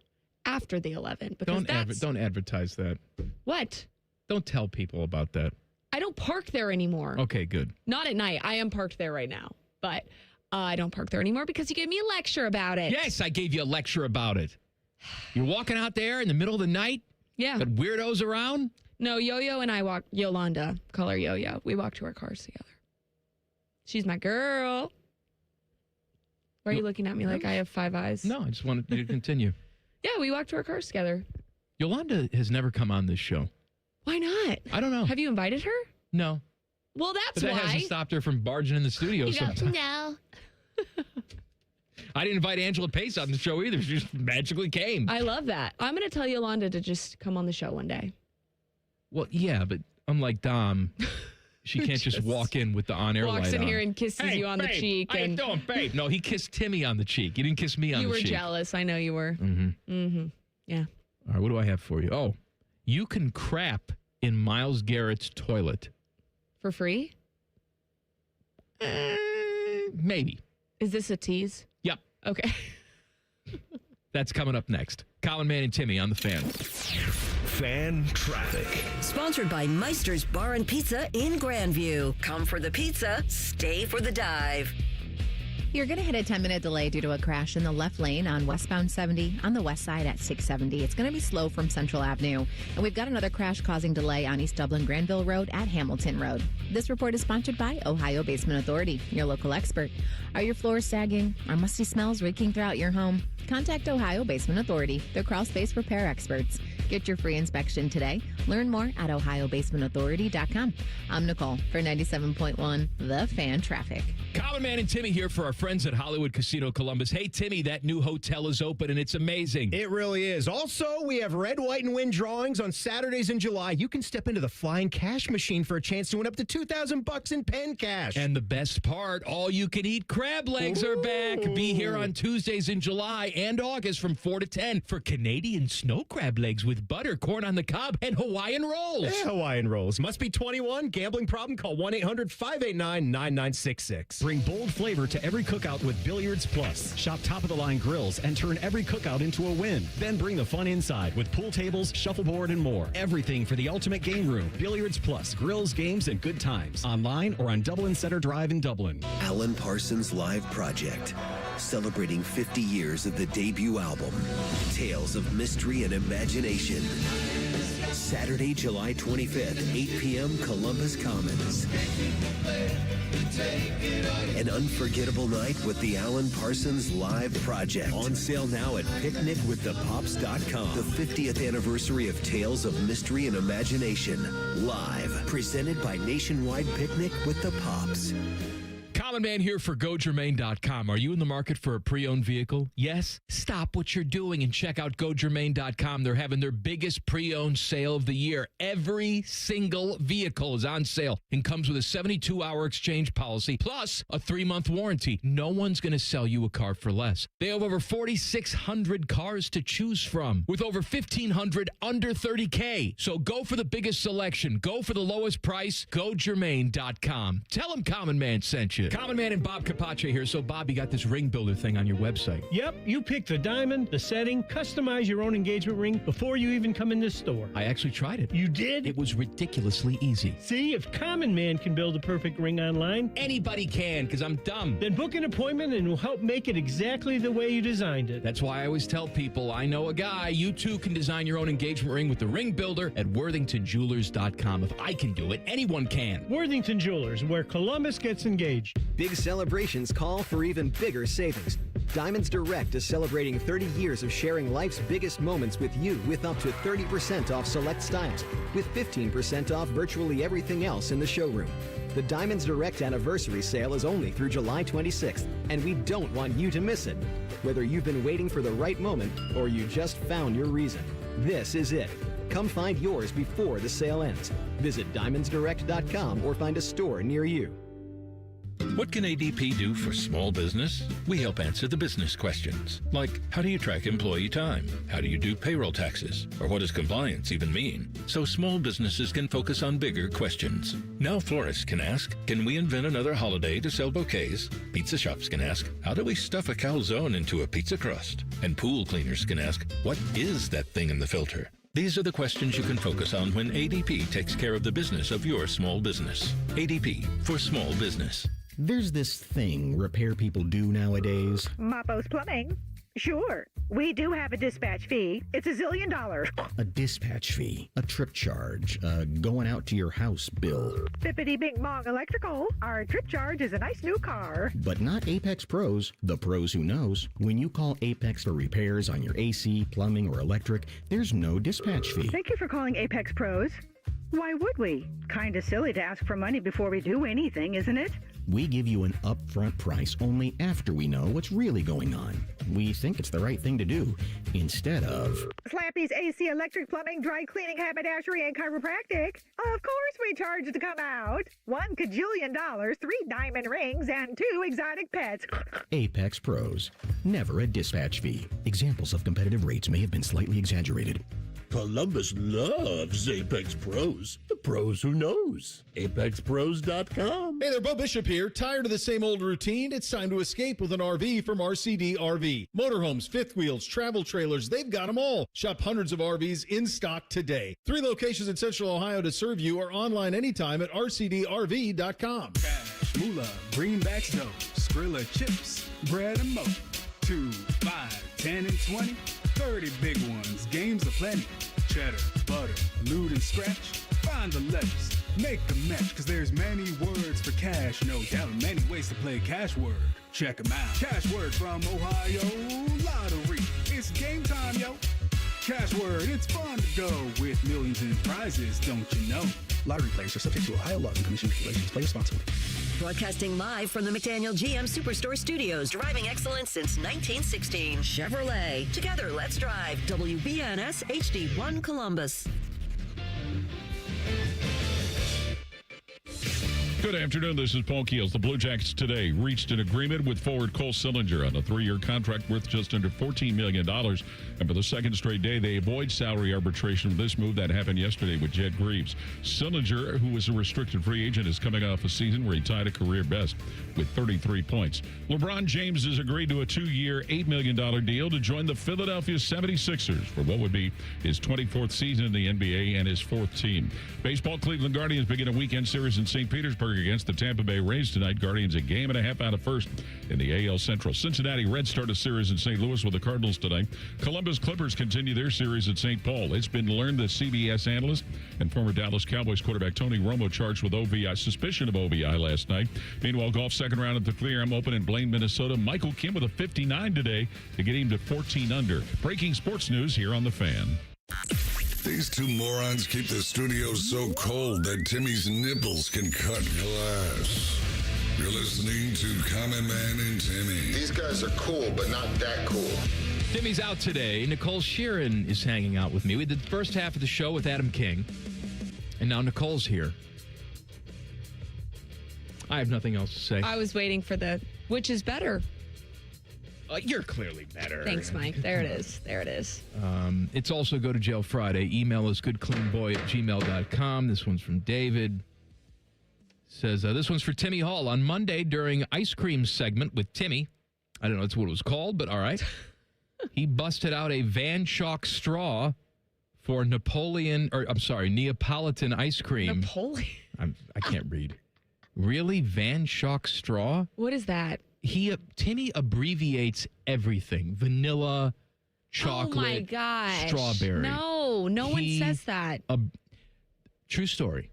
after the 11. Because Don't advertise that. What? Don't tell people about that. I don't park there anymore. Okay, good. Not at night. I am parked there right now. but I don't park there anymore because you gave me a lecture about it. Yes, I gave you a lecture about it. You're walking out there in the middle of the night? Yeah. Got weirdos around? No, Yo-Yo and I walk, Yolanda, call her Yo-Yo. We walk to our cars together. She's my girl. Why are you looking at me like I have 5 eyes? No, I just wanted you to continue. Yeah, we walk to our cars together. Yolanda has never come on this show. Why not? I don't know. Have you invited her? No. Well, that's But that why. hasn't stopped her from barging in the studio You go, sometimes. no. I didn't invite Angela Pace on the show either. She just magically came. I love that. I'm going to tell Yolanda to just come on the show one day. Well, yeah, but unlike Dom, she can't just walk in with the on-air light on. Walks in here and kisses you on the cheek. How you doing, babe? No, he kissed Timmy on the cheek. He didn't kiss me on You the were cheek. jealous. I know you were. Yeah. All right, what do I have for you? Oh, you can crap in Myles Garrett's toilet. For free? Maybe. Is this a tease? Yep. Okay. That's coming up next. Colin, Man, and Timmy on the Fan. Fan traffic. Sponsored by Meister's Bar and Pizza in Grandview. Come for the pizza, stay for the dive. You're going to hit a 10-minute delay due to a crash in the left lane on westbound 70 on the west side at 670. It's going to be slow from Central Avenue. And we've got another crash causing delay on East Dublin Granville Road at Hamilton Road. This report is sponsored by Ohio Basement Authority, your local expert. Are your floors sagging? Are musty smells reeking throughout your home? Contact Ohio Basement Authority, their crawl space repair experts. Get your free inspection today. Learn more at ohiobasementauthority.com. I'm Nicole for 97.1 The Fan Traffic. Colin, Man, and Timmy here for our friends at Hollywood Casino Columbus. Hey, Timmy, that new hotel is open, and it's amazing. It really is. Also, we have red, white, and win drawings on Saturdays in July. You can step into the flying cash machine for a chance to win up to $2,000 in pen cash. And the best part, all-you-can-eat crab legs are back. Be here on Tuesdays in July and August from 4 to 10 for Canadian snow crab legs with butter, corn on the cob, and Hawaiian rolls. Yeah, Hawaiian rolls. Must be 21. Gambling problem? Call 1-800-589-9966. Bring bold flavor to every cookout with Billiards Plus. Shop top-of-the-line grills and turn every cookout into a win. Then bring the fun inside with pool tables, shuffleboard, and more. Everything for the ultimate game room. Billiards Plus. Grills, games, and good times. Online or on Dublin Center Drive in Dublin. Alan Parsons Live Project. Celebrating 50 years of the debut album, Tales of Mystery and Imagination. Saturday, July 25th, 8 p.m., Columbus Commons. An unforgettable night with the Alan Parsons Live Project. On sale now at picnicwiththepops.com. The 50th anniversary of Tales of Mystery and Imagination. Live. Presented by Nationwide Picnic with the Pops. Common Man here for GoGermain.com. Are you in the market for a pre-owned vehicle? Yes? Stop what you're doing and check out GoGermain.com. They're having their biggest pre-owned sale of the year. Every single vehicle is on sale and comes with a 72-hour exchange policy plus a 3-month warranty. No one's going to sell you a car for less. They have over 4,600 cars to choose from with over 1,500 under $30K. So go for the biggest selection. Go for the lowest price. GoGermain.com. Tell them Common Man sent you. Common Man and Bob Capace here. So, Bob, you got this ring builder thing on your website. Yep, you pick the diamond, the setting, customize your own engagement ring before you even come in this store. I actually tried it. You did? It was ridiculously easy. See, if Common Man can build a perfect ring online, anybody can, because I'm dumb. Then book an appointment and we'll help make it exactly the way you designed it. That's why I always tell people, I know a guy. You too can design your own engagement ring with the ring builder at worthingtonjewelers.com. If I can do it, anyone can. Worthington Jewelers, where Columbus gets engaged. Big celebrations call for even bigger savings. Diamonds Direct is celebrating 30 years of sharing life's biggest moments with you with up to 30% off select styles, with 15% off virtually everything else in the showroom. The Diamonds Direct anniversary sale is only through July 26th, and we don't want you to miss it. Whether you've been waiting for the right moment or you just found your reason, this is it. Come find yours before the sale ends. Visit diamondsdirect.com or find a store near you. What can ADP do for small business? We help answer the business questions, like how do you track employee time? How do you do payroll taxes? Or what does compliance even mean? So small businesses can focus on bigger questions. Now florists can ask, can we invent another holiday to sell bouquets? Pizza shops can ask, how do we stuff a calzone into a pizza crust? And pool cleaners can ask, what is that thing in the filter? These are the questions you can focus on when ADP takes care of the business of your small business. ADP for small business. There's this thing repair people do nowadays. Mappo's Plumbing. Sure. We do have a dispatch fee. It's $1 zillion. A dispatch fee, a trip charge, going out to your house bill. Bippity Bing Bong Electrical. Our trip charge is a nice new car. But not Apex Pros, the pros who knows. When you call Apex for repairs on your AC, plumbing, or electric, there's no dispatch fee. Thank you for calling Apex Pros. Why would we? Kinda silly to ask for money before we do anything, isn't it? We give you an upfront price only after we know what's really going on. We think it's the right thing to do, instead of... Slappy's AC, electric, plumbing, dry cleaning, haberdashery, and chiropractic. Of course we charge to come out. $1 kajillion, 3 diamond rings, and 2 exotic pets. Apex Pros. Never a dispatch fee. Examples of competitive rates may have been slightly exaggerated. Columbus loves Apex Pros. The pros who knows. ApexPros.com. Hey there, Bo Bishop here. Tired of the same old routine? It's time to escape with an RV from RCD RV. Motorhomes, fifth wheels, travel trailers, they've got them all. Shop hundreds of RVs in stock today. 3 locations in Central Ohio to serve you or online anytime at rcdrv.com. Cash, moolah, greenbacks dough, Skrilla chips, bread and mo. 2, 5, 10, and 20. 30 big ones, games aplenty. Cheddar, butter, loot and scratch. Find the letters, make a match, cause there's many words for cash, no doubt. Many ways to play cash word. Check 'em out. Cash word from Ohio Lottery. It's game time, yo. Cash word, it's fun to go with millions in prizes, don't you know? Lottery players are subject to Ohio laws and commission regulations. Play responsibly. Broadcasting live from the McDaniel GM Superstore Studios, driving excellence since 1916. Chevrolet. Together, let's drive. WBNS HD1 Columbus. Good afternoon. This is Paul Keels. The Blue Jackets today reached an agreement with forward Cole Sillinger on a 3-year contract worth just under $14 million. And for the second straight day, they avoid salary arbitration with this move that happened yesterday with Jed Greaves. Sillinger, who was a restricted free agent, is coming off a season where he tied a career best with 33 points. LeBron James has agreed to a 2-year, $8 million deal to join the Philadelphia 76ers for what would be his 24th season in the NBA and his 4th team. Baseball, Cleveland Guardians begin a weekend series in St. Petersburg against the Tampa Bay Rays tonight. Guardians a game and a half out of first in the AL Central. Cincinnati Reds start a series in St. Louis with the Cardinals tonight. Columbus Clippers continue their series at St. Paul. It's been learned that CBS analyst and former Dallas Cowboys quarterback Tony Romo charged with suspicion of OVI last night. Meanwhile, golf second round at the Clear Open in Blaine, Minnesota. Michael Kim with a 59 today to get him to 14 under. Breaking sports news here on The Fan. These two morons keep the studio so cold that Timmy's nipples can cut glass. You're listening to Common Man and Timmy. These guys are cool, but not that cool. Timmy's out today. Nicole Shearin is hanging out with me. We did the first half of the show with Adam King, and now Nicole's here. I have nothing else to say. I was waiting for which is better. You're clearly better. Thanks, Mike. There it is. There it is. It's also Go to Jail Friday. Email us goodcleanboy@gmail.com. This one's from David. Says, this one's for Timmy Hall. On Monday during ice cream segment with Timmy, I don't know that's what it was called, but all right. He busted out a Van Chalk straw for Neapolitan ice cream. Napoleon? I can't read. Really? Van Chalk straw? What is that? Timmy abbreviates everything. Vanilla, chocolate, oh my gosh. Strawberry. No one says that. True story.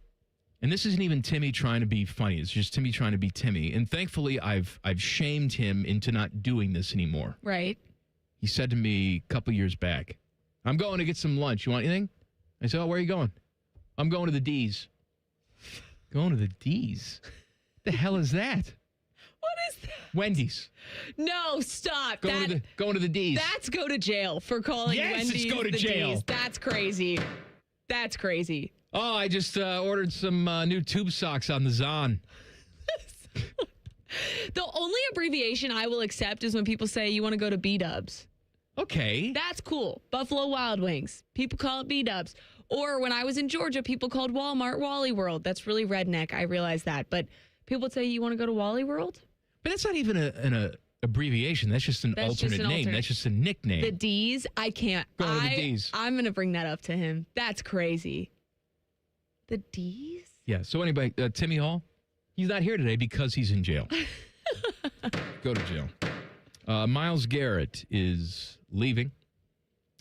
And this isn't even Timmy trying to be funny. It's just Timmy trying to be Timmy. And thankfully, I've shamed him into not doing this anymore. Right. He said to me a couple years back, I'm going to get some lunch. You want anything? I said, where are you going? I'm going to the D's. Going to the D's? The hell is that? What is that? Wendy's. No, stop. Going to the D's. That's go to jail for calling Wendy's it's go to jail. D's. That's crazy. That's crazy. Oh, I just ordered some new tube socks on the Zon. The only abbreviation I will accept is when people say you want to go to B-Dubs. Okay. That's cool. Buffalo Wild Wings. People call it B-Dubs. Or when I was in Georgia, people called Walmart Wally World. That's really redneck. I realize that. But people would say, you want to go to Wally World? But that's not even an abbreviation. That's just an alternate name. That's just a nickname. The D's? I can't. Go to the D's. I'm going to bring that up to him. That's crazy. The D's? Yeah. So anybody, Timmy Hall, He's not here today because he's in jail. Go to jail. Myles Garrett is leaving,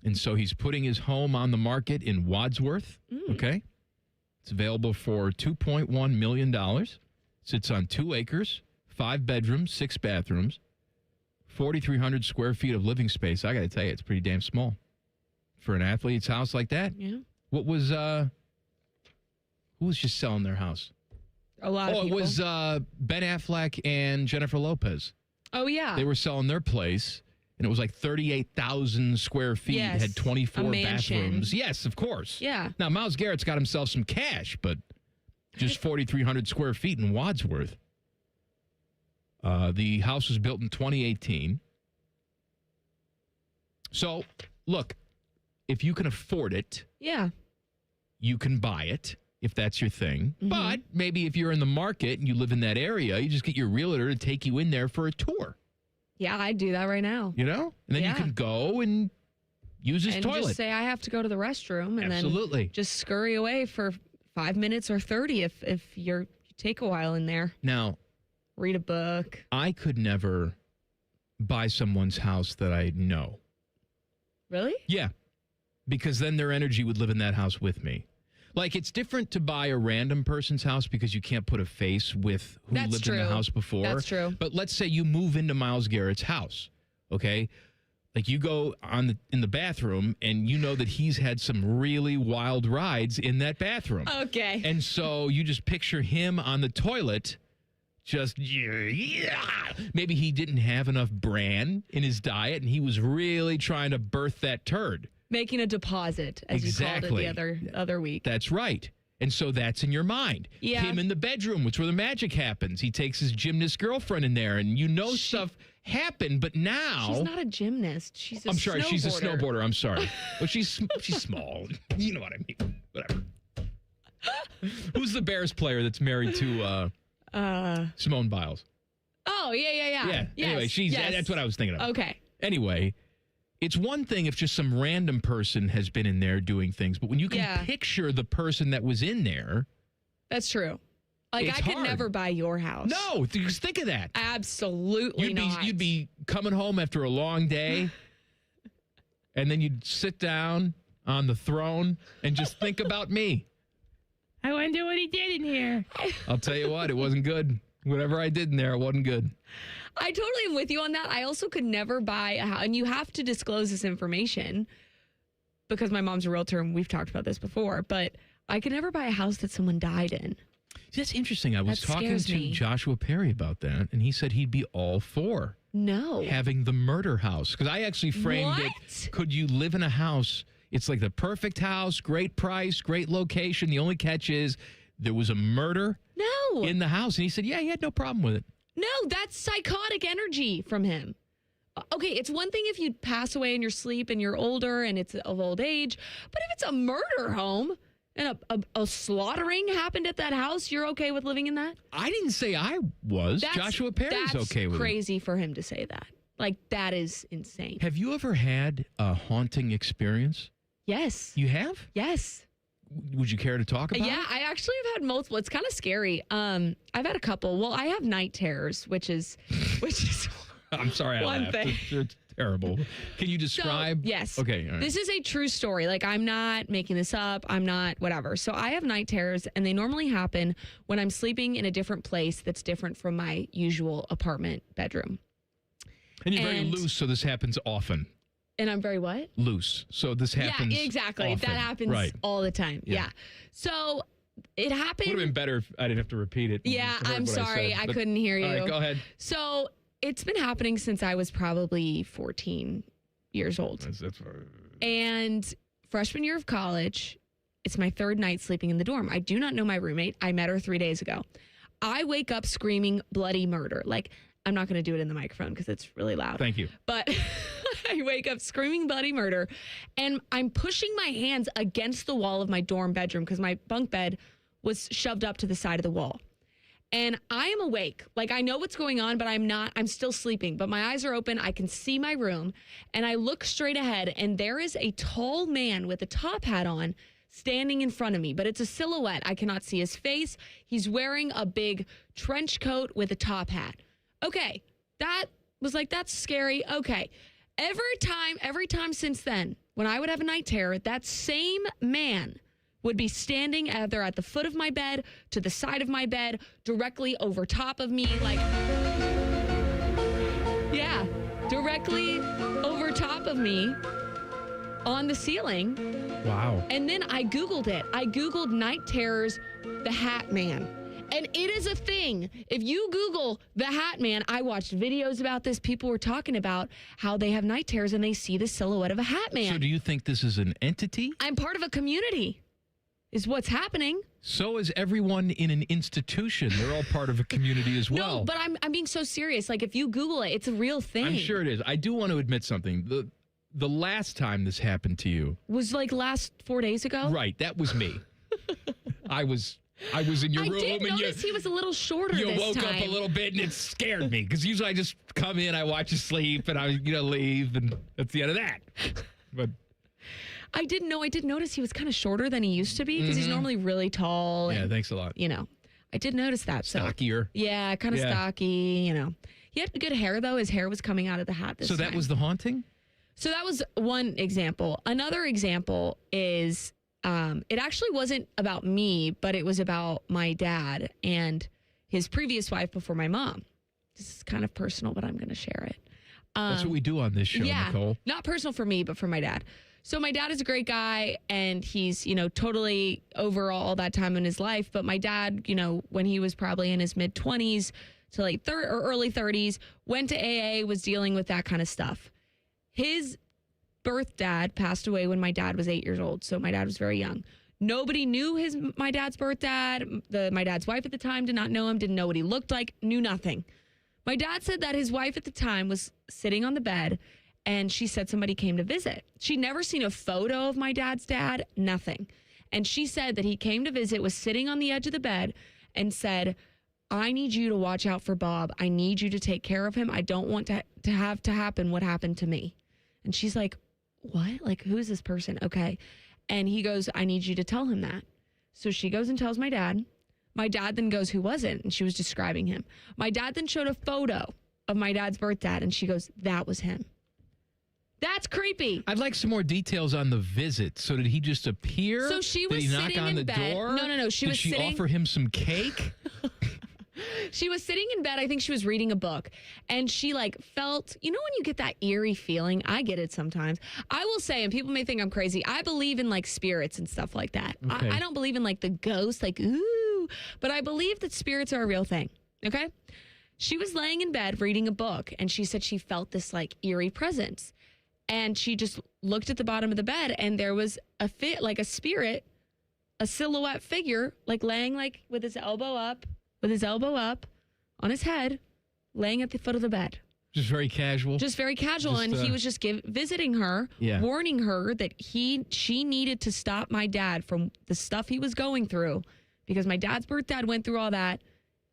and so he's putting his home on the market in Wadsworth. Okay. It's available for $2.1 million. Sits on 2 acres, 5 bedrooms, 6 bathrooms, 4,300 square feet of living space. I got to tell you, it's pretty damn small for an athlete's house like that. Yeah. What was, who was just selling their house? A lot of people. It was Ben Affleck and Jennifer Lopez. Oh, yeah. They were selling their place, and it was like 38,000 square feet. Yes, It had 24 a mansion. bathrooms. Yes, of course. Yeah. Now, Myles Garrett's got himself some cash, but just 4,300 square feet in Wadsworth. The house was built in 2018. So, look, if you can afford it, Yeah. you can buy it if that's your thing. But maybe if you're in the market and you live in that area, you just get your realtor to take you in there for a tour. Yeah, I'd do that right now. You know? And then you can go and use his and toilet. just say I have to go to the restroom, and Absolutely. then just scurry away for 5 minutes or 30 if you take a while in there. Now, read a book. I could never buy someone's house that I know. Really? Yeah. Because then their energy would live in that house with me. Like, it's different to buy a random person's house because you can't put a face with who That's lived in the true. house before. That's true. But let's say you move into Myles Garrett's house, okay? Like, you go in the bathroom, and you know that he's had some really wild rides in that bathroom. Okay. And so you just picture him on the toilet, just, maybe he didn't have enough bran in his diet, and he was really trying to birth that turd. Making a deposit, as you called it the other week. That's right. And so that's in your mind. Yeah. Him in the bedroom, which where the magic happens. He takes his gymnast girlfriend in there, and stuff happened, but now... She's not a gymnast. She's a I'm sorry, she's a snowboarder. snowboarder. I'm sorry. Well, she's small. You know what I mean. Whatever. Who's the Bears player that's married to Simone Biles? Oh, yeah. Yeah. Yes, Anyway, yes. that's what I was thinking of. Okay. Anyway, it's one thing if just some random person has been in there doing things, but when you can picture the person that was in there. That's true. Like, It's I could hard. never buy your house. No, just think of that. Absolutely not. You'd be coming home after a long day, and then you'd sit down on the throne and just think about me. I wonder what he did in here. I'll tell you what, it wasn't good. Whatever I did in there, it wasn't good. I totally am with you on that. I also could never buy a house, and you have to disclose this information because my mom's a realtor, and we've talked about this before, but I could never buy a house that someone died in. That's interesting. I was That talking scares to me. Joshua Perry about that, and he said he'd be all for having the murder house. Because I actually framed it, could you live in a house? It's like the perfect house, great price, great location. The only catch is there was a murder in the house. And he said, yeah, he had no problem with it. No, that's psychotic energy from him. Okay, it's one thing if you pass away in your sleep and you're older and it's of old age, but if it's a murder home and a slaughtering happened at that house, you're okay with living in that? I didn't say I was. Joshua Perry's okay with it. That's crazy for him to say that. Like, that is insane. Have you ever had a haunting experience? Yes. You have? Yes. Would you care to talk about Yeah, it? I actually have had multiple. It's kind of scary. I've had a couple. Well, I have night terrors, which is I'm sorry, I one laughed. thing. It's terrible. Can you describe? So, yes. Okay. All right. This is a true story. Like, I'm not making this up. I'm not whatever. So I have night terrors, and they normally happen when I'm sleeping in a different place that's different from my usual apartment bedroom. And you're very loose, so this happens often. And I'm very what? Loose. So this happens. Yeah, exactly. often. That happens Right. all the time. Yeah. Yeah. So it happened. Would have been better if I didn't have to repeat it. Yeah, Heard I'm what sorry. said, I but- couldn't hear you. All right, go ahead. So it's been happening since I was probably 14 years old. That's And freshman year of college, it's my third night sleeping in the dorm. I do not know my roommate. I met her 3 days ago. I wake up screaming bloody murder. Like, I'm not going to do it in the microphone because it's really loud. Thank you. But I wake up screaming bloody murder, and I'm pushing my hands against the wall of my dorm bedroom because my bunk bed was shoved up to the side of the wall. And I am awake. Like, I know what's going on, but I'm still sleeping. But my eyes are open. I can see my room. And I look straight ahead, and there is a tall man with a top hat on standing in front of me, but it's a silhouette. I cannot see his face. He's wearing a big trench coat with a top hat. Okay, that was like, that's scary. Okay. Every time since then, when I would have a night terror, that same man would be standing either at the foot of my bed, to the side of my bed, directly over top of me, like, yeah, directly over top of me on the ceiling. Wow. And then I Googled it. I Googled night terrors, the Hat Man. And it is a thing. If you Google the Hat Man, I watched videos about this. People were talking about how they have night terrors and they see the silhouette of a Hat Man. So do you think this is an entity? I'm part of a community, is what's happening. So is everyone in an institution. They're all part of a community as well. No, but I'm being so serious. Like, if you Google it, it's a real thing. I'm sure it is. I do want to admit something. The last time this happened to you was like last 4 days ago. Right, that was me. I was in your room. I did notice he was a little shorter this time. You woke up a little bit and it scared me because usually I just come in, I watch you sleep, and I leave, and that's the end of that. But I did notice he was kind of shorter than he used to be because he's normally really tall. Yeah, and, thanks a lot. I did notice that. Stockier. Yeah, kind of stocky, He had good hair, though. His hair was coming out of the hat this time. So that was the haunting? So that was one example. Another example is it actually wasn't about me, but it was about my dad and his previous wife before my mom. This is kind of personal, but I'm going to share it. That's what we do on this show, Nicole. Not personal for me, but for my dad. So my dad is a great guy, and he's, totally over all that time in his life. But my dad, when he was probably in his mid-20s to like or early 30s, went to AA, was dealing with that kind of stuff. His birth dad passed away when my dad was 8 years old. So my dad was very young. Nobody knew my dad's birth dad. My dad's wife at the time did not know him, didn't know what he looked like, knew nothing. My dad said that his wife at the time was sitting on the bed, and she said somebody came to visit. She'd never seen a photo of my dad's dad, nothing. And she said that he came to visit, was sitting on the edge of the bed, and said, I need you to watch out for Bob. I need you to take care of him. I don't want to have to happen what happened to me. And she's like, what? Like, who is this person? Okay. And he goes, I need you to tell him that. So she goes and tells my dad. My dad then goes, who was it? And she was describing him. My dad then showed a photo of my dad's birth dad, and she goes, that was him. That's creepy. I'd like some more details on the visit. So did he just appear? So she was did he sitting knock on in the bed. door? No. Did she offer him some cake? She was sitting in bed. I think she was reading a book, and she felt, when you get that eerie feeling. I get it sometimes. I will say, and people may think I'm crazy, I believe in spirits and stuff like that. Okay. I don't believe in the ghosts, ooh, but I believe that spirits are a real thing. Okay. She was laying in bed reading a book, and she said she felt this eerie presence, and she just looked at the bottom of the bed, and there was a spirit, a silhouette figure, laying with his elbow up on his head, laying at the foot of the bed. Just very casual. And he was just visiting her, warning her that she needed to stop my dad from the stuff he was going through, because my dad's birth dad went through all that,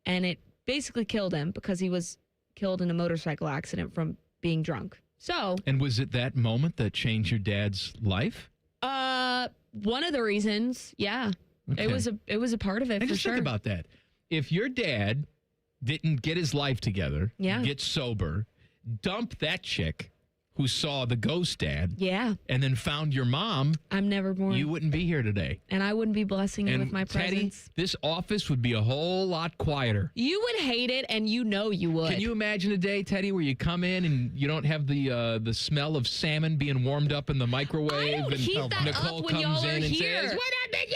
and it basically killed him because he was killed in a motorcycle accident from being drunk. So. And was it that moment that changed your dad's life? One of the reasons, yeah. Okay. It was a part of it, and for just sure. think about that. If your dad didn't get his life together, get sober, dump that chick who saw the ghost dad, and then found your mom, I'm never born. You wouldn't be here today. And I wouldn't be blessing you with my Teddy, presence. this office would be a whole lot quieter. You would hate it, and you would. Can you imagine a day, Teddy, where you come in and you don't have the smell of salmon being warmed up in the microwave? I don't heat that Nicole up when comes y'all are in and here. says, "What happened?"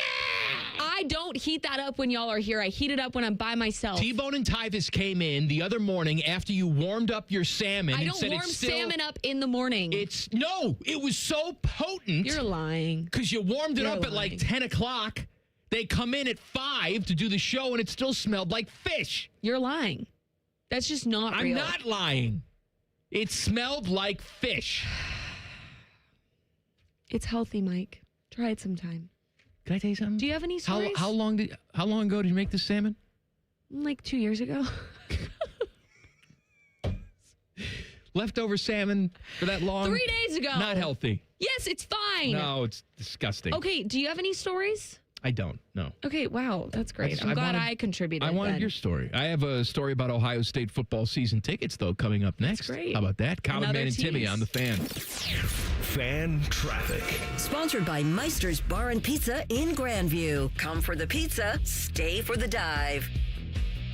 I don't heat that up when y'all are here. I heat it up when I'm by myself. T-Bone and Tyvis came in the other morning after you warmed up your salmon. I and don't said warm it's still, salmon up in the morning. It was so potent. You're lying. Because you warmed it up at 10 o'clock. They come in at 5 to do the show, and it still smelled like fish. You're lying. That's just not real. I'm not lying. It smelled like fish. It's healthy, Mike. Try it sometime. Can I tell you something? Do you have any stories? How long ago did you make the salmon? 2 years ago. leftover salmon for that long? 3 days ago. Not healthy. Yes, it's fine. No, it's disgusting. Okay, do you have any stories? I don't, no. Okay, wow, that's great. I'm glad I contributed. I wanted then. your story. I have a story about Ohio State football season tickets, though, coming up next. That's great. How about that? Common Another Man and Timmy tease. on the Fan. Fan traffic. Sponsored by Meister's Bar and Pizza in Grandview. Come for the pizza, stay for the dive.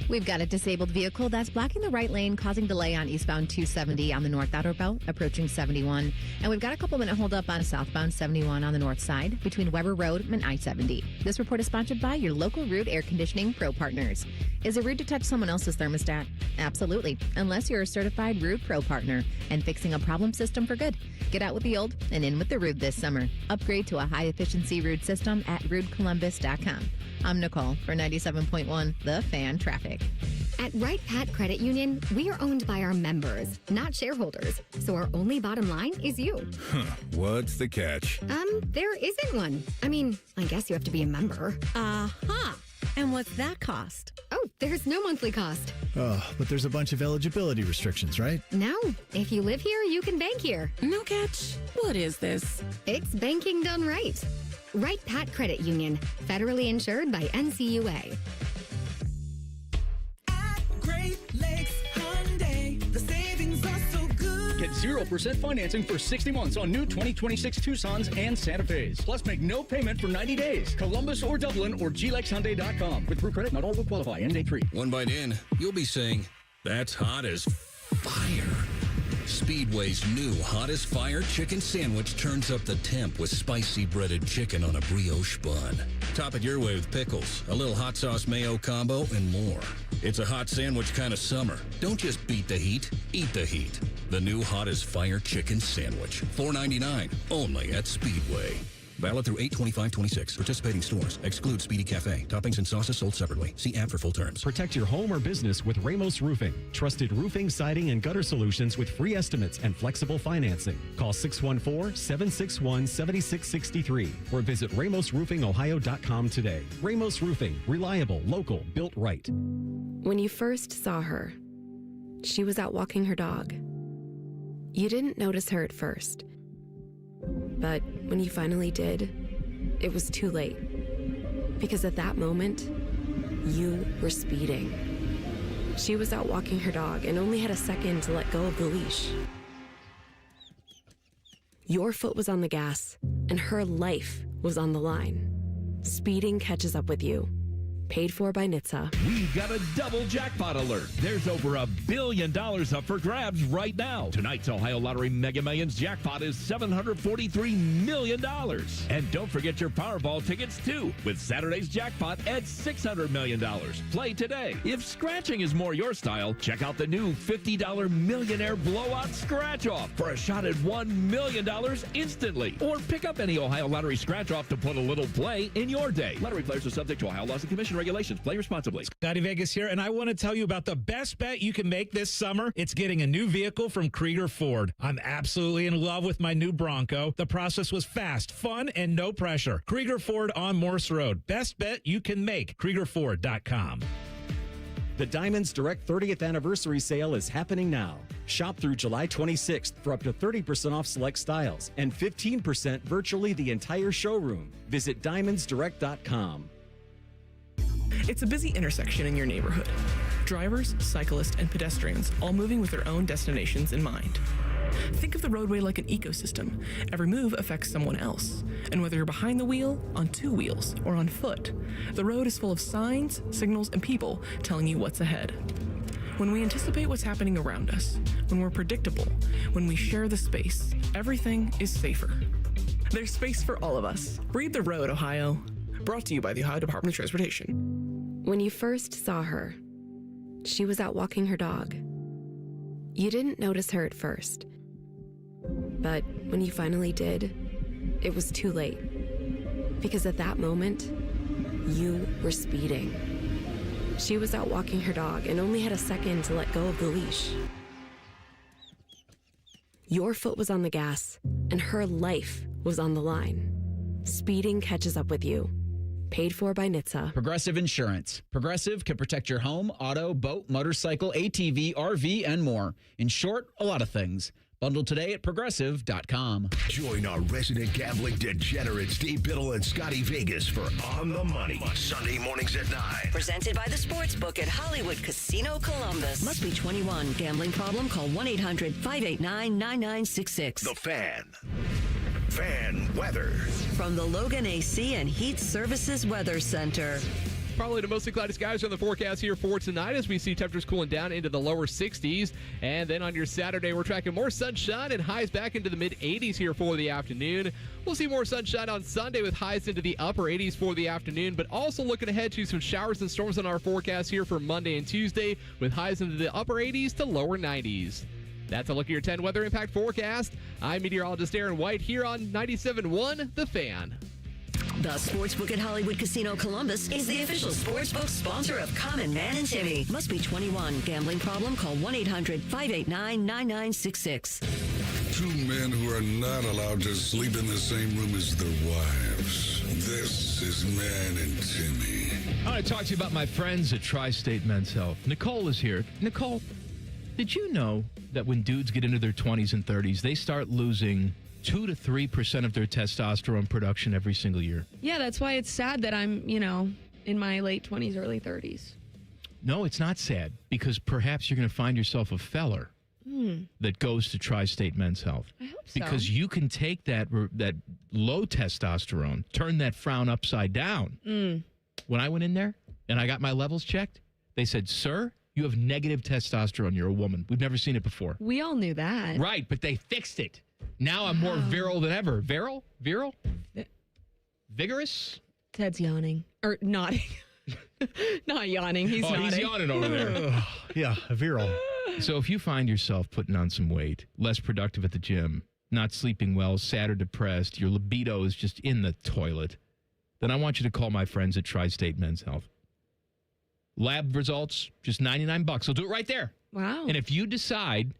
We've got a disabled vehicle that's blocking the right lane, causing delay on eastbound 270 on the north outer belt, approaching 71. And we've got a couple-minute holdup on southbound 71 on the north side between Weber Road and I-70. This report is sponsored by your local Rude Air Conditioning Pro Partners. Is it rude to touch someone else's thermostat? Absolutely, unless you're a certified Rude Pro Partner and fixing a problem system for good. Get out with the old and in with the Rude this summer. Upgrade to a high-efficiency Rude system at rudecolumbus.com. I'm Nicole for 97.1 The Fan Traffic. At Right Pat Credit Union, we are owned by our members, not shareholders. So our only bottom line is you. What's the catch? There isn't one. I mean, I guess you have to be a member. Uh-huh. And what's that cost? Oh, there's no monthly cost. Oh, but there's a bunch of eligibility restrictions, right? No. If you live here, you can bank here. No catch. What is this? It's banking done right. Right Pat Credit Union, federally insured by NCUA. Great Lakes Hyundai, the savings are so good. Get 0% financing for 60 months on new 2026 Tucsons and Santa Fe's. Plus, make no payment for 90 days. Columbus or Dublin or glexhyundai.com. With Proof Credit, not all will qualify. End date 3. One bite in, you'll be saying, that's hot as fire. Speedway's new Hot as Fire chicken sandwich turns up the temp with spicy breaded chicken on a brioche bun. Top it your way with pickles, a little hot sauce mayo combo, and more. It's a hot sandwich kind of summer. Don't just beat the heat, eat the heat. The new Hot as Fire chicken sandwich. $4.99, only at Speedway. Valid through 8/25/26. Participating stores. Exclude Speedy Cafe. Toppings and sauces sold separately. See app for full terms. Protect your home or business with Ramos Roofing. Trusted roofing, siding, and gutter solutions with free estimates and flexible financing. Call 614-761-7663 or visit RamosRoofingOhio.com today. Ramos Roofing. Reliable, local, built right. When you first saw her, she was out walking her dog. You didn't notice her at first. But when you finally did, it was too late. Because at that moment, you were speeding. She was out walking her dog and only had a second to let go of the leash. Your foot was on the gas, and her life was on the line. Speeding catches up with you. Paid for by NHTSA. We've got a double jackpot alert. There's over $1 billion up for grabs right now. Tonight's Ohio Lottery Mega Millions jackpot is $743 million. And don't forget your Powerball tickets, too, with Saturday's jackpot at $600 million. Play today. If scratching is more your style, check out the new $50 Millionaire Blowout Scratch-Off for a shot at $1 million instantly. Or pick up any Ohio Lottery scratch-off to put a little play in your day. Lottery players are subject to Ohio laws and commission regulations. Play responsibly. Scotty Vegas here, and I want to tell you about the best bet you can make this summer. It's getting a new vehicle from Krieger Ford. I'm absolutely in love with my new Bronco. The process was fast, fun, and no pressure. Krieger Ford on Morse Road. Best bet you can make. KriegerFord.com. The Diamonds Direct 30th Anniversary Sale is happening now. Shop through July 26th for up to 30% off select styles and 15% virtually the entire showroom. Visit DiamondsDirect.com. It's a busy intersection in your neighborhood. Drivers, cyclists, and pedestrians all moving with their own destinations in mind. Think of the roadway like an ecosystem. Every move affects someone else. And whether you're behind the wheel, on two wheels, or on foot, the road is full of signs, signals, and people telling you what's ahead. When we anticipate what's happening around us, when we're predictable, when we share the space, everything is safer. There's space for all of us. Read the road, Ohio. Brought to you by the Ohio Department of Transportation. When you first saw her, she was out walking her dog. You didn't notice her at first. But when you finally did, it was too late. Because at that moment, you were speeding. She was out walking her dog and only had a second to let go of the leash. Your foot was on the gas, and her life was on the line. Speeding catches up with you. Paid for by NHTSA. Progressive Insurance. Progressive can protect your home, auto, boat, motorcycle, ATV, RV, and more. In short, a lot of things. Bundle today at progressive.com. Join our resident gambling degenerates, Steve Biddle and Scotty Vegas for On the Money. Sunday mornings at 9. Presented by the Sportsbook at Hollywood Casino Columbus. Must be 21. Gambling problem? Call 1-800-589-9966. The Fan. Fan weather. From the Logan AC and Heat Services Weather Center. Probably the mostly cloudy skies on the forecast here for tonight as we see temperatures cooling down into the lower 60s. And then on your Saturday, we're tracking more sunshine and highs back into the mid-80s here for the afternoon. We'll see more sunshine on Sunday with highs into the upper 80s for the afternoon, but also looking ahead to some showers and storms on our forecast here for Monday and Tuesday with highs into the upper 80s to lower 90s. That's a look at your 10 weather impact forecast. I'm meteorologist Aaron White here on 97.1 The Fan. The Sportsbook at Hollywood Casino Columbus is the official sportsbook sponsor of Common Man and Timmy. Must be 21. Gambling problem? Call 1-800-589-9966. Two men who are not allowed to sleep in the same room as their wives. This is Man and Timmy. I want to talk to you about my friends at Tri-State Men's Health. Nicole is here. Nicole, did you know that when dudes get into their 20s and 30s, they start losing 2 to 3% of their testosterone production every single year? Yeah, that's why it's sad that I'm, in my late 20s, early 30s. No, it's not sad, because perhaps you're going to find yourself a feller that goes to Tri-State Men's Health. I hope so. Because you can take that low testosterone, turn that frown upside down. When I went in there and I got my levels checked, they said, "Sir, you have negative testosterone. You're a woman. We've never seen it before." We all knew that. Right, but they fixed it. Now I'm more virile than ever. Virile? Vigorous? Ted's yawning. Or nodding. Not yawning. He's nodding. He's yawning over there. Yeah, virile. So if you find yourself putting on some weight, less productive at the gym, not sleeping well, sad or depressed, your libido is just in the toilet, then I want you to call my friends at Tri-State Men's Health. Lab results, just $99. They'll do it right there. Wow. And if you decide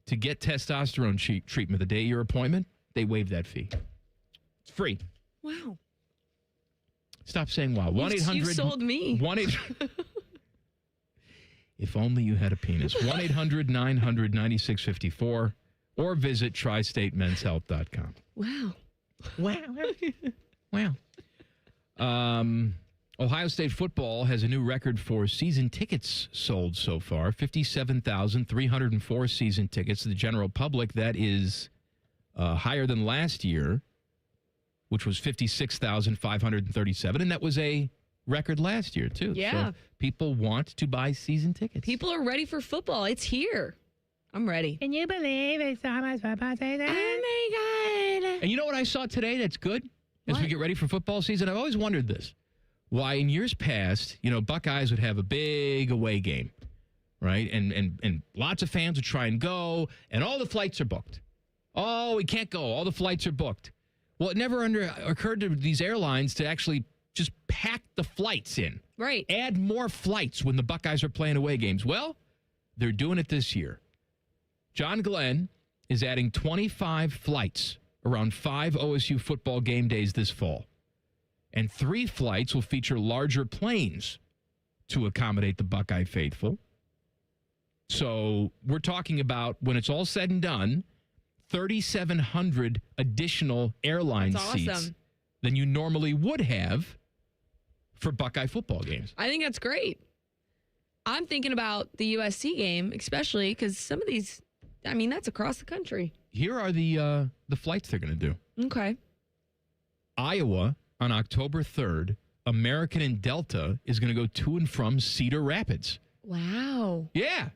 to get testosterone treatment the day of your appointment, they waive that fee. It's free. Wow. Stop saying wow. 1-800. You sold me. 1-800. If only you had a penis. 1-800-900-9654 or visit tristatemenshealth.com. Wow. Wow. Ohio State football has a new record for season tickets sold so far. 57,304 season tickets to the general public. That is higher than last year, which was 56,537. And that was a record last year, too. Yeah. So people want to buy season tickets. People are ready for football. It's here. I'm ready. Can you believe it's almost football season? Oh, my God. And you know what I saw today that's good? As we get ready for football season, I've always wondered this. Why in years past, Buckeyes would have a big away game, right? And lots of fans would try and go, and all the flights are booked. Oh, we can't go. All the flights are booked. Well, it never occurred to these airlines to actually just pack the flights in. Right. Add more flights when the Buckeyes are playing away games. Well, they're doing it this year. John Glenn is adding 25 flights around 5 OSU football game days this fall. And 3 flights will feature larger planes to accommodate the Buckeye faithful. So we're talking about, when it's all said and done, 3,700 additional airline seats than you normally would have for Buckeye football games. I think that's great. I'm thinking about the USC game, especially because some of these, that's across the country. Here are the flights they're going to do. Okay. Iowa on October 3rd, American and Delta is going to go to and from Cedar Rapids. Wow. Yeah.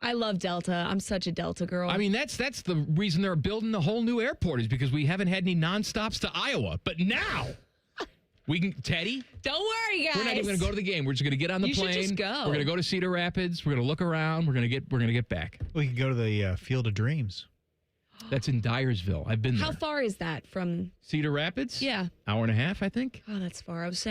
I love Delta. I'm such a Delta girl. That's the reason they're building the whole new airport, is because we haven't had any nonstops to Iowa. But now we can, Teddy. Don't worry, guys. We're not even going to go to the game. We're just going to get on the plane. You should just go. We're going to go to Cedar Rapids. We're going to look around. We're going to get back. We can go to the Field of Dreams. That's in Dyersville. I've been there. How far is that from Cedar Rapids? Yeah. Hour and a half, I think. Oh, that's far. I was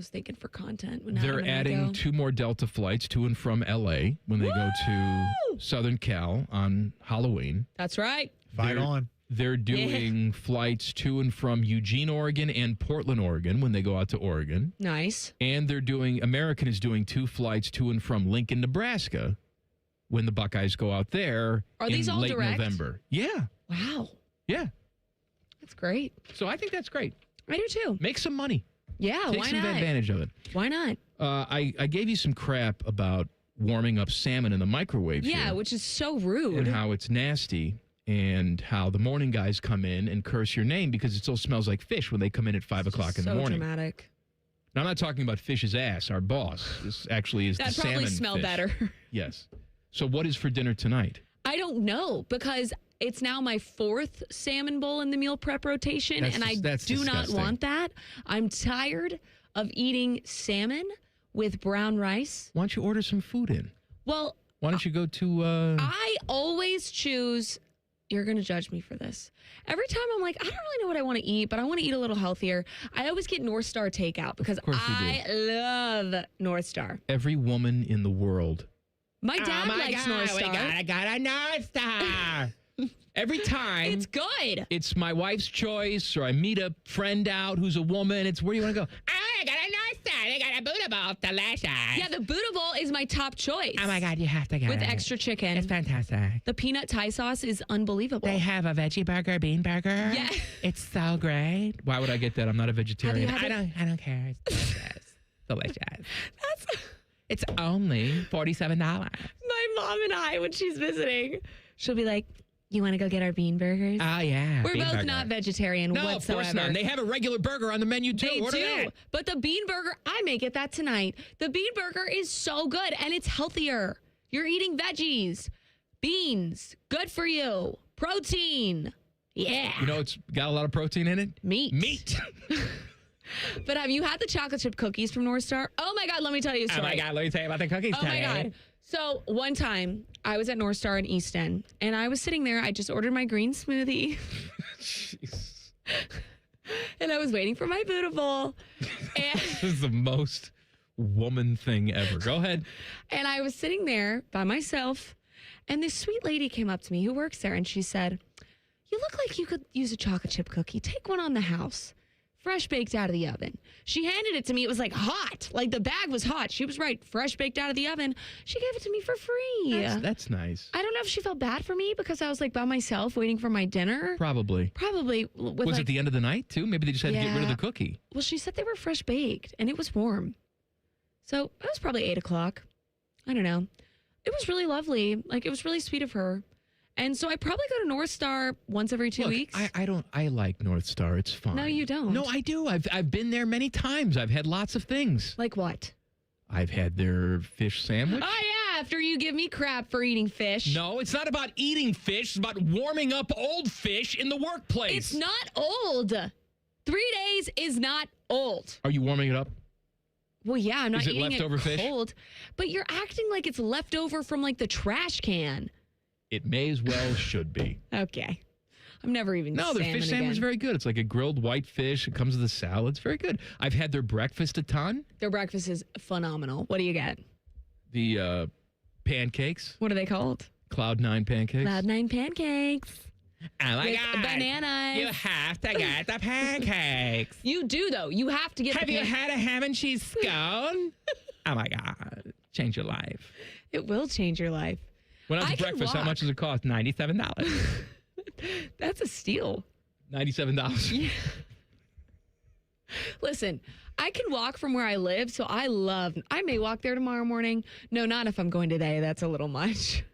thinking for content. They're adding 2 more Delta flights to and from L.A. when they go to Southern Cal on Halloween. That's right. Fight on. They're doing flights to and from Eugene, Oregon and Portland, Oregon when they go out to Oregon. Nice. And American is doing 2 flights to and from Lincoln, Nebraska when the Buckeyes go out there Are these all late direct? November. Yeah. Wow. Yeah. That's great. So I think that's great. I do too. Make some money. Yeah, Take why some not? advantage of it. Why not? I gave you some crap about warming up salmon in the microwave. Yeah, here, which is so rude. and how it's nasty. And how the morning guys come in and curse your name because it still smells like fish when they come in at 5 o'clock in the morning. So dramatic. Now, I'm not talking about Fish's ass, our boss. This actually is That the probably salmon smelled fish. better. Yes. So what is for dinner tonight? I don't know because it's now my 4th salmon bowl in the meal prep rotation, and I do not want that. I'm tired of eating salmon with brown rice. Why don't you order some food in? Well, why don't you go to... I always choose... You're going to judge me for this. Every time I'm like, I don't really know what I want to eat, but I want to eat a little healthier. I always get North Star takeout because I love North Star. Every woman in the world. My dad likes North Star. I got a North Star. Every time. It's good. It's my wife's choice, or I meet a friend out who's a woman. It's where do you want to go? I got a North Star. They got a Buddha Bowl. Delicious. Yeah, the Buddha Bowl is my top choice. Oh my God, you have to get with it. extra chicken. It's fantastic. The peanut Thai sauce is unbelievable. They have a veggie burger, bean burger. Yeah. It's so great. Why would I get that? I'm not a vegetarian. Have you had I don't care. It's delicious. Delicious. It's only $47. My mom and I, when she's visiting, she'll be like, you want to go get our bean burgers? Oh, yeah. We're bean both burger. not vegetarian whatsoever. Of course not. They have a regular burger on the menu, too. They Order do. that. But the bean burger, I may get that tonight. The bean burger is so good, and it's healthier. You're eating veggies, beans, good for you, protein. Yeah. You know, it's got a lot of protein in it? Meat. But have you had the chocolate chip cookies from North Star? Oh, my God, let me tell you a story. Oh, my God, let me tell you about the cookies Oh, my God. So one time, I was at North Star in East End, and I was sitting there. I just ordered my green smoothie. Jeez. And I was waiting for my Buddha Bowl. And, This is the most woman thing ever. Go ahead. and I was sitting there by myself, and this sweet lady came up to me who works there, and she said, you look like you could use a chocolate chip cookie. Take one on the house. Fresh baked out of the oven. She handed it to me. It was like hot. Like the bag was hot. She was right. Fresh baked out of the oven. She gave it to me for free. That's nice. I don't know if she felt bad for me because I was like by myself waiting for my dinner. Probably. With Was it the end of the night, too? Maybe they just had to get rid of the cookie. Well, she said they were fresh baked and it was warm. So it was probably 8 o'clock. I don't know. It was really lovely. Like it was really sweet of her. And so I probably go to North Star once every 2 weeks. I like North Star. It's fine. No, you don't. No, I do. I've been there many times. I've had lots of things. Like what? I've had their fish sandwich. Oh, yeah. After you give me crap for eating fish. No, it's not about eating fish. It's about warming up old fish in the workplace. It's not old. 3 days is not old. Are you warming it up? Well, yeah, I'm not Is it eating leftover it fish? cold. But you're acting like it's leftover from like the trash can. It may as well should be. Okay. I'm never even No, their salmon fish sandwich is again. very good. It's like a grilled white fish. It comes with a salad. It's very good. I've had their breakfast a ton. Their breakfast is phenomenal. What do you get? The pancakes. What are they called? Cloud 9 pancakes. Cloud 9 pancakes. Oh my with God. bananas. You have to get the pancakes. You do, though. You have to get Have the you had a ham and cheese scone? Oh my God. Change your life. It will change your life. When I was I at can breakfast, how walk. much does it cost? $97. That's a steal. $97. Yeah. Listen, I can walk from where I live, so I may walk there tomorrow morning. No, not if I'm going today. That's a little much.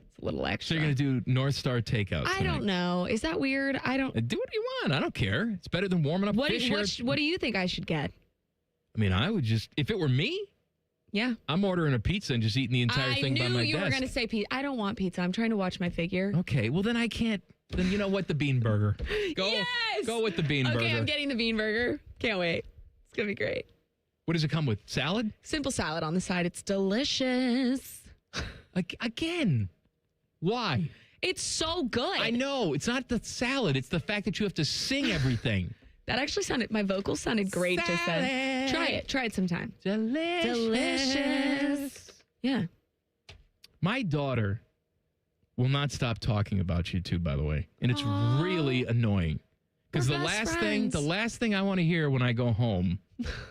It's a little extra. So you're going to do North Star takeout I tonight. don't know. Is that weird? I don't. Do what you want. I don't care. It's better than warming up fish here. What do you think I should get? I mean, I would just, if it were me, Yeah. I'm ordering a pizza and just eating the entire thing by my I knew you were desk. going to say pizza. I don't want pizza. I'm trying to watch my figure. Okay, well then I can't. Then you know what? The bean burger. Yes! Go with the bean burger. Okay, I'm getting the bean burger. Can't wait. It's going to be great. What does it come with? Salad? Simple salad on the side. It's delicious. Again, why? It's so good. I know. It's not the salad. It's the fact that you have to sing everything. That actually my vocals sounded great just then. Try it. Try it sometime. Delicious. Delicious. Yeah. My daughter will not stop talking about you two, by the way. And it's really annoying. Because the last thing I want to hear when I go home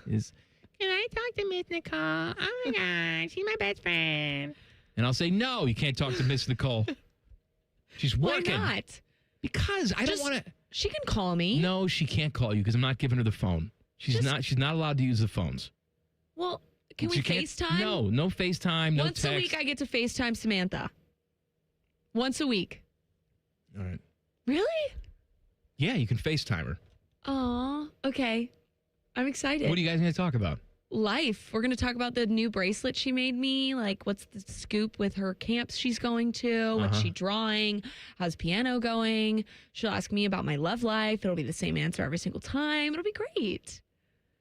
is, can I talk to Miss Nicole? Oh my God, she's my best friend. And I'll say, no, you can't talk to Miss Nicole. She's working. Why not? Because I don't want to. She can call me. No, she can't call you because I'm not giving her the phone. She's not allowed to use the phones. Well, can we FaceTime? No FaceTime, no Once text. a week I get to FaceTime Samantha. Once a week. All right. Really? Yeah, you can FaceTime her. Aw, okay. I'm excited. What are you guys going to talk about? Life. We're going to talk about the new bracelet she made me. Like, what's the scoop with her camps she's going to? What's she drawing? How's piano going? She'll ask me about my love life. It'll be the same answer every single time. It'll be great.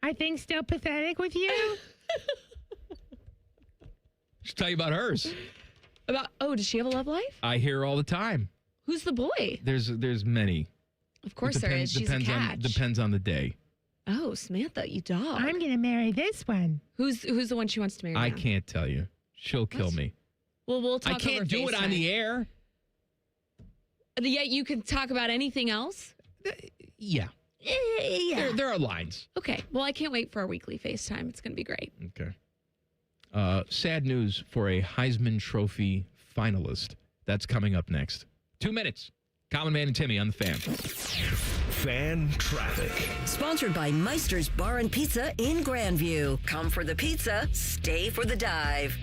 Are things still pathetic with you? She'll tell you about hers. Does she have a love life? I hear her all the time. Who's the boy? There's many. Of course there is. She's a catch. Depends on the day. Oh, Samantha, you dog. I'm going to marry this one. Who's the one she wants to marry I now? can't tell you. She'll kill me. Well, we'll talk I can't do it on the air. Yet you can talk about anything else? Yeah. Yeah. There are lines. Okay. Well, I can't wait for our weekly FaceTime. It's going to be great. Okay. Sad news for a Heisman Trophy finalist. That's coming up next. 2 minutes. Common Man and Timmy on the Fan. Fan Traffic. Sponsored by Meister's Bar and Pizza in Grandview. Come for the pizza, stay for the dive.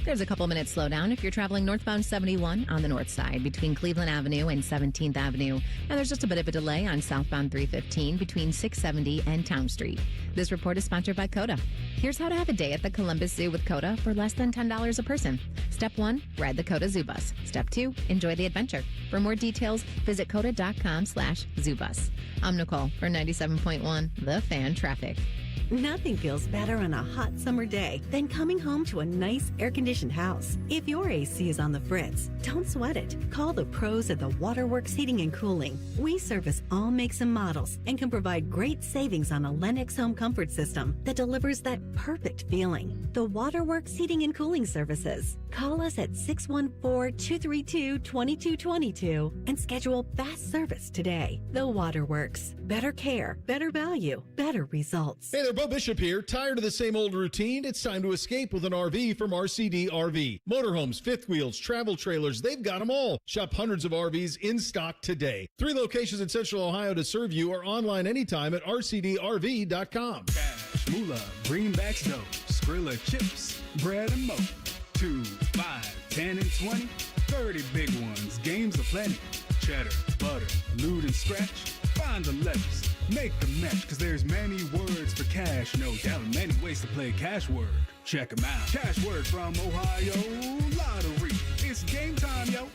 There's a couple minutes slowdown if you're traveling northbound 71 on the north side between Cleveland Avenue and 17th Avenue. And there's just a bit of a delay on southbound 315 between 670 and Town Street. This report is sponsored by COTA. Here's how to have a day at the Columbus Zoo with COTA for less than $10 a person. Step 1, ride the COTA Zoo Bus. Step 2, enjoy the adventure. For more details, visit COTA.com/ZooBus. I'm Nicole for 97.1 The Fan Traffic. Nothing feels better on a hot summer day than coming home to a nice air-conditioned house. If your AC is on the fritz, don't sweat it. Call the pros at the Waterworks Heating and Cooling. We service all makes and models and can provide great savings on a Lennox home comfort system that delivers that perfect feeling. The Waterworks Heating and Cooling Services. Call us at 614-232-2222 and schedule fast service today. The Waterworks. Better care, better value, better results. Hey there, Bo Bishop here. Tired of the same old routine? It's time to escape with an RV from RCD RV. Motorhomes, fifth wheels, travel trailers, they've got them all. Shop hundreds of RVs in stock today. 3 locations in Central Ohio to serve you or online anytime at rcdrv.com. Cash, moolah, greenbacks dough, Skrilla chips, bread and mo. 2, 5, 10 and 20, 30 big ones, games aplenty. Cheddar, butter, loot and scratch, find the letters, make the match, cause there's many words for cash, no doubt, many ways to play cash word. Check 'em out. Cash word from Ohio Lottery. It's game time, yo.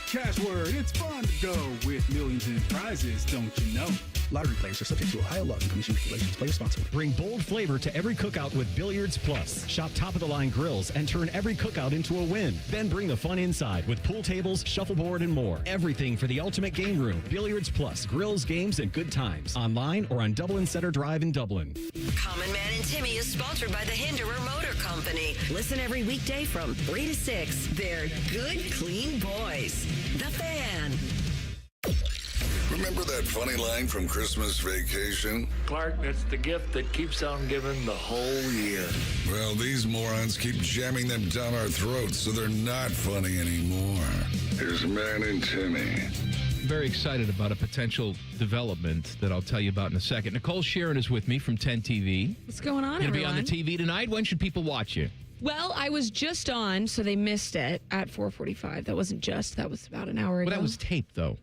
Cash word, it's fun to go with millions in prizes, don't you know? Lottery players are subject to Ohio law and commission regulations. Play responsibly. Bring bold flavor to every cookout with Billiards Plus. Shop top-of-the-line grills and turn every cookout into a win. Then bring the fun inside with pool tables, shuffleboard, and more. Everything for the ultimate game room. Billiards Plus. Grills, games, and good times. Online or on Dublin Center Drive in Dublin. Common Man and Timmy is sponsored by the Hinderer Motor Company. Listen every weekday from 3 to 6. They're good, clean boys. The Fan. Remember that funny line from Christmas Vacation? Clark, it's the gift that keeps on giving the whole year. Well, these morons keep jamming them down our throats so they're not funny anymore. Here's Man and Timmy. Very excited about a potential development that I'll tell you about in a second. Nicole Shearin is with me from 10 TV. What's going on, Going to be everyone? on the TV tonight. When should people watch you? Well, I was just on, so they missed it at 4:45. That wasn't just. That was about an hour ago. Well, that was taped, though.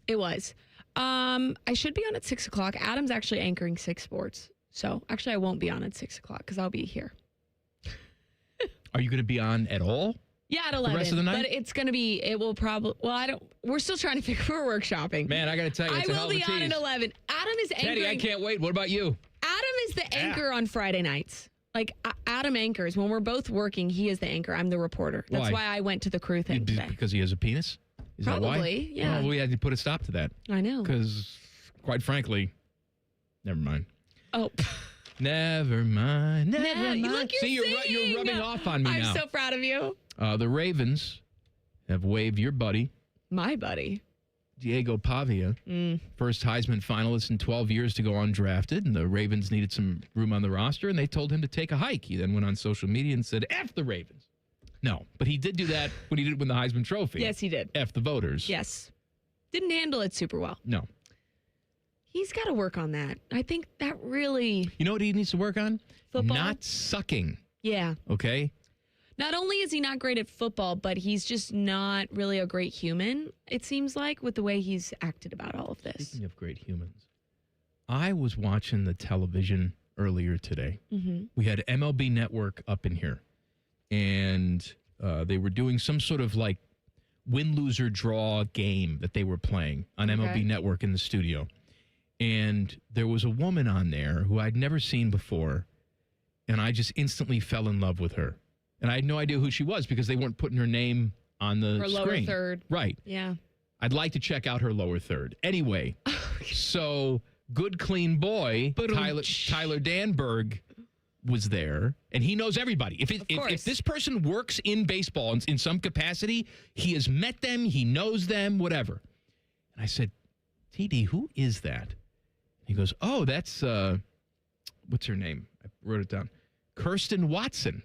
It was. I should be on at 6 o'clock. Adam's actually anchoring 6 Sports. So, actually, I won't be on at 6 o'clock because I'll be here. Are you going to be on at all? Yeah, at 11. The rest of the night? But it's going to be, it will probably, we're still trying to figure, we're workshopping. Man, I got to tell you, it's a hell of a tease. I will be on at 11. Adam is anchoring. Teddy, I can't wait. What about you? Adam is the anchor on Friday nights. Like, Adam anchors. When we're both working, he is the anchor. I'm the reporter. That's why I went to the crew thing today. Because he has a penis? Is that why? Probably, yeah. Well, we had to put a stop to that. I know. Because, quite frankly, never mind. Oh. Never mind. Look, See, you're rubbing off on me now. I'm so proud of you. The Ravens have waived your buddy, My buddy. Diego Pavia, first Heisman finalist in 12 years to go undrafted, and the Ravens needed some room on the roster, and they told him to take a hike. He then went on social media and said, F the Ravens. No, but he did do that when he did win the Heisman Trophy. Yes, he did. F the voters. Yes. Didn't handle it super well. No. He's got to work on that. I think that really... You know what he needs to work on? Football? Not sucking. Yeah. Okay? Not only is he not great at football, but he's just not really a great human, it seems like, with the way he's acted about all of this. Speaking of great humans, I was watching the television earlier today. Mm-hmm. We had MLB Network up in here, and they were doing some sort of like win, lose, or draw game that they were playing on MLB Network in the studio. And there was a woman on there who I'd never seen before, and I just instantly fell in love with her. And I had no idea who she was because they weren't putting her name on the Her screen. lower third. Right. Yeah. I'd like to check out her lower third. Anyway, so good, clean boy, Tyler Danberg was there, and he knows everybody. If this person works in baseball in some capacity, he has met them, he knows them, whatever. And I said, TD, who is that? He goes, oh, that's, what's her name? I wrote it down. Kirsten Watson.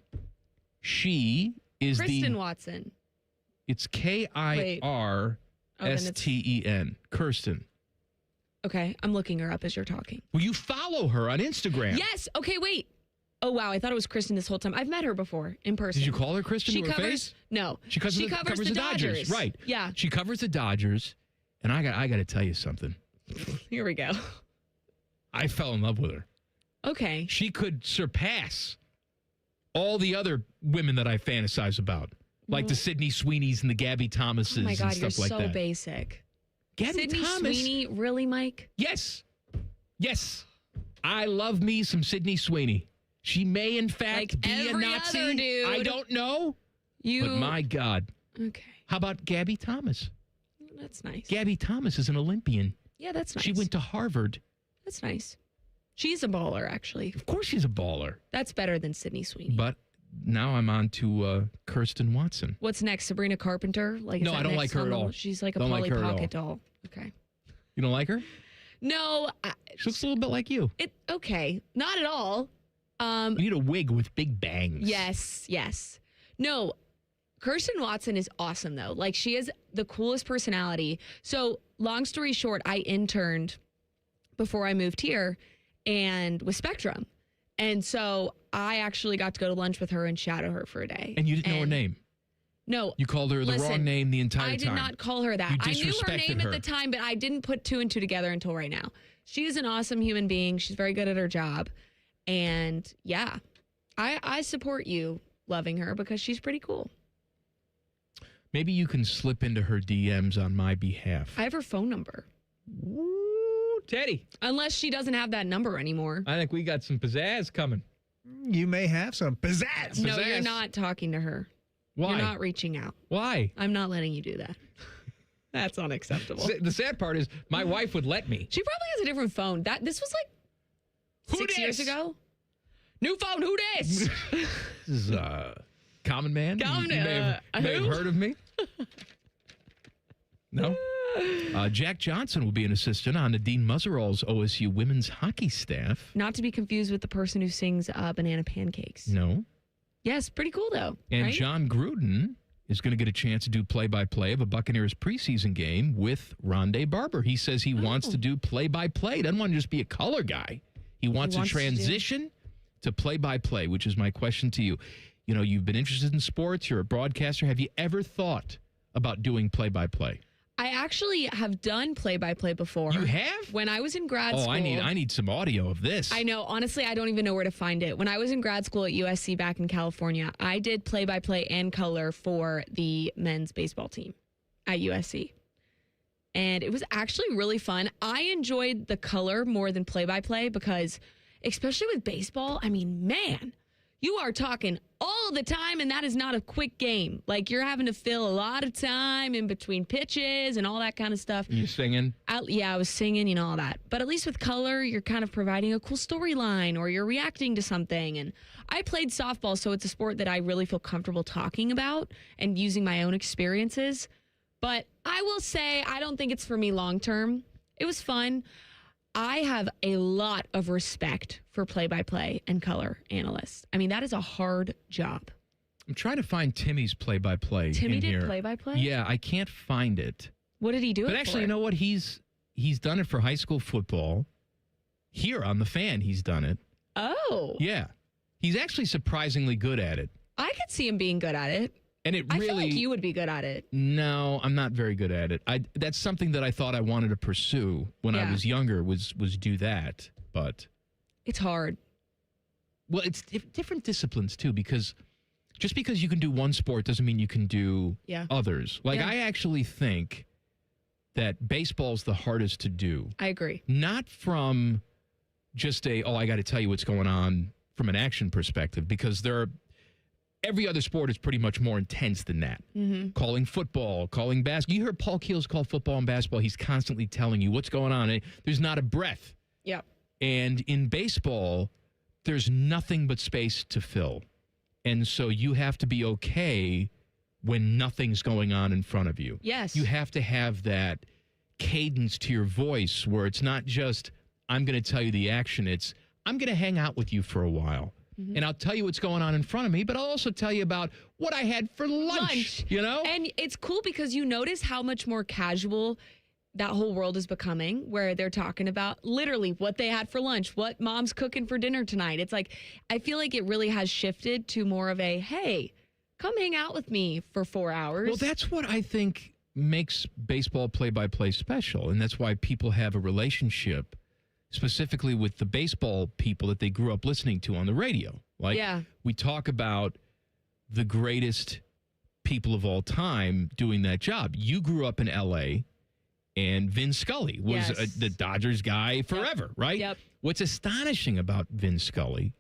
She is Kristen Watson. It's Kirsten. Kirsten. Okay, I'm looking her up as you're talking. Well, you follow her on Instagram. Yes. Okay, wait. Oh, wow. I thought it was Kristen this whole time. I've met her before in person. Did you call her Kristen to her face? No. She covers the Dodgers. Right. Yeah. She covers the Dodgers. And I got to tell you something. Here we go. I fell in love with her. Okay. She could surpass all the other women that I fantasize about, like the Sydney Sweeneys and the Gabby Thomases and stuff like that. Oh, my God, you're so basic. Gabby Sydney Thomas. Sweeney, really, Mike? Yes. Yes. I love me some Sydney Sweeney. She may, in fact, be a Nazi. Other dude. I don't know. But my God. Okay. How about Gabby Thomas? That's nice. Gabby Thomas is an Olympian. Yeah, that's nice. She went to Harvard. That's nice. She's a baller, actually. Of course she's a baller. That's better than Sydney Sweeney. But now I'm on to Kirsten Watson. What's next? Sabrina Carpenter? No, I don't like her at all. She's like a Don't Polly like her at Pocket doll. Okay. You don't like her? No. She looks a little bit like you. Okay. Not at all. You need a wig with big bangs. Yes. No. Kirsten Watson is awesome, though. Like, she has the coolest personality. So, long story short, I interned before I moved here and with Spectrum. And so I actually got to go to lunch with her and shadow her for a day. And you didn't know her name? No. You called her the wrong name the entire time. I did not call her that. You I knew her disrespected name her. at the time, but I didn't put two and two together until right now. She is an awesome human being. She's very good at her job. And yeah, I support you loving her because she's pretty cool. Maybe you can slip into her DMs on my behalf. I have her phone number. Ooh, Teddy. Unless she doesn't have that number anymore. I think we got some pizzazz coming. You may have some pizzazz. No, you're not talking to her. Why? You're not reaching out. Why? I'm not letting you do that. That's unacceptable. The sad part is my wife would let me. She probably has a different phone. This was like 6 years ago. New phone, who this? This is Common Man. Common, you may have heard of me. No? Jack Johnson will be an assistant on Nadine Muzzerall's OSU women's hockey staff. Not to be confused with the person who sings Banana Pancakes. No. Yes, pretty cool, though. And right? John Gruden is going to get a chance to do play-by-play of a Buccaneers preseason game with Rondé Barber. He says he wants to do play-by-play. Doesn't want to just be a color guy. He wants to transition to play-by-play, which is my question to you. You know, you've been interested in sports. You're a broadcaster. Have you ever thought about doing play-by-play? I actually have done play-by-play before. You have? When I was in grad school. Oh, I need some audio of this. I know. Honestly, I don't even know where to find it. When I was in grad school at USC back in California, I did play-by-play and color for the men's baseball team at USC. And it was actually really fun. I enjoyed the color more than play-by-play because, especially with baseball, I mean, man, you are talking all the time, and that is not a quick game. Like, you're having to fill a lot of time in between pitches and all that kind of stuff. You singing? I was singing, all that. But at least with color, you're kind of providing a cool storyline, or you're reacting to something. And I played softball, so it's a sport that I really feel comfortable talking about and using my own experiences. But I will say, I don't think it's for me long term. It was fun. I have a lot of respect for play-by-play and color analysts. I mean, that is a hard job. I'm trying to find Timmy's play-by-play. Timmy in did here. play-by-play? Yeah, I can't find it. What did he do? But actually, you know what? He's done it for high school football. Here on The Fan, he's done it. Oh. Yeah. He's actually surprisingly good at it. I could see him being good at it. And it I really, feel like you would be good at it. No, I'm not very good at it. That's something that I thought I wanted to pursue when I was younger, was do that. But it's hard. Well, it's different disciplines too, because just because you can do one sport doesn't mean you can do others. Like, I actually think that baseball's the hardest to do. I agree. Not from just I got to tell you what's going on from an action perspective, because every other sport is pretty much more intense than that. Mm-hmm. Calling football, calling basketball. You heard Paul Keels call football and basketball. He's constantly telling you what's going on. There's not a breath. Yep. And in baseball, there's nothing but space to fill. And so you have to be okay when nothing's going on in front of you. Yes. You have to have that cadence to your voice where it's not just, I'm going to tell you the action. It's, I'm going to hang out with you for a while. Mm-hmm. And I'll tell you what's going on in front of me, but I'll also tell you about what I had for lunch. You know? And it's cool because you notice how much more casual that whole world is becoming, where they're talking about literally what they had for lunch, what mom's cooking for dinner tonight. It's like, I feel like it really has shifted to more of a, hey, come hang out with me for 4 hours. Well, that's what I think makes baseball play-by-play special, and that's why people have a relationship specifically with the baseball people that they grew up listening to on the radio. Like, we talk about the greatest people of all time doing that job. You grew up in L.A., and Vin Scully was the Dodgers guy forever, right? Yep. What's astonishing about Vin Scully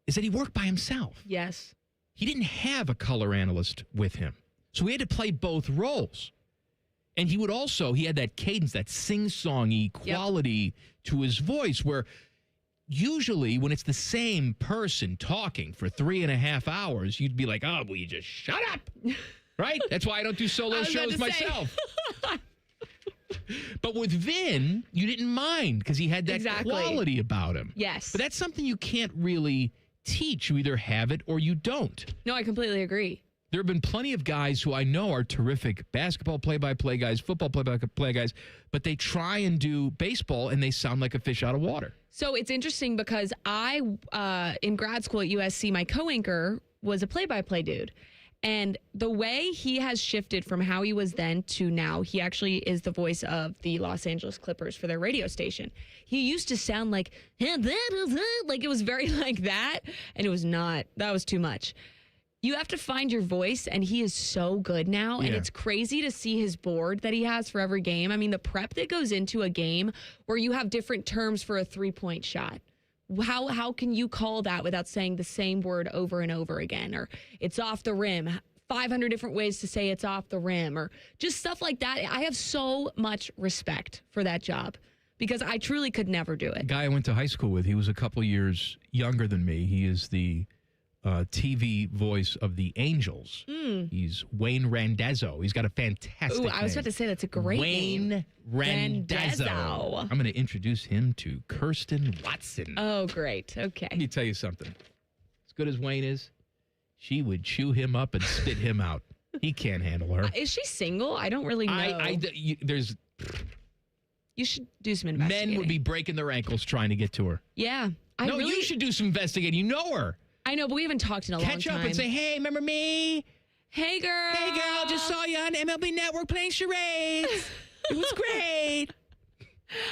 is that he worked by himself. Yes. He didn't have a color analyst with him. So he had to play both roles. And he had that cadence, that sing-songy quality to his voice, where usually when it's the same person talking for 3.5 hours, you'd be like, oh, will you just shut up? Right? That's why I don't do solo shows myself. But with Vin, you didn't mind because he had that quality about him. Yes. But that's something you can't really teach. You either have it or you don't. No, I completely agree. There have been plenty of guys who I know are terrific basketball play-by-play guys, football play-by-play guys, but they try and do baseball and they sound like a fish out of water. So it's interesting because in grad school at USC, my co-anchor was a play-by-play dude. And the way he has shifted from how he was then to now, he actually is the voice of the Los Angeles Clippers for their radio station. He used to sound like it was very like that, and it was not. That was too much. You have to find your voice, and he is so good now, and it's crazy to see his board that he has for every game. I mean, the prep that goes into a game where you have different terms for a three-point shot. How can you call that without saying the same word over and over again? Or it's off the rim, 500 different ways to say it's off the rim, or just stuff like that. I have so much respect for that job because I truly could never do it. The guy I went to high school with, he was a couple years younger than me. He is the TV voice of the Angels. He's Wayne Randazzo. He's got a fantastic name. I was about to say that's a great name. Wayne Randazzo. I'm going to introduce him to Kirsten Watson. Oh, great. Okay. Let me tell you something. As good as Wayne is, she would chew him up and spit him out. He can't handle her. Is she single? I don't really know. You should do some investigating. Men would be breaking their ankles trying to get to her. Yeah. You should do some investigating. You know her. I know, but we haven't talked in a long time. Catch up and say, hey, remember me? Hey, girl. Hey, girl, just saw you on MLB Network playing charades. It was great.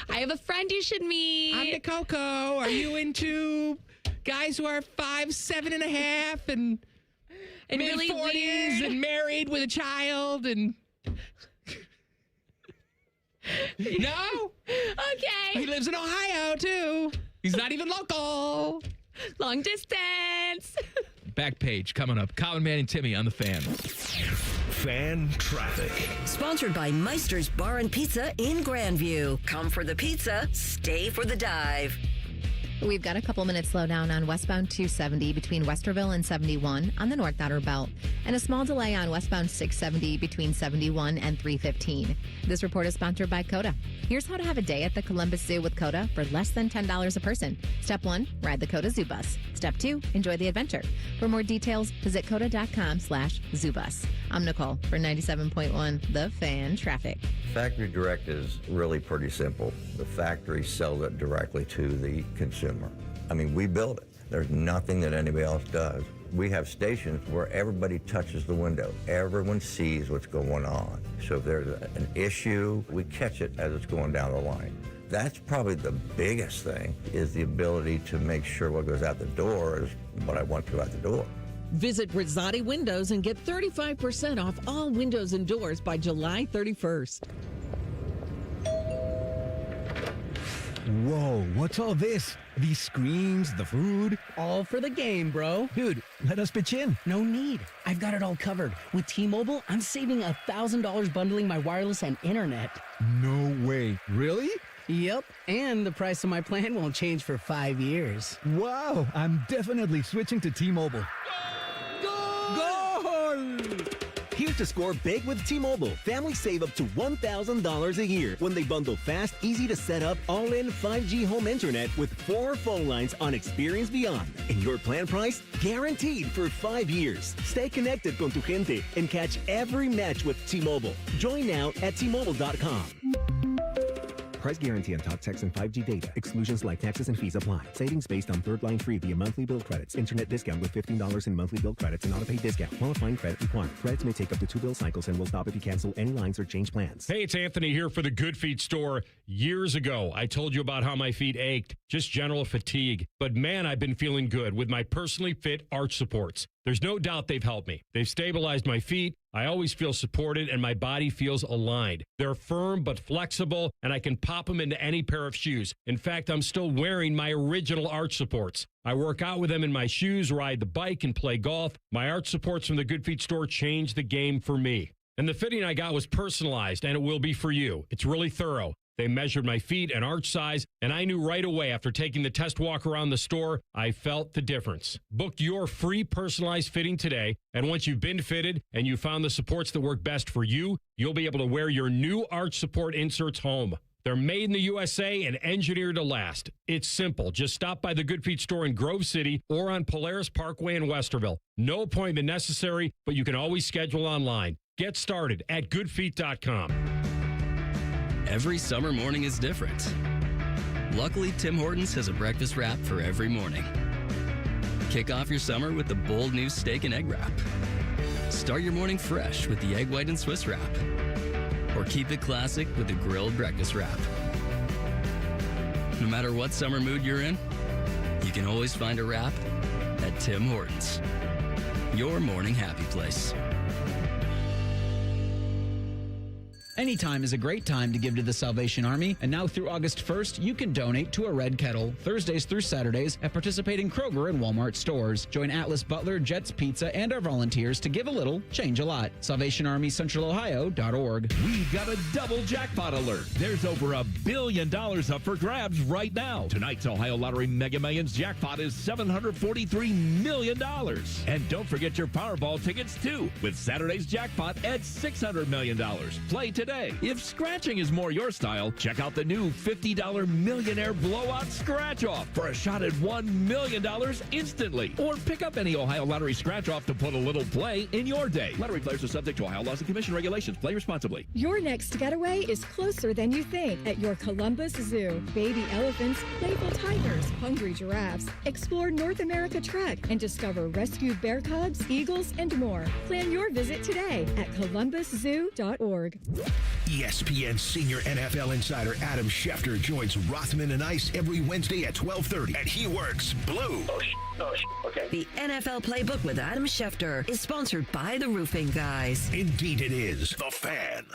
I have a friend you should meet. I'm the Coco. Are you into guys who are 5'7.5" and mid-40s really and married with a child and... No? Okay. He lives in Ohio, too. He's not even local. Long distance. once. Back page coming up. Common Man and Timmy on the Fan. Fan traffic. Sponsored by Meister's Bar and Pizza in Grandview. Come for the pizza, stay for the dive. We've got a couple minutes slowdown on westbound 270 between Westerville and 71 on the North Outer Belt, and a small delay on westbound 670 between 71 and 315. This report is sponsored by Coda. Here's how to have a day at the Columbus Zoo with Coda for less than $10 a person. Step 1, ride the Coda Zoo Bus. Step 2, enjoy the adventure. For more details, visit coda.com/zoobus. I'm Nicole for 97.1 The Fan Traffic. Factory direct is really pretty simple. The factory sells it directly to the consumer. I mean, we build it. There's nothing that anybody else does. We have stations where everybody touches the window. Everyone sees what's going on. So if there's an issue, we catch it as it's going down the line. That's probably the biggest thing, is the ability to make sure what goes out the door is what I want to go out the door. Visit Rizzotti Windows and get 35% off all windows and doors by July 31st. Whoa, what's all this? These screens, the food? All for the game, bro. Dude, let us pitch in. No need. I've got it all covered. With T-Mobile, I'm saving $1,000 bundling my wireless and internet. No way. Really? Yep, and the price of my plan won't change for 5 years. Wow, I'm definitely switching to T-Mobile. Goal! Here to score big with T-Mobile. Families save up to $1,000 a year when they bundle fast, easy to set up, all-in 5G home internet with 4 phone lines on Experience Beyond. And your plan price? Guaranteed for 5 years. Stay connected con tu gente and catch every match with T-Mobile. Join now at T-Mobile.com. Price guarantee on talk, text, and 5G data. Exclusions like taxes and fees apply. Savings based on third line free via monthly bill credits. Internet discount with $15 in monthly bill credits and auto-pay discount. Qualifying credit required. Credits may take up to 2 bill cycles and will stop if you cancel any lines or change plans. Hey, it's Anthony here for the Good Feet store. Years ago, I told you about how my feet ached, just general fatigue. But man, I've been feeling good with my personally fit arch supports. There's no doubt they've helped me. They've stabilized my feet. I always feel supported and my body feels aligned. They're firm but flexible, and I can pop them into any pair of shoes. In fact, I'm still wearing my original arch supports. I work out with them in my shoes, ride the bike, and play golf. My arch supports from the Good Feet store changed the game for me. And the fitting I got was personalized, and it will be for you. It's really thorough. They measured my feet and arch size, and I knew right away after taking the test walk around the store, I felt the difference. Book your free personalized fitting today, and once you've been fitted and you found the supports that work best for you, you'll be able to wear your new arch support inserts home. They're made in the USA and engineered to last. It's simple. Just stop by the Good Feet store in Grove City or on Polaris Parkway in Westerville. No appointment necessary, but you can always schedule online. Get started at goodfeet.com. Every summer morning is different. Luckily, Tim Hortons has a breakfast wrap for every morning. Kick off your summer with the bold new steak and egg wrap. Start your morning fresh with the egg white and Swiss wrap. Or keep it classic with the grilled breakfast wrap. No matter what summer mood you're in, you can always find a wrap at Tim Hortons. Your morning happy place. Anytime is a great time to give to the Salvation Army, and now through August 1st, you can donate to a Red Kettle Thursdays through Saturdays at participating Kroger and Walmart stores. Join Atlas Butler, Jets Pizza, and our volunteers to give a little, change a lot. SalvationArmyCentralOhio.org. We've got a double jackpot alert. There's over $1 billion up for grabs right now. Tonight's Ohio Lottery Mega Millions jackpot is $743 million. And don't forget your Powerball tickets, too, with Saturday's jackpot at $600 million. Play today. If scratching is more your style, check out the new $50 Millionaire Blowout Scratch-Off for a shot at $1 million instantly. Or pick up any Ohio Lottery Scratch-Off to put a little play in your day. Lottery players are subject to Ohio laws and commission regulations. Play responsibly. Your next getaway is closer than you think at your Columbus Zoo. Baby elephants, playful tigers, hungry giraffes. Explore North America Trek and discover rescued bear cubs, eagles, and more. Plan your visit today at columbuszoo.org. ESPN senior NFL insider Adam Schefter joins Rothman and Ice every Wednesday at 12:30, and he works blue. Okay. The NFL Playbook with Adam Schefter is sponsored by the Roofing Guys. Indeed it is. The Fan.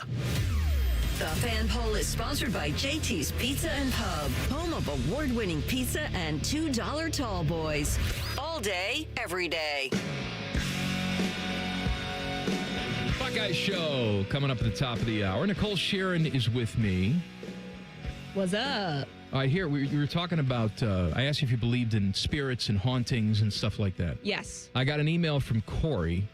The Fan Poll is sponsored by JT's Pizza and Pub, home of award-winning pizza and $2 tall boys. All day, every day. Buckeye Show coming up at the top of the hour. Nicole Shearin is with me. What's up? All right, here, we were talking about, I asked you if you believed in spirits and hauntings and stuff like that. Yes. I got an email from Corey.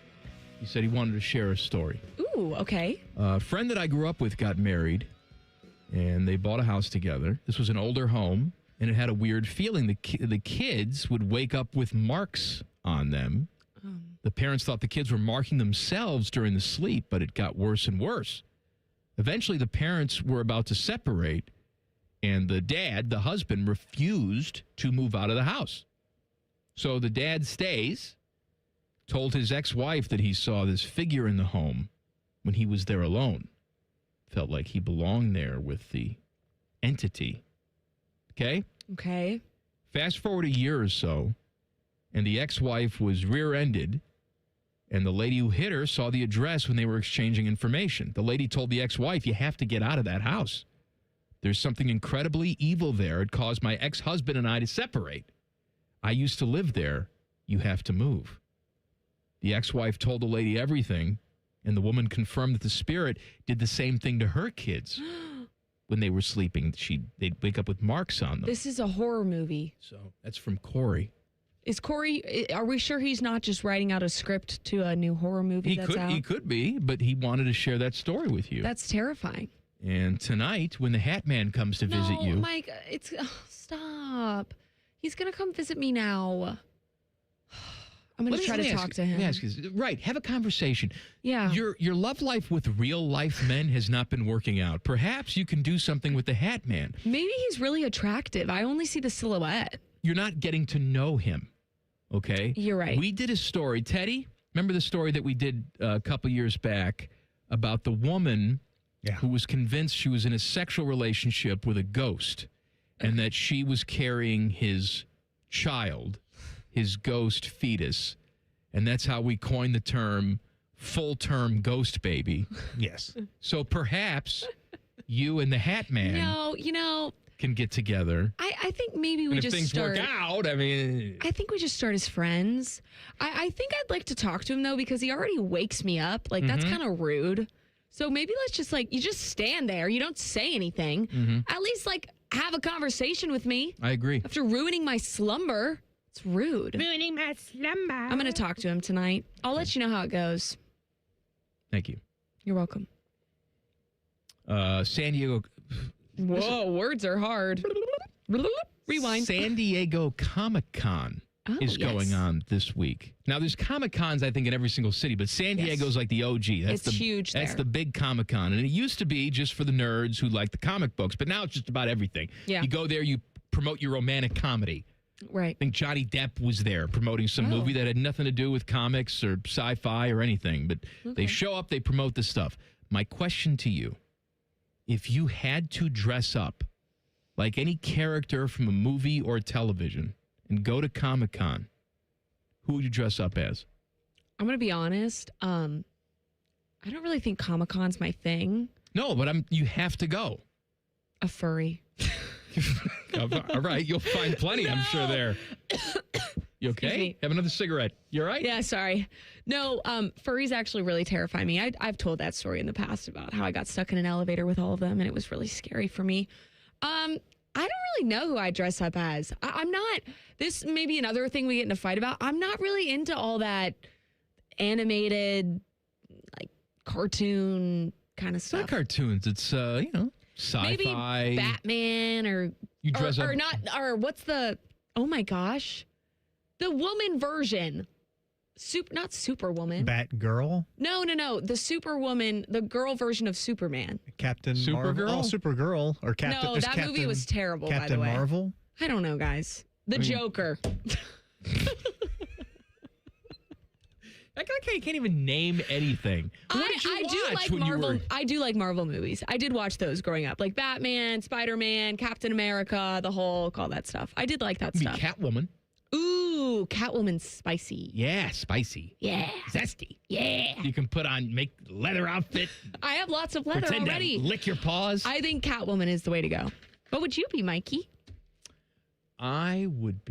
He said he wanted to share a story. Ooh, okay. A friend that I grew up with got married, and they bought a house together. This was an older home, and it had a weird feeling. The kids would wake up with marks on them. The parents thought the kids were marking themselves during the sleep, but it got worse and worse. Eventually, the parents were about to separate, and the dad, the husband, refused to move out of the house. So the dad stays, told his ex-wife that he saw this figure in the home when he was there alone. Felt like he belonged there with the entity. Okay? Okay. Fast forward a year or so, and the ex-wife was rear-ended, and the lady who hit her saw the address when they were exchanging information. The lady told the ex-wife, "You have to get out of that house. There's something incredibly evil there. It caused my ex-husband and I to separate. I used to live there. You have to move." The ex-wife told the lady everything, and the woman confirmed that the spirit did the same thing to her kids. When they were sleeping, they'd wake up with marks on them. This is a horror movie. So that's from Corey. Is Corey, are we sure he's not just writing out a script to a new horror movie that's out? He could be, but he wanted to share that story with you. That's terrifying. And tonight, when the Hat Man comes to visit you... No, Mike, stop. He's going to come visit me now. I'm going to try to talk to him. Right, have a conversation. Yeah. Your love life with real life men has not been working out. Perhaps you can do something with the Hat Man. Maybe he's really attractive. I only see the silhouette. You're not getting to know him, okay? You're right. We did a story. Teddy, remember the story that we did a couple years back about the woman who was convinced she was in a sexual relationship with a ghost and that she was carrying his child, his ghost fetus, and that's how we coined the term full-term ghost baby. Yes. So perhaps you and the Hat Man can get together. I think maybe we and just if things start. work out, I mean, I think we just start as friends. I think I'd like to talk to him though because he already wakes me up. Like that's kind of rude. So maybe let's just you just stand there. You don't say anything. At least have a conversation with me. I agree. After ruining my slumber, it's rude. Ruining my slumber. I'm going to talk to him tonight. I'll let you know how it goes. Thank you. You're welcome. San Diego. Whoa, words are hard. Rewind. San Diego Comic-Con is going on this week. Now, there's Comic-Cons, I think, in every single city, but San Diego's like the OG. It's huge there. That's the big Comic-Con. And it used to be just for the nerds who like the comic books, but now it's just about everything. Yeah. You go there, you promote your romantic comedy. Right. I think Johnny Depp was there promoting some movie that had nothing to do with comics or sci-fi or anything, but they show up, they promote this stuff. My question to you, if you had to dress up like any character from a movie or television and go to Comic-Con, who would you dress up as? I'm going to be honest. I don't really think Comic-Con's my thing. No, but you have to go. A furry. All right, you'll find plenty, I'm sure, there. You okay? Have another cigarette. You all right? Yeah, sorry. No, furries actually really terrify me. I've told that story in the past about how I got stuck in an elevator with all of them, and it was really scary for me. I don't really know who I dress up as. I'm not. This may be another thing we get in a fight about. I'm not really into all that animated, cartoon kind of stuff. It's not cartoons. It's sci-fi. Maybe Batman or you dress up or not or what's the oh my gosh, the woman version. Not Superwoman. Batgirl? No. The Superwoman, the girl version of Superman. Captain Supergirl? Marvel? Oh, Supergirl. Or Captain. No, that movie was terrible, Captain by the way. Marvel? I don't know, guys. Joker. That guy can't even name anything. What did you watch when Marvel. you were... I do like Marvel movies. I did watch those growing up, like Batman, Spider-Man, Captain America, the Hulk, all that stuff. I did like that stuff. Catwoman. Ooh, Ooh, Catwoman's spicy. Yeah, spicy. Yeah. Zesty. Yeah. You can put on, make leather outfit. I have lots of leather Pretend already. to lick your paws. I think Catwoman is the way to go. What would you be, Mikey? I would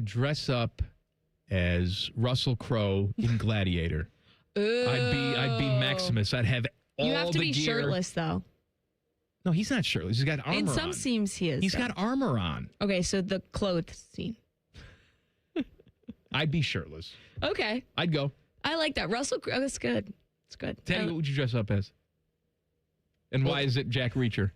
dress up as Russell Crowe in Gladiator. Ooh. I'd be Maximus. I'd have all the gear. You have to be shirtless, though. No, he's not shirtless. He's got armor on. In some scenes, he is. He's got armor on. Okay, so the clothes scene. I'd be shirtless. Okay. I'd go. I like that. Russell Crowe, that's good. It's good. Teddy, what would you dress up as? And why is it Jack Reacher?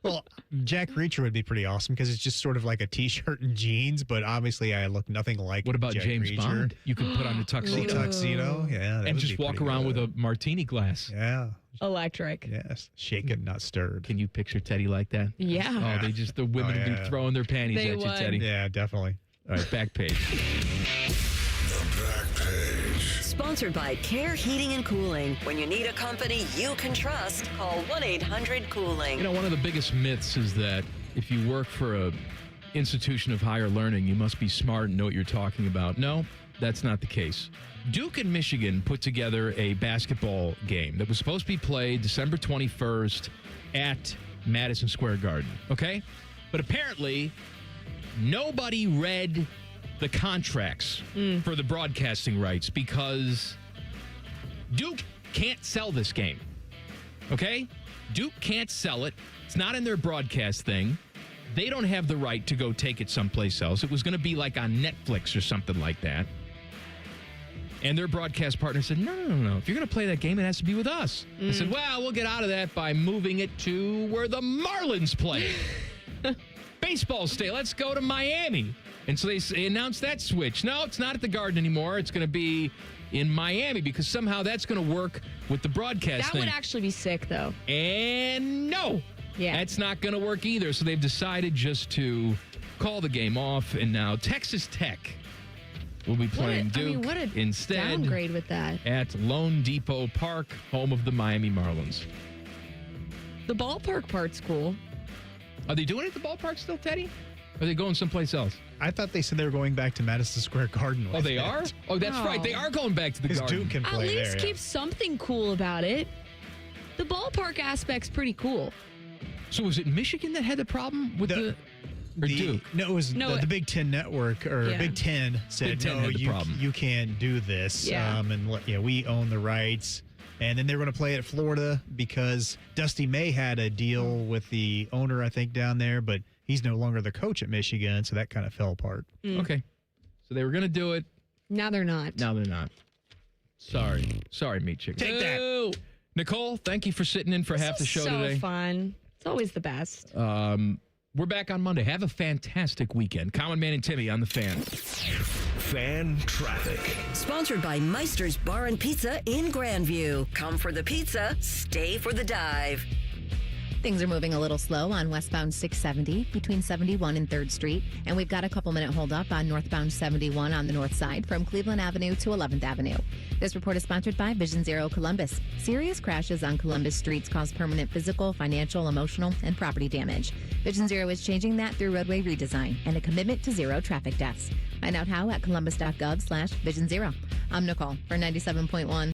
Well, Jack Reacher would be pretty awesome because it's just sort of like a T-shirt and jeans, but obviously I look nothing like What about Jack James Reacher. Bond? You could put on a tuxedo. Little tuxedo, yeah. And just walk around with a martini glass. Yeah. Electric. Yes. Shaken, not stirred. Can you picture Teddy like that? Yeah. Oh, the women would be throwing their panties They at you, would. Teddy. Yeah, definitely. All right, back page. The back page. Sponsored by Care Heating and Cooling. When you need a company you can trust, call 1-800-COOLING. You know, one of the biggest myths is that if you work for a institution of higher learning, you must be smart and know what you're talking about. No, that's not the case. Duke and Michigan put together a basketball game that was supposed to be played December 21st at Madison Square Garden, okay? But apparently, nobody read the contracts for the broadcasting rights because Duke can't sell this game, okay? Duke can't sell it. It's not in their broadcast thing. They don't have the right to go take it someplace else. It was going to be like on Netflix or something like that. And their broadcast partner said, no. If you're going to play that game, it has to be with us. I said, well, we'll get out of that by moving it to where the Marlins play. Baseball state. Let's go to Miami. And so they announced that switch. No, it's not at the Garden anymore. It's going to be in Miami because somehow that's going to work with the broadcast That thing. would actually be sick, though. And no. Yeah. That's not going to work either. So they've decided just to call the game off. And now Texas Tech will be playing Duke what a instead downgrade with that. at Lone Depot Park, home of the Miami Marlins. The ballpark part's cool. Are they doing it at the ballpark still, Teddy? Or are they going someplace else? I thought they said they were going back to Madison Square Garden. Oh, they are? Oh, that's right. They are going back to the Garden. Duke can At play least there. keep something cool about it. The ballpark aspect's pretty cool. So was it Michigan that had the problem with the or Duke? No, it was the Big Ten Network or Yeah. Big Ten said, Big Ten no, had the problem. you can't do this. Yeah. And we own the rights. And then they were going to play at Florida because Dusty May had a deal with the owner, I think, down there, but he's no longer the coach at Michigan, so that kind of fell apart. Okay. So they were going to do it. Now they're not. Now they're not. Sorry, meat chicken. Take that. Nicole, thank you for sitting in for half the show so today. Fun. It's always the best. We're back on Monday. Have a fantastic weekend. Common Man and Timmy on the Fan. Fan traffic. Sponsored by Meister's Bar and Pizza in Grandview. Come for the pizza, stay for the dive. Things are moving a little slow on westbound 670 between 71 and 3rd Street. And we've got a couple-minute holdup on northbound 71 on the north side from Cleveland Avenue to 11th Avenue. This report is sponsored by Vision Zero Columbus. Serious crashes on Columbus streets cause permanent physical, financial, emotional, and property damage. Vision Zero is changing that through roadway redesign and a commitment to zero traffic deaths. Find out how at columbus.gov/Vision Zero. I'm Nicole for 97.1.